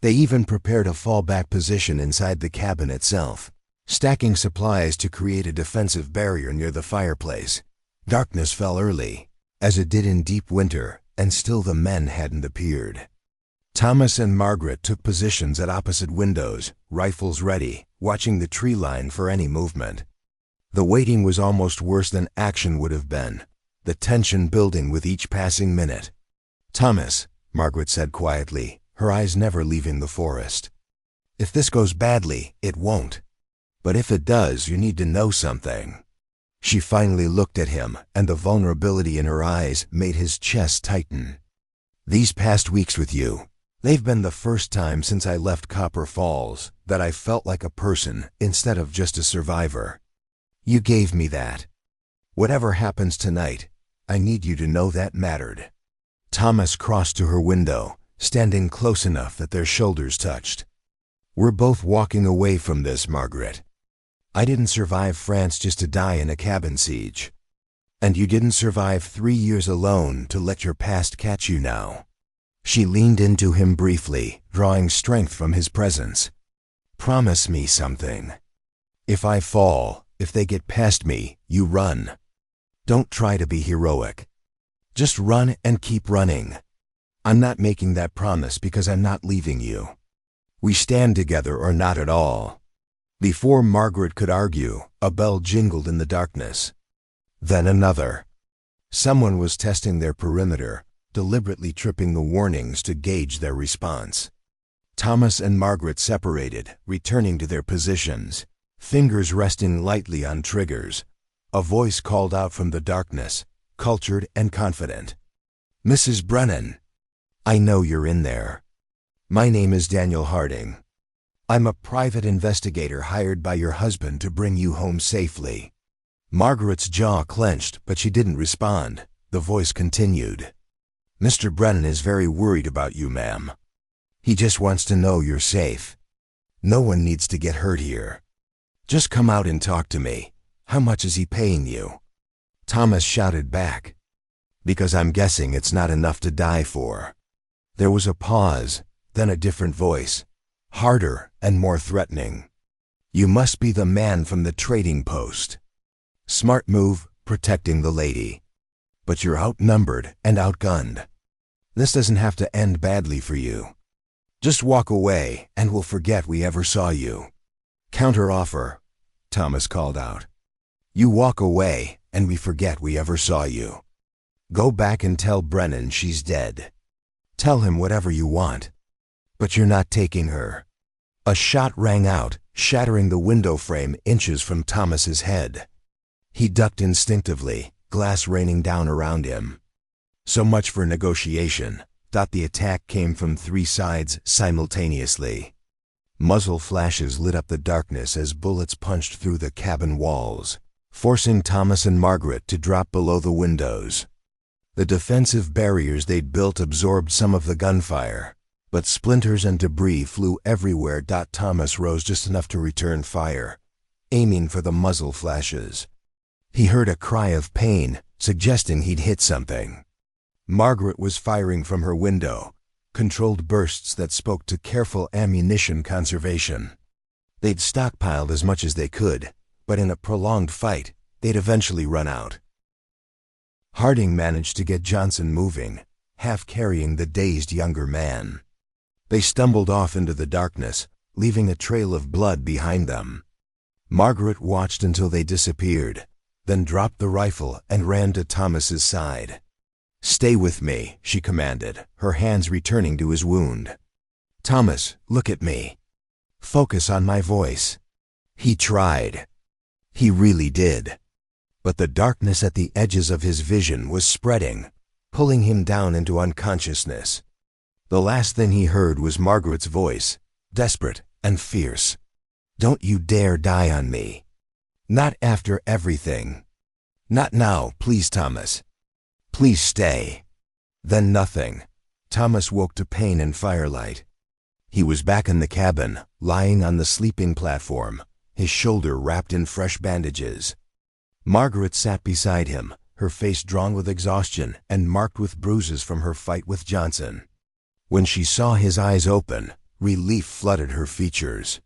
They even prepared a fallback position inside the cabin itself, stacking supplies to create a defensive barrier near the fireplace. Darkness fell early, as it did in deep winter, and still the men hadn't appeared. Thomas and Margaret took positions at opposite windows, rifles ready, watching the tree line for any movement. The waiting was almost worse than action would have been, the tension building with each passing minute. "Thomas," Margaret said quietly, her eyes never leaving the forest. "If this goes badly, it won't. But if it does, you need to know something." She finally looked at him, and the vulnerability in her eyes made his chest tighten. "These past weeks with you, they've been the first time since I left Copper Falls that I felt like a person instead of just a survivor. You gave me that. Whatever happens tonight, I need you to know that mattered." Thomas crossed to her window, standing close enough that their shoulders touched. "We're both walking away from this, Margaret. I didn't survive France just to die in a cabin siege. And you didn't survive 3 years alone to let your past catch you now." She leaned into him briefly, drawing strength from his presence. "Promise me something. If I fall, if they get past me, you run. Don't try to be heroic. Just run and keep running. I'm not making that promise because I'm not leaving you. We stand together or not at all." Before Margaret could argue, a bell jingled in the darkness. Then another. Someone was testing their perimeter, deliberately tripping the warnings to gauge their response. Thomas and Margaret separated, returning to their positions, fingers resting lightly on triggers. A voice called out from the darkness, cultured and confident. "Mrs. Brennan, I know you're in there. My name is Daniel Harding. I'm a private investigator hired by your husband to bring you home safely." Margaret's jaw clenched, but she didn't respond. The voice continued. "Mr. Brennan is very worried about you, ma'am. He just wants to know you're safe. No one needs to get hurt here. Just come out and talk to me. How much is he paying you?" Thomas shouted back, "Because I'm guessing it's not enough to die for." There was a pause, then a different voice, harder and more threatening. "You must be the man from the trading post. Smart move, protecting the lady. But you're outnumbered and outgunned. This doesn't have to end badly for you. Just walk away and we'll forget we ever saw you." "Counter offer," Thomas called out. "You walk away and we forget we ever saw you. Go back and tell Brennan she's dead. Tell him whatever you want. But you're not taking her." A shot rang out, shattering the window frame inches from Thomas's head. He ducked instinctively, glass raining down around him. So much for negotiation. Thought the attack came from 3 sides simultaneously. Muzzle flashes lit up the darkness as bullets punched through the cabin walls, forcing Thomas and Margaret to drop below the windows. The defensive barriers they'd built absorbed some of the gunfire, but splinters and debris flew everywhere. Thomas rose just enough to return fire, aiming for the muzzle flashes. He heard a cry of pain, suggesting he'd hit something. Margaret was firing from her window, controlled bursts that spoke to careful ammunition conservation. They'd stockpiled as much as they could, but in a prolonged fight, they'd eventually run out. Harding managed to get Johnson moving, half carrying the dazed younger man. They stumbled off into the darkness, leaving a trail of blood behind them. Margaret watched until they disappeared, then dropped the rifle and ran to Thomas's side. "Stay with me," she commanded, her hands returning to his wound. "Thomas, look at me. Focus on my voice." He tried. He really did. But the darkness at the edges of his vision was spreading, pulling him down into unconsciousness. The last thing he heard was Margaret's voice, desperate and fierce. "Don't you dare die on me. Not after everything. Not now, please, Thomas. Please stay." Then nothing. Thomas woke to pain and firelight. He was back in the cabin, lying on the sleeping platform, his shoulder wrapped in fresh bandages. Margaret sat beside him, her face drawn with exhaustion and marked with bruises from her fight with Johnson. When she saw his eyes open, relief flooded her features.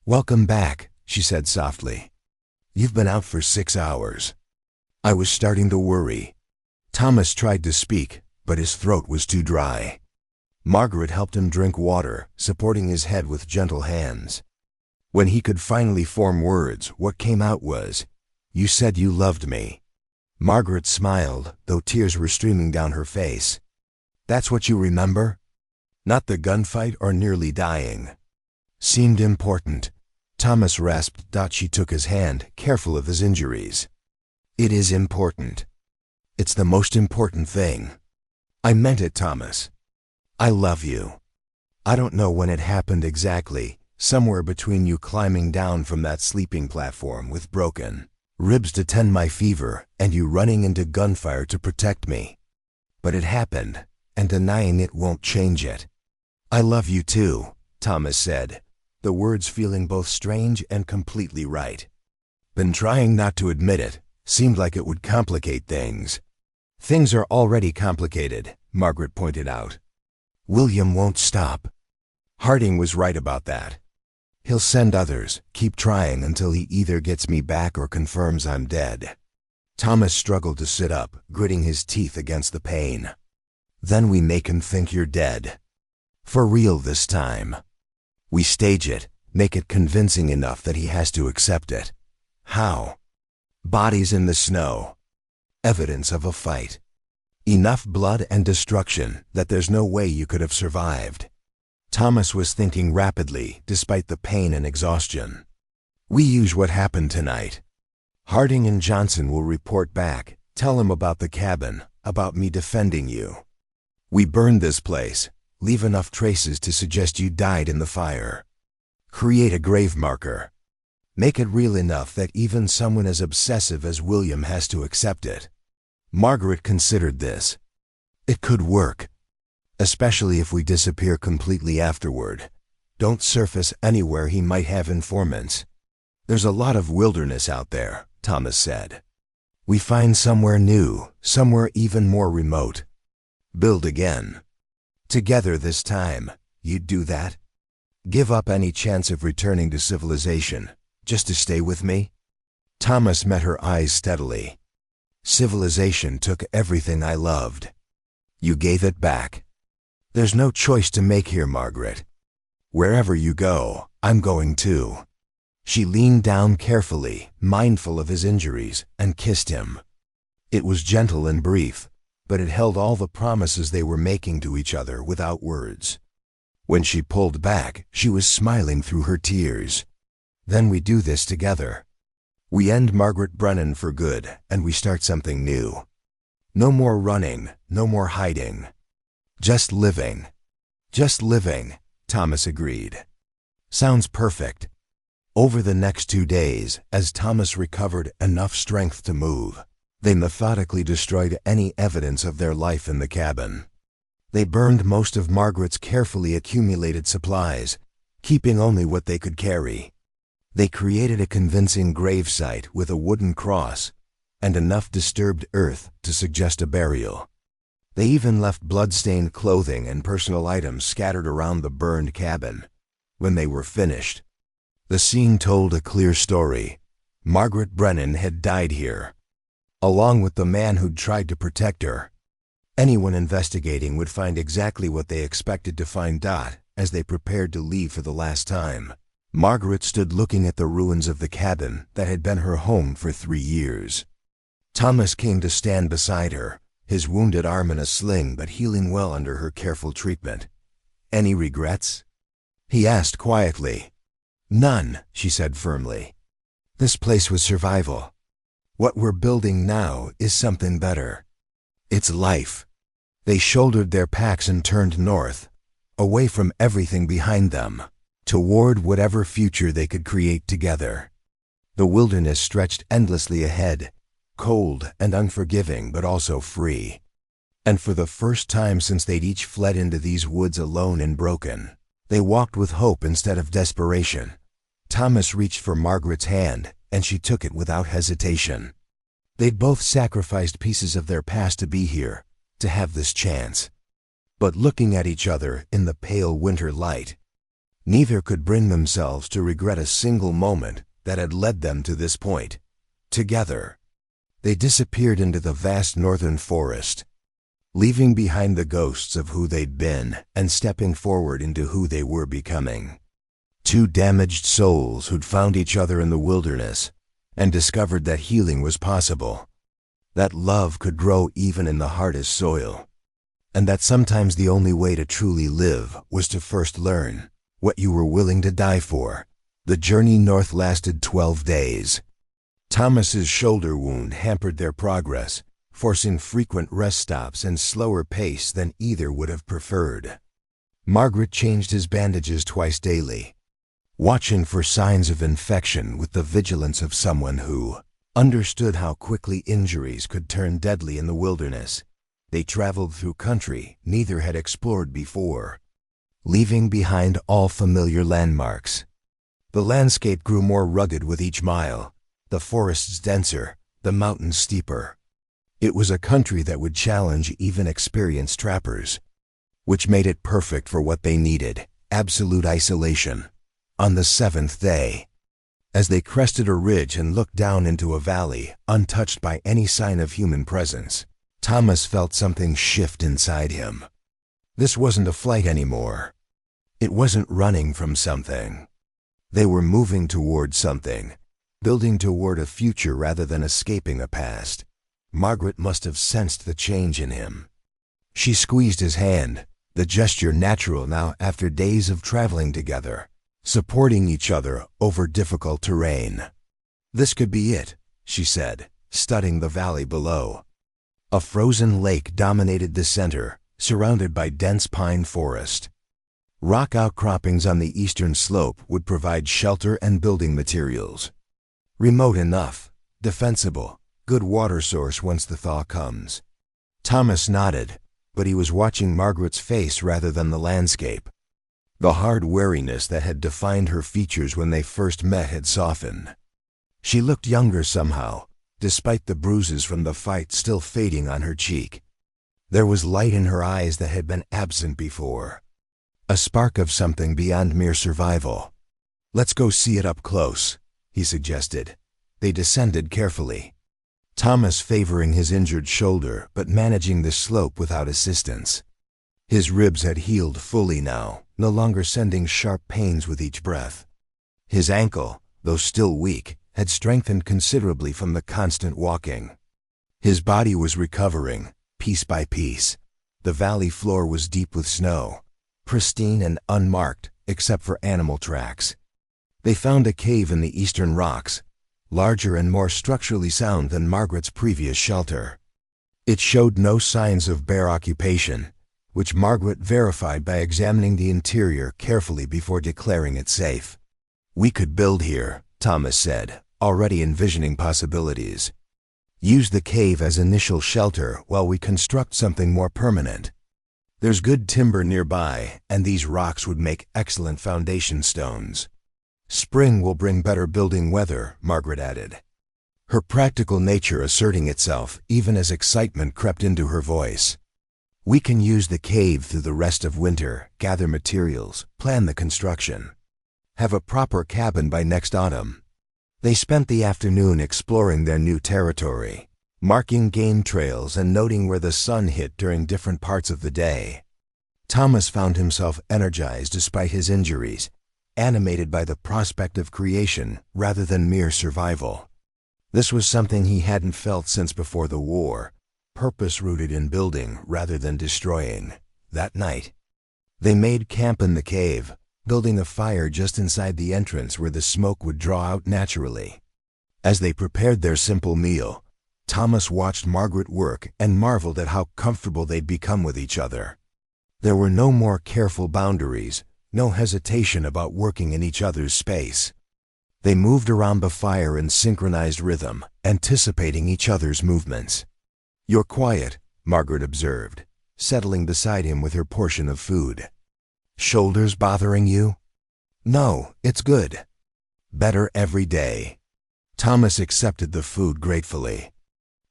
"Welcome back," she said softly. "You've been out for 6 hours." I was starting to worry. Thomas tried to speak, but his throat was too dry. Margaret helped him drink water, supporting his head with gentle hands. When he could finally form words, what came out was, "You said you loved me." Margaret smiled, though tears were streaming down her face. That's what you remember? Not the gunfight or nearly dying. Seemed important. Thomas rasped. She took his hand, careful of his injuries. It is important. It's the most important thing. I meant it, Thomas. I love you. I don't know when it happened exactly, somewhere between you climbing down from that sleeping platform with broken ribs to tend my fever and you running into gunfire to protect me. But it happened, and denying it won't change it. I love you too, Thomas said, the words feeling both strange and completely right. Been trying not to admit it, seemed like it would complicate things. Things are already complicated, Margaret pointed out. William won't stop. Harding was right about that. He'll send others, keep trying until he either gets me back or confirms I'm dead. Thomas struggled to sit up, gritting his teeth against the pain. Then we make him think you're dead. For real this time. We stage it, make it convincing enough that he has to accept it. How? Bodies in the snow. Evidence of a fight. Enough blood and destruction that there's no way you could have survived. Thomas was thinking rapidly, despite the pain and exhaustion. We use what happened tonight. Harding and Johnson will report back, tell him about the cabin, about me defending you. We burn this place, leave enough traces to suggest you died in the fire. Create a grave marker. Make it real enough that even someone as obsessive as William has to accept it. Margaret considered this. It could work. Especially if we disappear completely afterward. Don't surface anywhere he might have informants. There's a lot of wilderness out there, Thomas said. We find somewhere new, somewhere even more remote. Build again. Together this time. You'd do that? Give up any chance of returning to civilization, just to stay with me? Thomas met her eyes steadily. Civilization took everything I loved. You gave it back. There's no choice to make here, Margaret. Wherever you go, I'm going too. She leaned down carefully, mindful of his injuries, and kissed him. It was gentle and brief, but it held all the promises they were making to each other without words. When she pulled back, she was smiling through her tears. Then we do this together. We end Margaret Brennan for good, and we start something new. No more running, no more hiding. Just living. Just living, Thomas agreed. Sounds perfect. Over the next 2 days, as Thomas recovered enough strength to move, they methodically destroyed any evidence of their life in the cabin. They burned most of Margaret's carefully accumulated supplies, keeping only what they could carry. They created a convincing gravesite with a wooden cross and enough disturbed earth to suggest a burial. They even left blood-stained clothing and personal items scattered around the burned cabin. When they were finished, the scene told a clear story. Margaret Brennan had died here, along with the man who'd tried to protect her. Anyone investigating would find exactly what they expected to find. As they prepared to leave for the last time, Margaret stood looking at the ruins of the cabin that had been her home for 3 years. Thomas came to stand beside her, his wounded arm in a sling but healing well under her careful treatment. Any regrets? He asked quietly. None, she said firmly. This place was survival. What we're building now is something better. It's life. They shouldered their packs and turned north, away from everything behind them, toward whatever future they could create together. The wilderness stretched endlessly ahead, cold and unforgiving but also free. And for the first time since they'd each fled into these woods alone and broken, they walked with hope instead of desperation. Thomas reached for Margaret's hand, and she took it without hesitation. They'd both sacrificed pieces of their past to be here, to have this chance. But looking at each other in the pale winter light, neither could bring themselves to regret a single moment that had led them to this point. Together, they disappeared into the vast northern forest, leaving behind the ghosts of who they'd been and stepping forward into who they were becoming. 2 damaged souls who'd found each other in the wilderness and discovered that healing was possible, that love could grow even in the hardest soil. and that sometimes the only way to truly live was to first learn what you were willing to die for. The journey north lasted 12 days. Thomas's shoulder wound hampered their progress, forcing frequent rest stops and slower pace than either would have preferred. Margaret changed his bandages twice daily, watching for signs of infection with the vigilance of someone who understood how quickly injuries could turn deadly in the wilderness. They traveled through country neither had explored before, leaving behind all familiar landmarks. The landscape grew more rugged with each mile, the forests denser, the mountains steeper. It was a country that would challenge even experienced trappers, which made it perfect for what they needed: absolute isolation. On the 7th day, as they crested a ridge and looked down into a valley untouched by any sign of human presence, Thomas felt something shift inside him. This wasn't a flight anymore. It wasn't running from something. They were moving toward something, building toward a future rather than escaping a past. Margaret must have sensed the change in him. She squeezed his hand, the gesture natural now after days of traveling together, supporting each other over difficult terrain. "This could be it," she said, studying the valley below. A frozen lake dominated the center, surrounded by dense pine forest. Rock outcroppings on the eastern slope would provide shelter and building materials. Remote enough, defensible, good water source once the thaw comes. Thomas nodded, but he was watching Margaret's face rather than the landscape. The hard wariness that had defined her features when they first met had softened. She looked younger somehow, despite the bruises from the fight still fading on her cheek. There was light in her eyes that had been absent before, a spark of something beyond mere survival. "Let's go see it up close," he suggested. They descended carefully, Thomas favoring his injured shoulder but managing the slope without assistance. His ribs had healed fully now, no longer sending sharp pains with each breath. His ankle, though still weak, had strengthened considerably from the constant walking. His body was recovering, piece by piece. The valley floor was deep with snow, pristine and unmarked except for animal tracks. They found a cave in the eastern rocks, larger and more structurally sound than Margaret's previous shelter. It showed no signs of bare occupation, which Margaret verified by examining the interior carefully before declaring it safe. "We could build here," Thomas said, already envisioning possibilities. "Use the cave as initial shelter while we construct something more permanent. There's good timber nearby, and these rocks would make excellent foundation stones. Spring will bring better building weather," Margaret added, her practical nature asserting itself even as excitement crept into her voice. "We can use the cave through the rest of winter, gather materials, plan the construction. Have a proper cabin by next autumn." They spent the afternoon exploring their new territory, marking game trails and noting where the sun hit during different parts of the day. Thomas found himself energized despite his injuries, animated by the prospect of creation rather than mere survival. This was something he hadn't felt since before the war, purpose rooted in building rather than destroying. That night, they made camp in the cave, building a fire just inside the entrance where the smoke would draw out naturally. As they prepared their simple meal, Thomas watched Margaret work and marveled at how comfortable they'd become with each other. There were no more careful boundaries, no hesitation about working in each other's space. They moved around the fire in synchronized rhythm, anticipating each other's movements. "You're quiet," Margaret observed, settling beside him with her portion of food. "Shoulders bothering you?" "No, it's good. Better every day." Thomas accepted the food gratefully.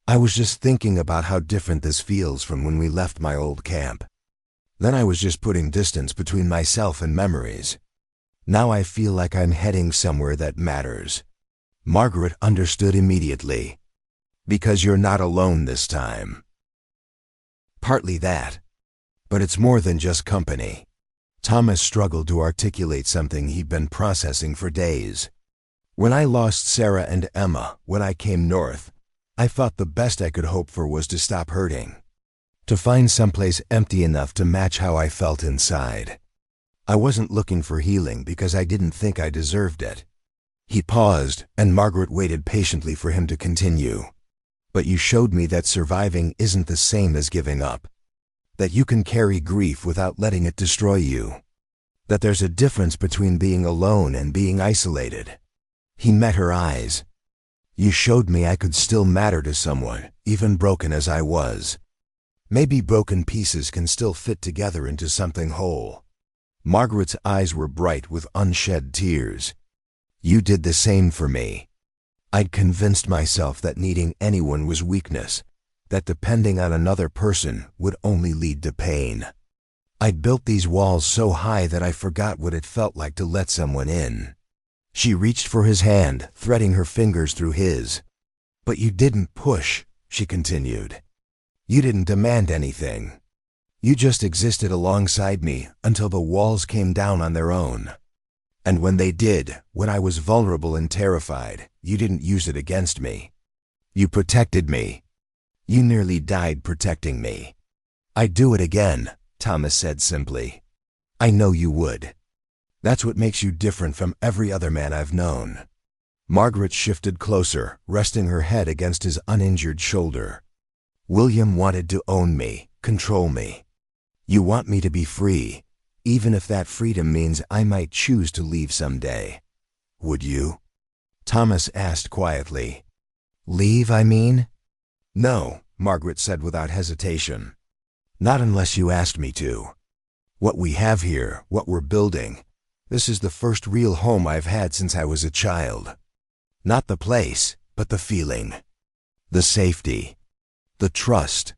"I was just thinking about how different this feels from when we left my old camp. Then I was just putting distance between myself and memories. Now I feel like I'm heading somewhere that matters." Margaret understood immediately. "Because you're not alone this time." "Partly that. But it's more than just company." Thomas struggled to articulate something he'd been processing for days. "When I lost Sarah and Emma when I came north, I thought the best I could hope for was to stop hurting. to find someplace empty enough to match how I felt inside. I wasn't looking for healing because I didn't think I deserved it. He paused, and Margaret waited patiently for him to continue. But you showed me that surviving isn't the same as giving up. That you can carry grief without letting it destroy you. That there's a difference between being alone and being isolated. He met her eyes. You showed me I could still matter to someone, even broken as I was. Maybe broken pieces can still fit together into something whole. Margaret's eyes were bright with unshed tears. You did the same for me. I'd convinced myself that needing anyone was weakness, that depending on another person would only lead to pain. I'd built these walls so high that I forgot what it felt like to let someone in. She reached for his hand, threading her fingers through his. But you didn't push, she continued. You didn't demand anything. You just existed alongside me until the walls came down on their own. And when they did, when I was vulnerable and terrified, you didn't use it against me. You protected me. You nearly died protecting me. I'd do it again, Thomas said simply. I know you would. That's what makes you different from every other man I've known. Margaret shifted closer, resting her head against his uninjured shoulder. William wanted to own me, control me. You want me to be free, even if that freedom means I might choose to leave someday. Would you? Thomas asked quietly. Leave, I mean? No, Margaret said without hesitation. Not unless you asked me to. What we have here, what we're building, this is the first real home I've had since I was a child. Not the place, but the feeling. The safety. The trust.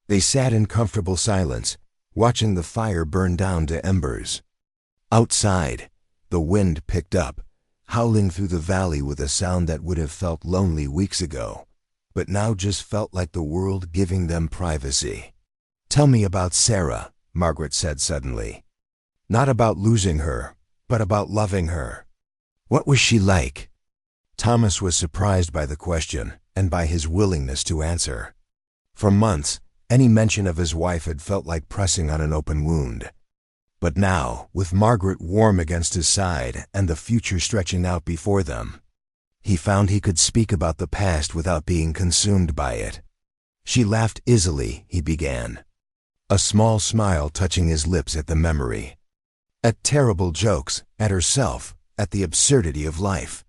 They sat in comfortable silence, watching the fire burn down to embers. Outside, the wind picked up, howling through the valley with a sound that would have felt lonely weeks ago, but now just felt like the world giving them privacy. Tell me about Sarah, Margaret said suddenly. Not about losing her, but about loving her. What was she like? Thomas was surprised by the question and by his willingness to answer. For months, any mention of his wife had felt like pressing on an open wound. But now, with Margaret warm against his side and the future stretching out before them, he found he could speak about the past without being consumed by it. She laughed easily, he began, a small smile touching his lips at the memory. At terrible jokes, at herself, at the absurdity of life.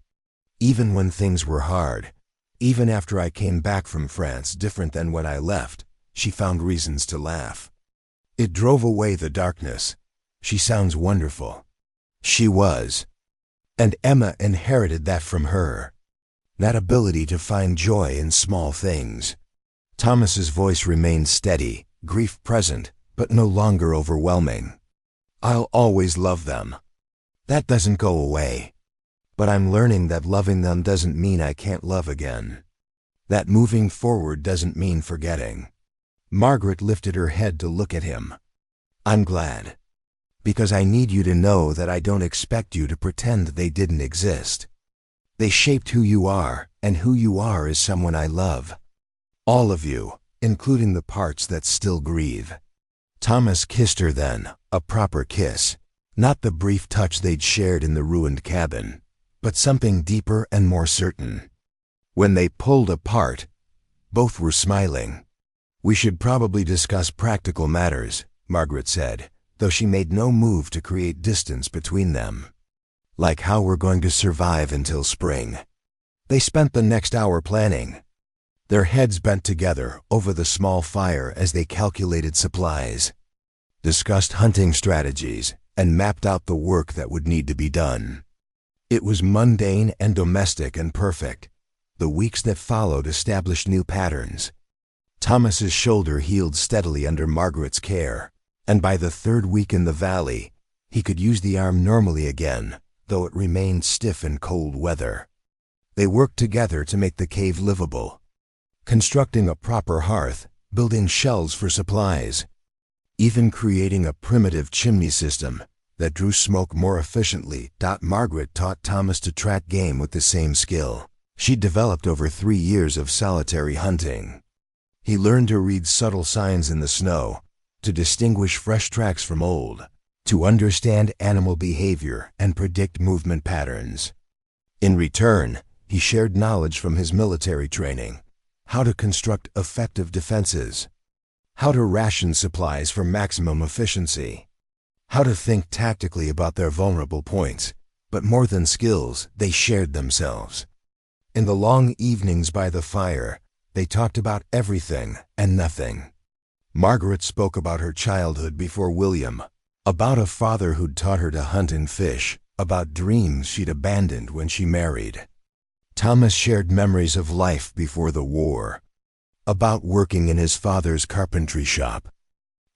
Even when things were hard, even after I came back from France different than when I left, she found reasons to laugh. It drove away the darkness. She sounds wonderful. She was. And Emma inherited that from her. That ability to find joy in small things. Thomas's voice remained steady, grief present, but no longer overwhelming. I'll always love them. That doesn't go away. But I'm learning that loving them doesn't mean I can't love again. That moving forward doesn't mean forgetting. Margaret lifted her head to look at him. I'm glad. Because I need you to know that I don't expect you to pretend they didn't exist. They shaped who you are, and who you are is someone I love. All of you, including the parts that still grieve. Thomas kissed her then, a proper kiss. Not the brief touch they'd shared in the ruined cabin, but something deeper and more certain. When they pulled apart, both were smiling. We should probably discuss practical matters, Margaret said, though she made no move to create distance between them. Like how we're going to survive until spring. They spent the next hour planning. Their heads bent together over the small fire as they calculated supplies, discussed hunting strategies, and mapped out the work that would need to be done. It was mundane and domestic and perfect. The weeks that followed established new patterns. Thomas's shoulder healed steadily under Margaret's care, and by the third week in the valley, he could use the arm normally again, though it remained stiff in cold weather. They worked together to make the cave livable, constructing a proper hearth, building shelves for supplies, even creating a primitive chimney system that drew smoke more efficiently. Margaret taught Thomas to track game with the same skill she'd developed over 3 years of solitary hunting. He learned to read subtle signs in the snow, to distinguish fresh tracks from old, to understand animal behavior and predict movement patterns. In return, he shared knowledge from his military training, how to construct effective defenses, how to ration supplies for maximum efficiency, how to think tactically about their vulnerable points, but more than skills, they shared themselves. In the long evenings by the fire, they talked about everything and nothing. Margaret spoke about her childhood before William, about a father who'd taught her to hunt and fish, about dreams she'd abandoned when she married. Thomas shared memories of life before the war, about working in his father's carpentry shop,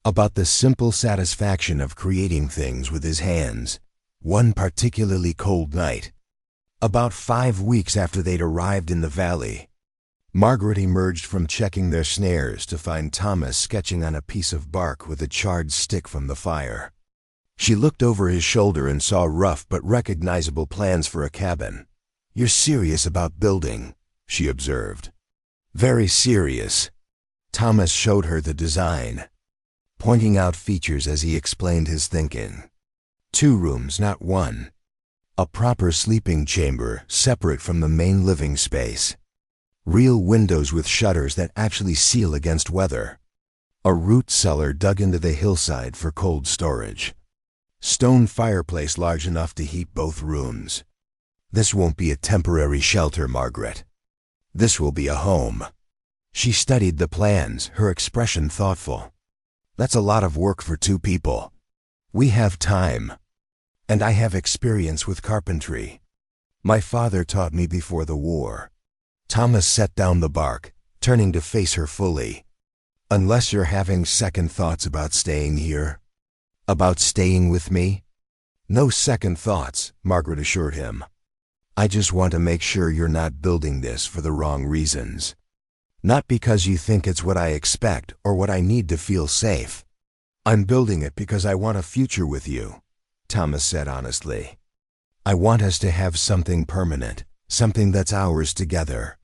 about the simple satisfaction of creating things with his hands, one particularly cold night. About 5 weeks after they'd arrived in the valley, Margaret emerged from checking their snares to find Thomas sketching on a piece of bark with a charred stick from the fire. She looked over his shoulder and saw rough but recognizable plans for a cabin. "You're serious about building," she observed. "Very serious." Thomas showed her the design, pointing out features as he explained his thinking. 2 rooms, not 1. A proper sleeping chamber separate from the main living space. Real windows with shutters that actually seal against weather. A root cellar dug into the hillside for cold storage. Stone fireplace large enough to heat both rooms. "This won't be a temporary shelter, Margaret. This will be a home." She studied the plans, her expression thoughtful. "That's a lot of work for 2 people. We have time. And I have experience with carpentry. My father taught me before the war." Thomas set down the bark, turning to face her fully. "Unless you're having second thoughts about staying here? About staying with me?" "No second thoughts," Margaret assured him. "I just want to make sure you're not building this for the wrong reasons. Not because you think it's what I expect or what I need to feel safe. I'm building it because I want a future with you," Thomas said honestly. "I want us to have something permanent, something that's ours together.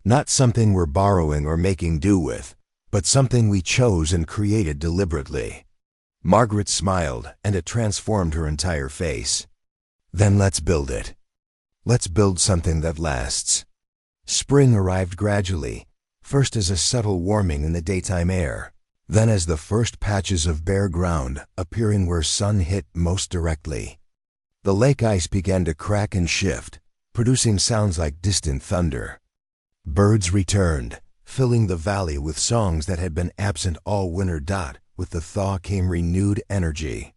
Not something we're borrowing or making do with, but something we chose and created deliberately." Margaret smiled, and it transformed her entire face. "Then let's build it. Let's build something that lasts." Spring arrived gradually, first as a subtle warming in the daytime air, then as the first patches of bare ground appearing where sun hit most directly. The lake ice began to crack and shift, producing sounds like distant thunder. Birds returned, filling the valley with songs that had been absent all winter. With the thaw came renewed energy.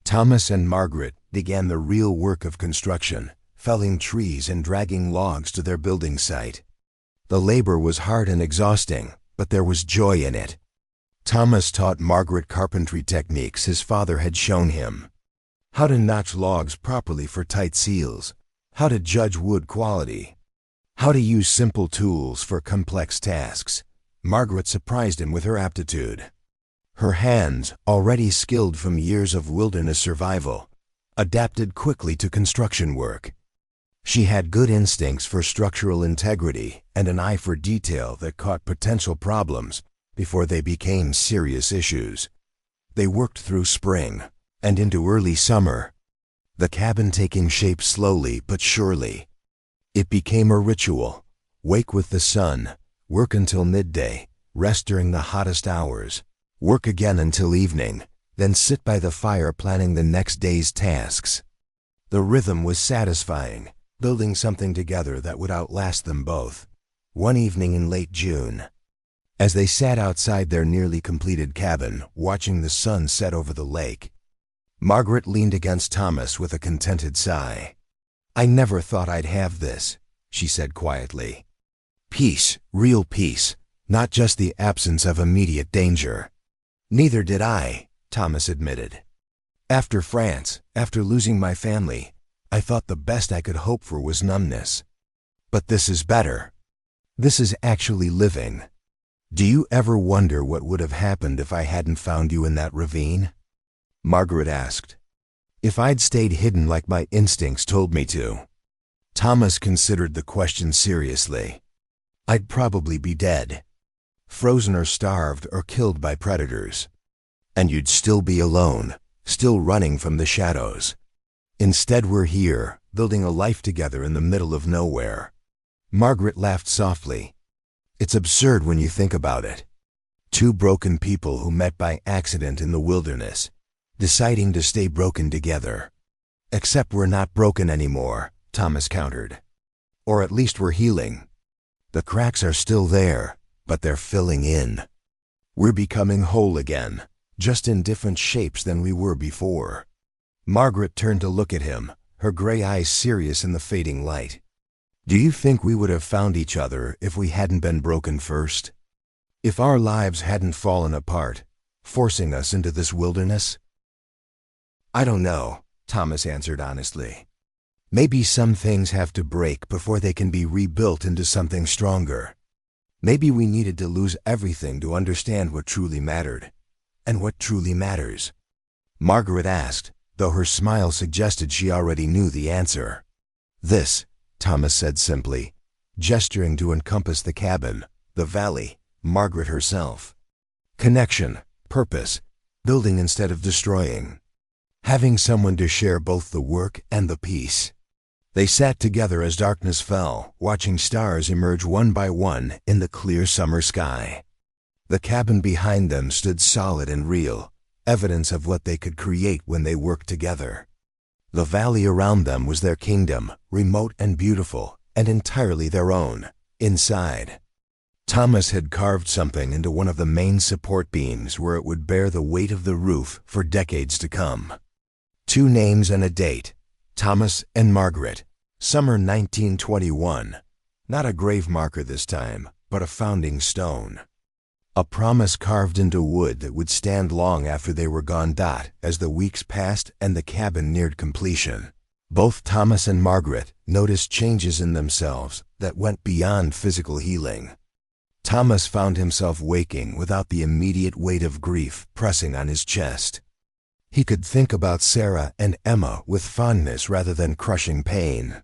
Thomas and Margaret began the real work of construction, felling trees and dragging logs to their building site. The labor was hard and exhausting, but there was joy in it. Thomas taught Margaret carpentry techniques his father had shown him. How to notch logs properly for tight seals, how to judge wood quality, how to use simple tools for complex tasks. Margaret surprised him with her aptitude. Her hands, already skilled from years of wilderness survival, adapted quickly to construction work. She had good instincts for structural integrity and an eye for detail that caught potential problems before they became serious issues. They worked through spring and into early summer, the cabin taking shape slowly but surely. It became a ritual: wake with the sun, work until midday, rest during the hottest hours, work again until evening, then sit by the fire planning the next day's tasks. The rhythm was satisfying, building something together that would outlast them both. One evening in late June, as they sat outside their nearly completed cabin, watching the sun set over the lake, Margaret leaned against Thomas with a contented sigh. "I never thought I'd have this," she said quietly. "Peace, real peace, not just the absence of immediate danger." "Neither did I," Thomas admitted. "After France, after losing my family, I thought the best I could hope for was numbness. But this is better. This is actually living. Do you ever wonder what would have happened if I hadn't found you in that ravine?" Margaret asked. "If I'd stayed hidden like my instincts told me to?" Thomas considered the question seriously. "I'd probably be dead." frozen or starved or killed by predators. And you'd still be alone, still running from the shadows. Instead, we're here, building a life together in the middle of nowhere." Margaret laughed softly. "It's absurd when you think about it. Two broken people who met by accident in the wilderness, deciding to stay broken together. Except we're not broken anymore," Thomas countered. "Or at least we're healing. The cracks are still there, but they're filling in. We're becoming whole again, just in different shapes than we were before." Margaret turned to look at him, her gray eyes serious in the fading light. "Do you think we would have found each other if we hadn't been broken first? If our lives hadn't fallen apart, forcing us into this wilderness?" "I don't know," Thomas answered honestly. "Maybe some things have to break before they can be rebuilt into something stronger. Maybe we needed to lose everything to understand what truly mattered. And what truly matters?" Margaret asked, though her smile suggested she already knew the answer. "This," Thomas said simply, gesturing to encompass the cabin, the valley, Margaret herself. "Connection, purpose, building instead of destroying. Having someone to share both the work and the peace." They sat together as darkness fell, watching stars emerge one by one in the clear summer sky. The cabin behind them stood solid and real, evidence of what they could create when they worked together. The valley around them was their kingdom, remote and beautiful, and entirely their own, inside. Thomas had carved something into one of the main support beams where it would bear the weight of the roof for decades to come. 2 names and a date, Thomas and Margaret, summer 1921. Not a grave marker this time, but a founding stone. A promise carved into wood that would stand long after they were gone. As the weeks passed and the cabin neared completion, both Thomas and Margaret noticed changes in themselves that went beyond physical healing. Thomas found himself waking without the immediate weight of grief pressing on his chest. He could think about Sarah and Emma with fondness rather than crushing pain.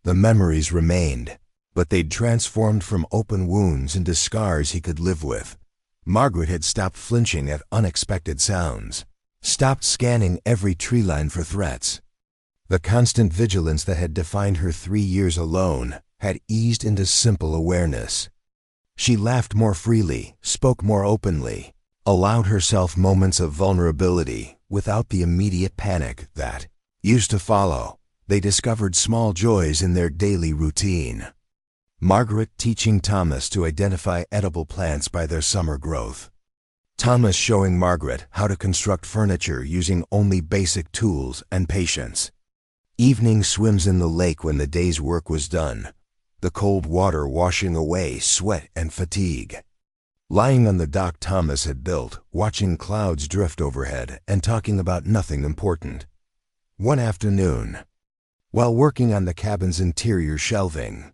The memories remained, but they'd transformed from open wounds into scars he could live with. Margaret had stopped flinching at unexpected sounds, stopped scanning every tree line for threats. The constant vigilance that had defined her 3 years alone had eased into simple awareness. She laughed more freely, spoke more openly, allowed herself moments of vulnerability without the immediate panic that used to follow. They discovered small joys in their daily routine. Margaret teaching Thomas to identify edible plants by their summer growth. Thomas showing Margaret how to construct furniture using only basic tools and patience. Evening swims in the lake when the day's work was done, the cold water washing away sweat and fatigue. Lying on the dock Thomas had built, watching clouds drift overhead and talking about nothing important. One afternoon, while working on the cabin's interior shelving,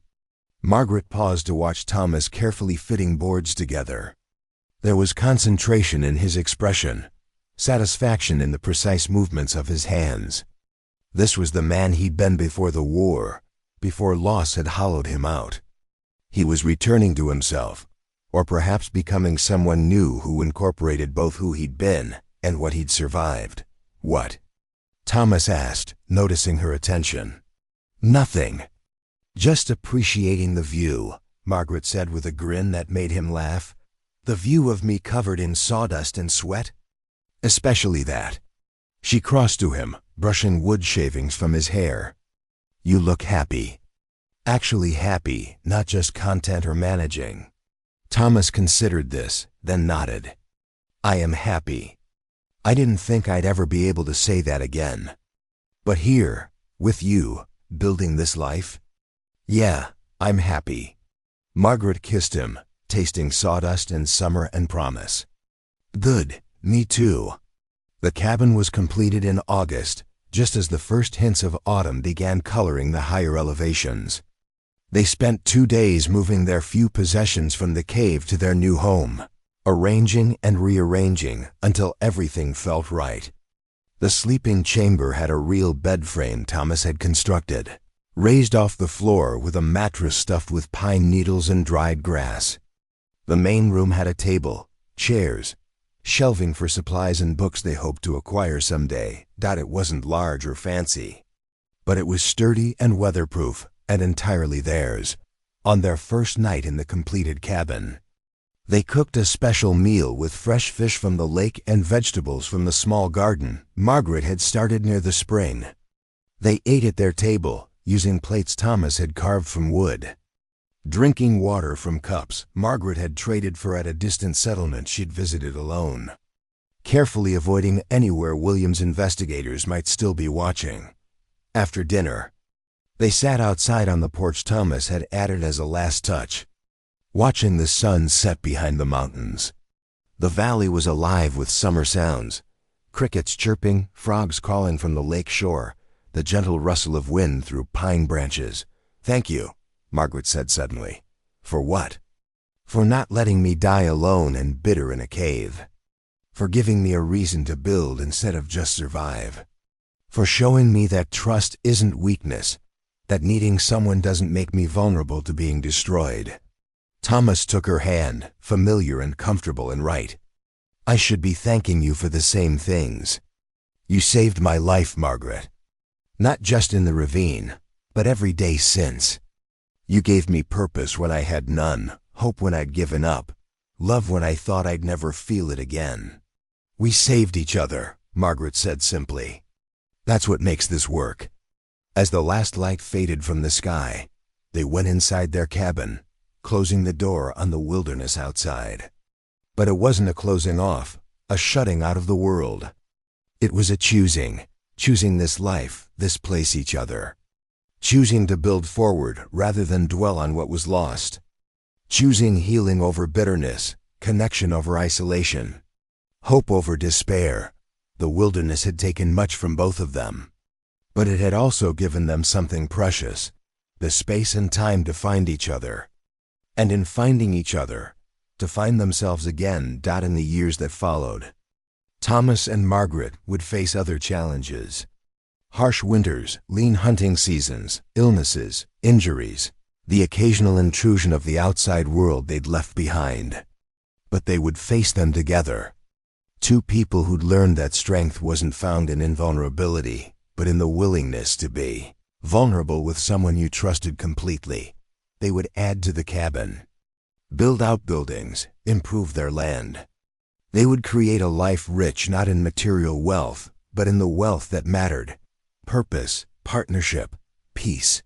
Margaret paused to watch Thomas carefully fitting boards together. There was concentration in his expression, satisfaction in the precise movements of his hands. This was the man he'd been before the war, before loss had hollowed him out. He was returning to himself, or perhaps becoming someone new who incorporated both who he'd been and what he'd survived. "What?" Thomas asked, noticing her attention. "Nothing. Just appreciating the view," Margaret said with a grin that made him laugh. "The view of me covered in sawdust and sweat? Especially that." She crossed to him, brushing wood shavings from his hair. "You look happy. Actually happy, not just content or managing." Thomas considered this, then nodded. "I am happy. I didn't think I'd ever be able to say that again. But here, with you, building this life, yeah, I'm happy." Margaret kissed him, tasting sawdust and summer and promise. "Good, me too." The cabin was completed in August, just as the first hints of autumn began coloring the higher elevations. They spent 2 days moving their few possessions from the cave to their new home, arranging and rearranging until everything felt right. The sleeping chamber had a real bed frame Thomas had constructed, raised off the floor with a mattress stuffed with pine needles and dried grass. The main room had a table, chairs, shelving for supplies and books they hoped to acquire someday. It wasn't large or fancy, but it was sturdy and weatherproof and entirely theirs. On their first night in the completed cabin, they cooked a special meal with fresh fish from the lake and vegetables from the small garden Margaret had started near the spring. They ate at their table, using plates Thomas had carved from wood. Drinking water from cups Margaret had traded for at a distant settlement she'd visited alone, carefully avoiding anywhere William's investigators might still be watching. After dinner, they sat outside on the porch Thomas had added as a last touch, watching the sun set behind the mountains. The valley was alive with summer sounds, crickets chirping, frogs calling from the lake shore, the gentle rustle of wind through pine branches. "Thank you," Margaret said suddenly. "For what?" "For not letting me die alone and bitter in a cave. For giving me a reason to build instead of just survive. For showing me that trust isn't weakness, that needing someone doesn't make me vulnerable to being destroyed." Thomas took her hand, familiar and comfortable and right. "I should be thanking you for the same things. You saved my life, Margaret. Not just in the ravine, but every day since. You gave me purpose when I had none, hope when I'd given up, love when I thought I'd never feel it again." "We saved each other," Margaret said simply. "That's what makes this work." As the last light faded from the sky, they went inside their cabin, closing the door on the wilderness outside. But it wasn't a closing off, a shutting out of the world. It was a choosing this life, this place, each other. Choosing to build forward rather than dwell on what was lost. Choosing healing over bitterness, connection over isolation, hope over despair. The wilderness had taken much from both of them, but it had also given them something precious, the space and time to find each other. And in finding each other, to find themselves again. In the years that followed, Thomas and Margaret would face other challenges. Harsh winters, lean hunting seasons, illnesses, injuries, the occasional intrusion of the outside world they'd left behind. But they would face them together. Two people who'd learned that strength wasn't found in invulnerability, but in the willingness to be vulnerable with someone you trusted completely. They would add to the cabin, build outbuildings, improve their land. They would create a life rich not in material wealth, but in the wealth that mattered: purpose, partnership, peace.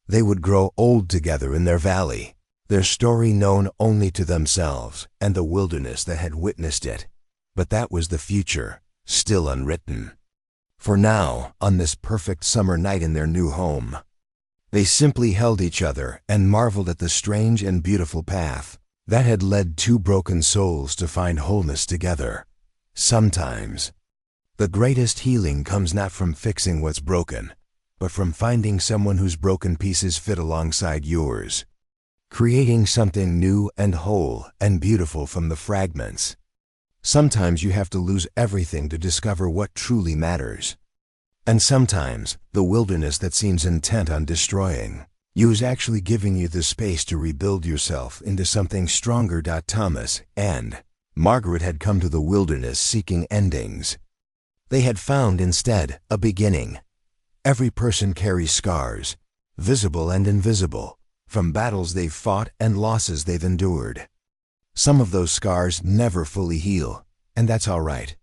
They would grow old together in their valley, their story known only to themselves and the wilderness that had witnessed it. But that was the future, still unwritten. For now, on this perfect summer night in their new home, they simply held each other and marveled at the strange and beautiful path that had led two broken souls to find wholeness together. Sometimes, the greatest healing comes not from fixing what's broken, but from finding someone whose broken pieces fit alongside yours, creating something new and whole and beautiful from the fragments. Sometimes you have to lose everything to discover what truly matters. And sometimes, the wilderness that seems intent on destroying you is actually giving you the space to rebuild yourself into something stronger. Thomas and Margaret had come to the wilderness seeking endings. They had found instead a beginning. Every person carries scars, visible and invisible, from battles they've fought and losses they've endured. Some of those scars never fully heal, and that's all right.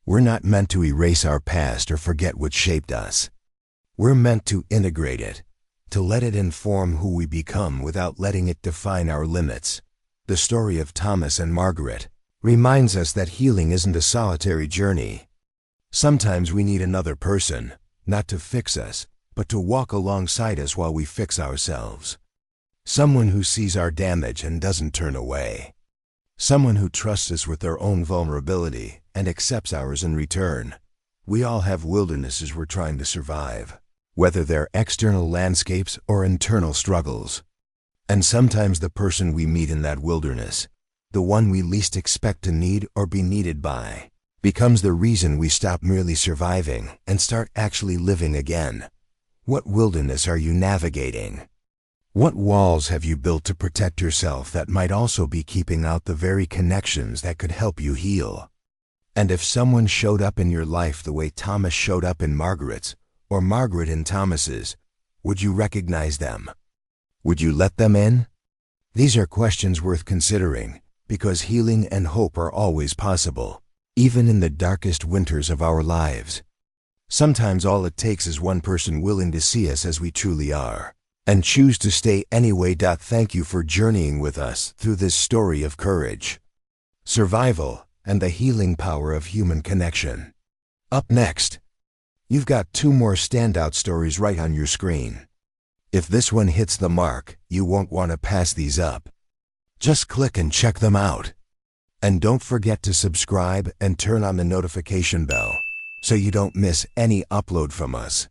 We're not meant to erase our past or forget what shaped us. We're meant to integrate it, to let it inform who we become without letting it define our limits. The story of Thomas and Margaret reminds us that healing isn't a solitary journey. Sometimes we need another person, not to fix us, but to walk alongside us while we fix ourselves. Someone who sees our damage and doesn't turn away. Someone who trusts us with their own vulnerability and accepts ours in return. We all have wildernesses we're trying to survive, whether they're external landscapes or internal struggles. And sometimes the person we meet in that wilderness, the one we least expect to need or be needed by, becomes the reason we stop merely surviving and start actually living again. What wilderness are you navigating? What walls have you built to protect yourself that might also be keeping out the very connections that could help you heal? And if someone showed up in your life the way Thomas showed up in Margaret's, or Margaret in Thomas's, would you recognize them? Would you let them in? These are questions worth considering, because healing and hope are always possible, even in the darkest winters of our lives. Sometimes all it takes is one person willing to see us as we truly are, and choose to stay anyway. Thank you for journeying with us through this story of courage, survival, and the healing power of human connection. Up next, you've got 2 more standout stories right on your screen. If this one hits the mark, you won't want to pass these up. Just click and check them out. And don't forget to subscribe and turn on the notification bell so you don't miss any upload from us.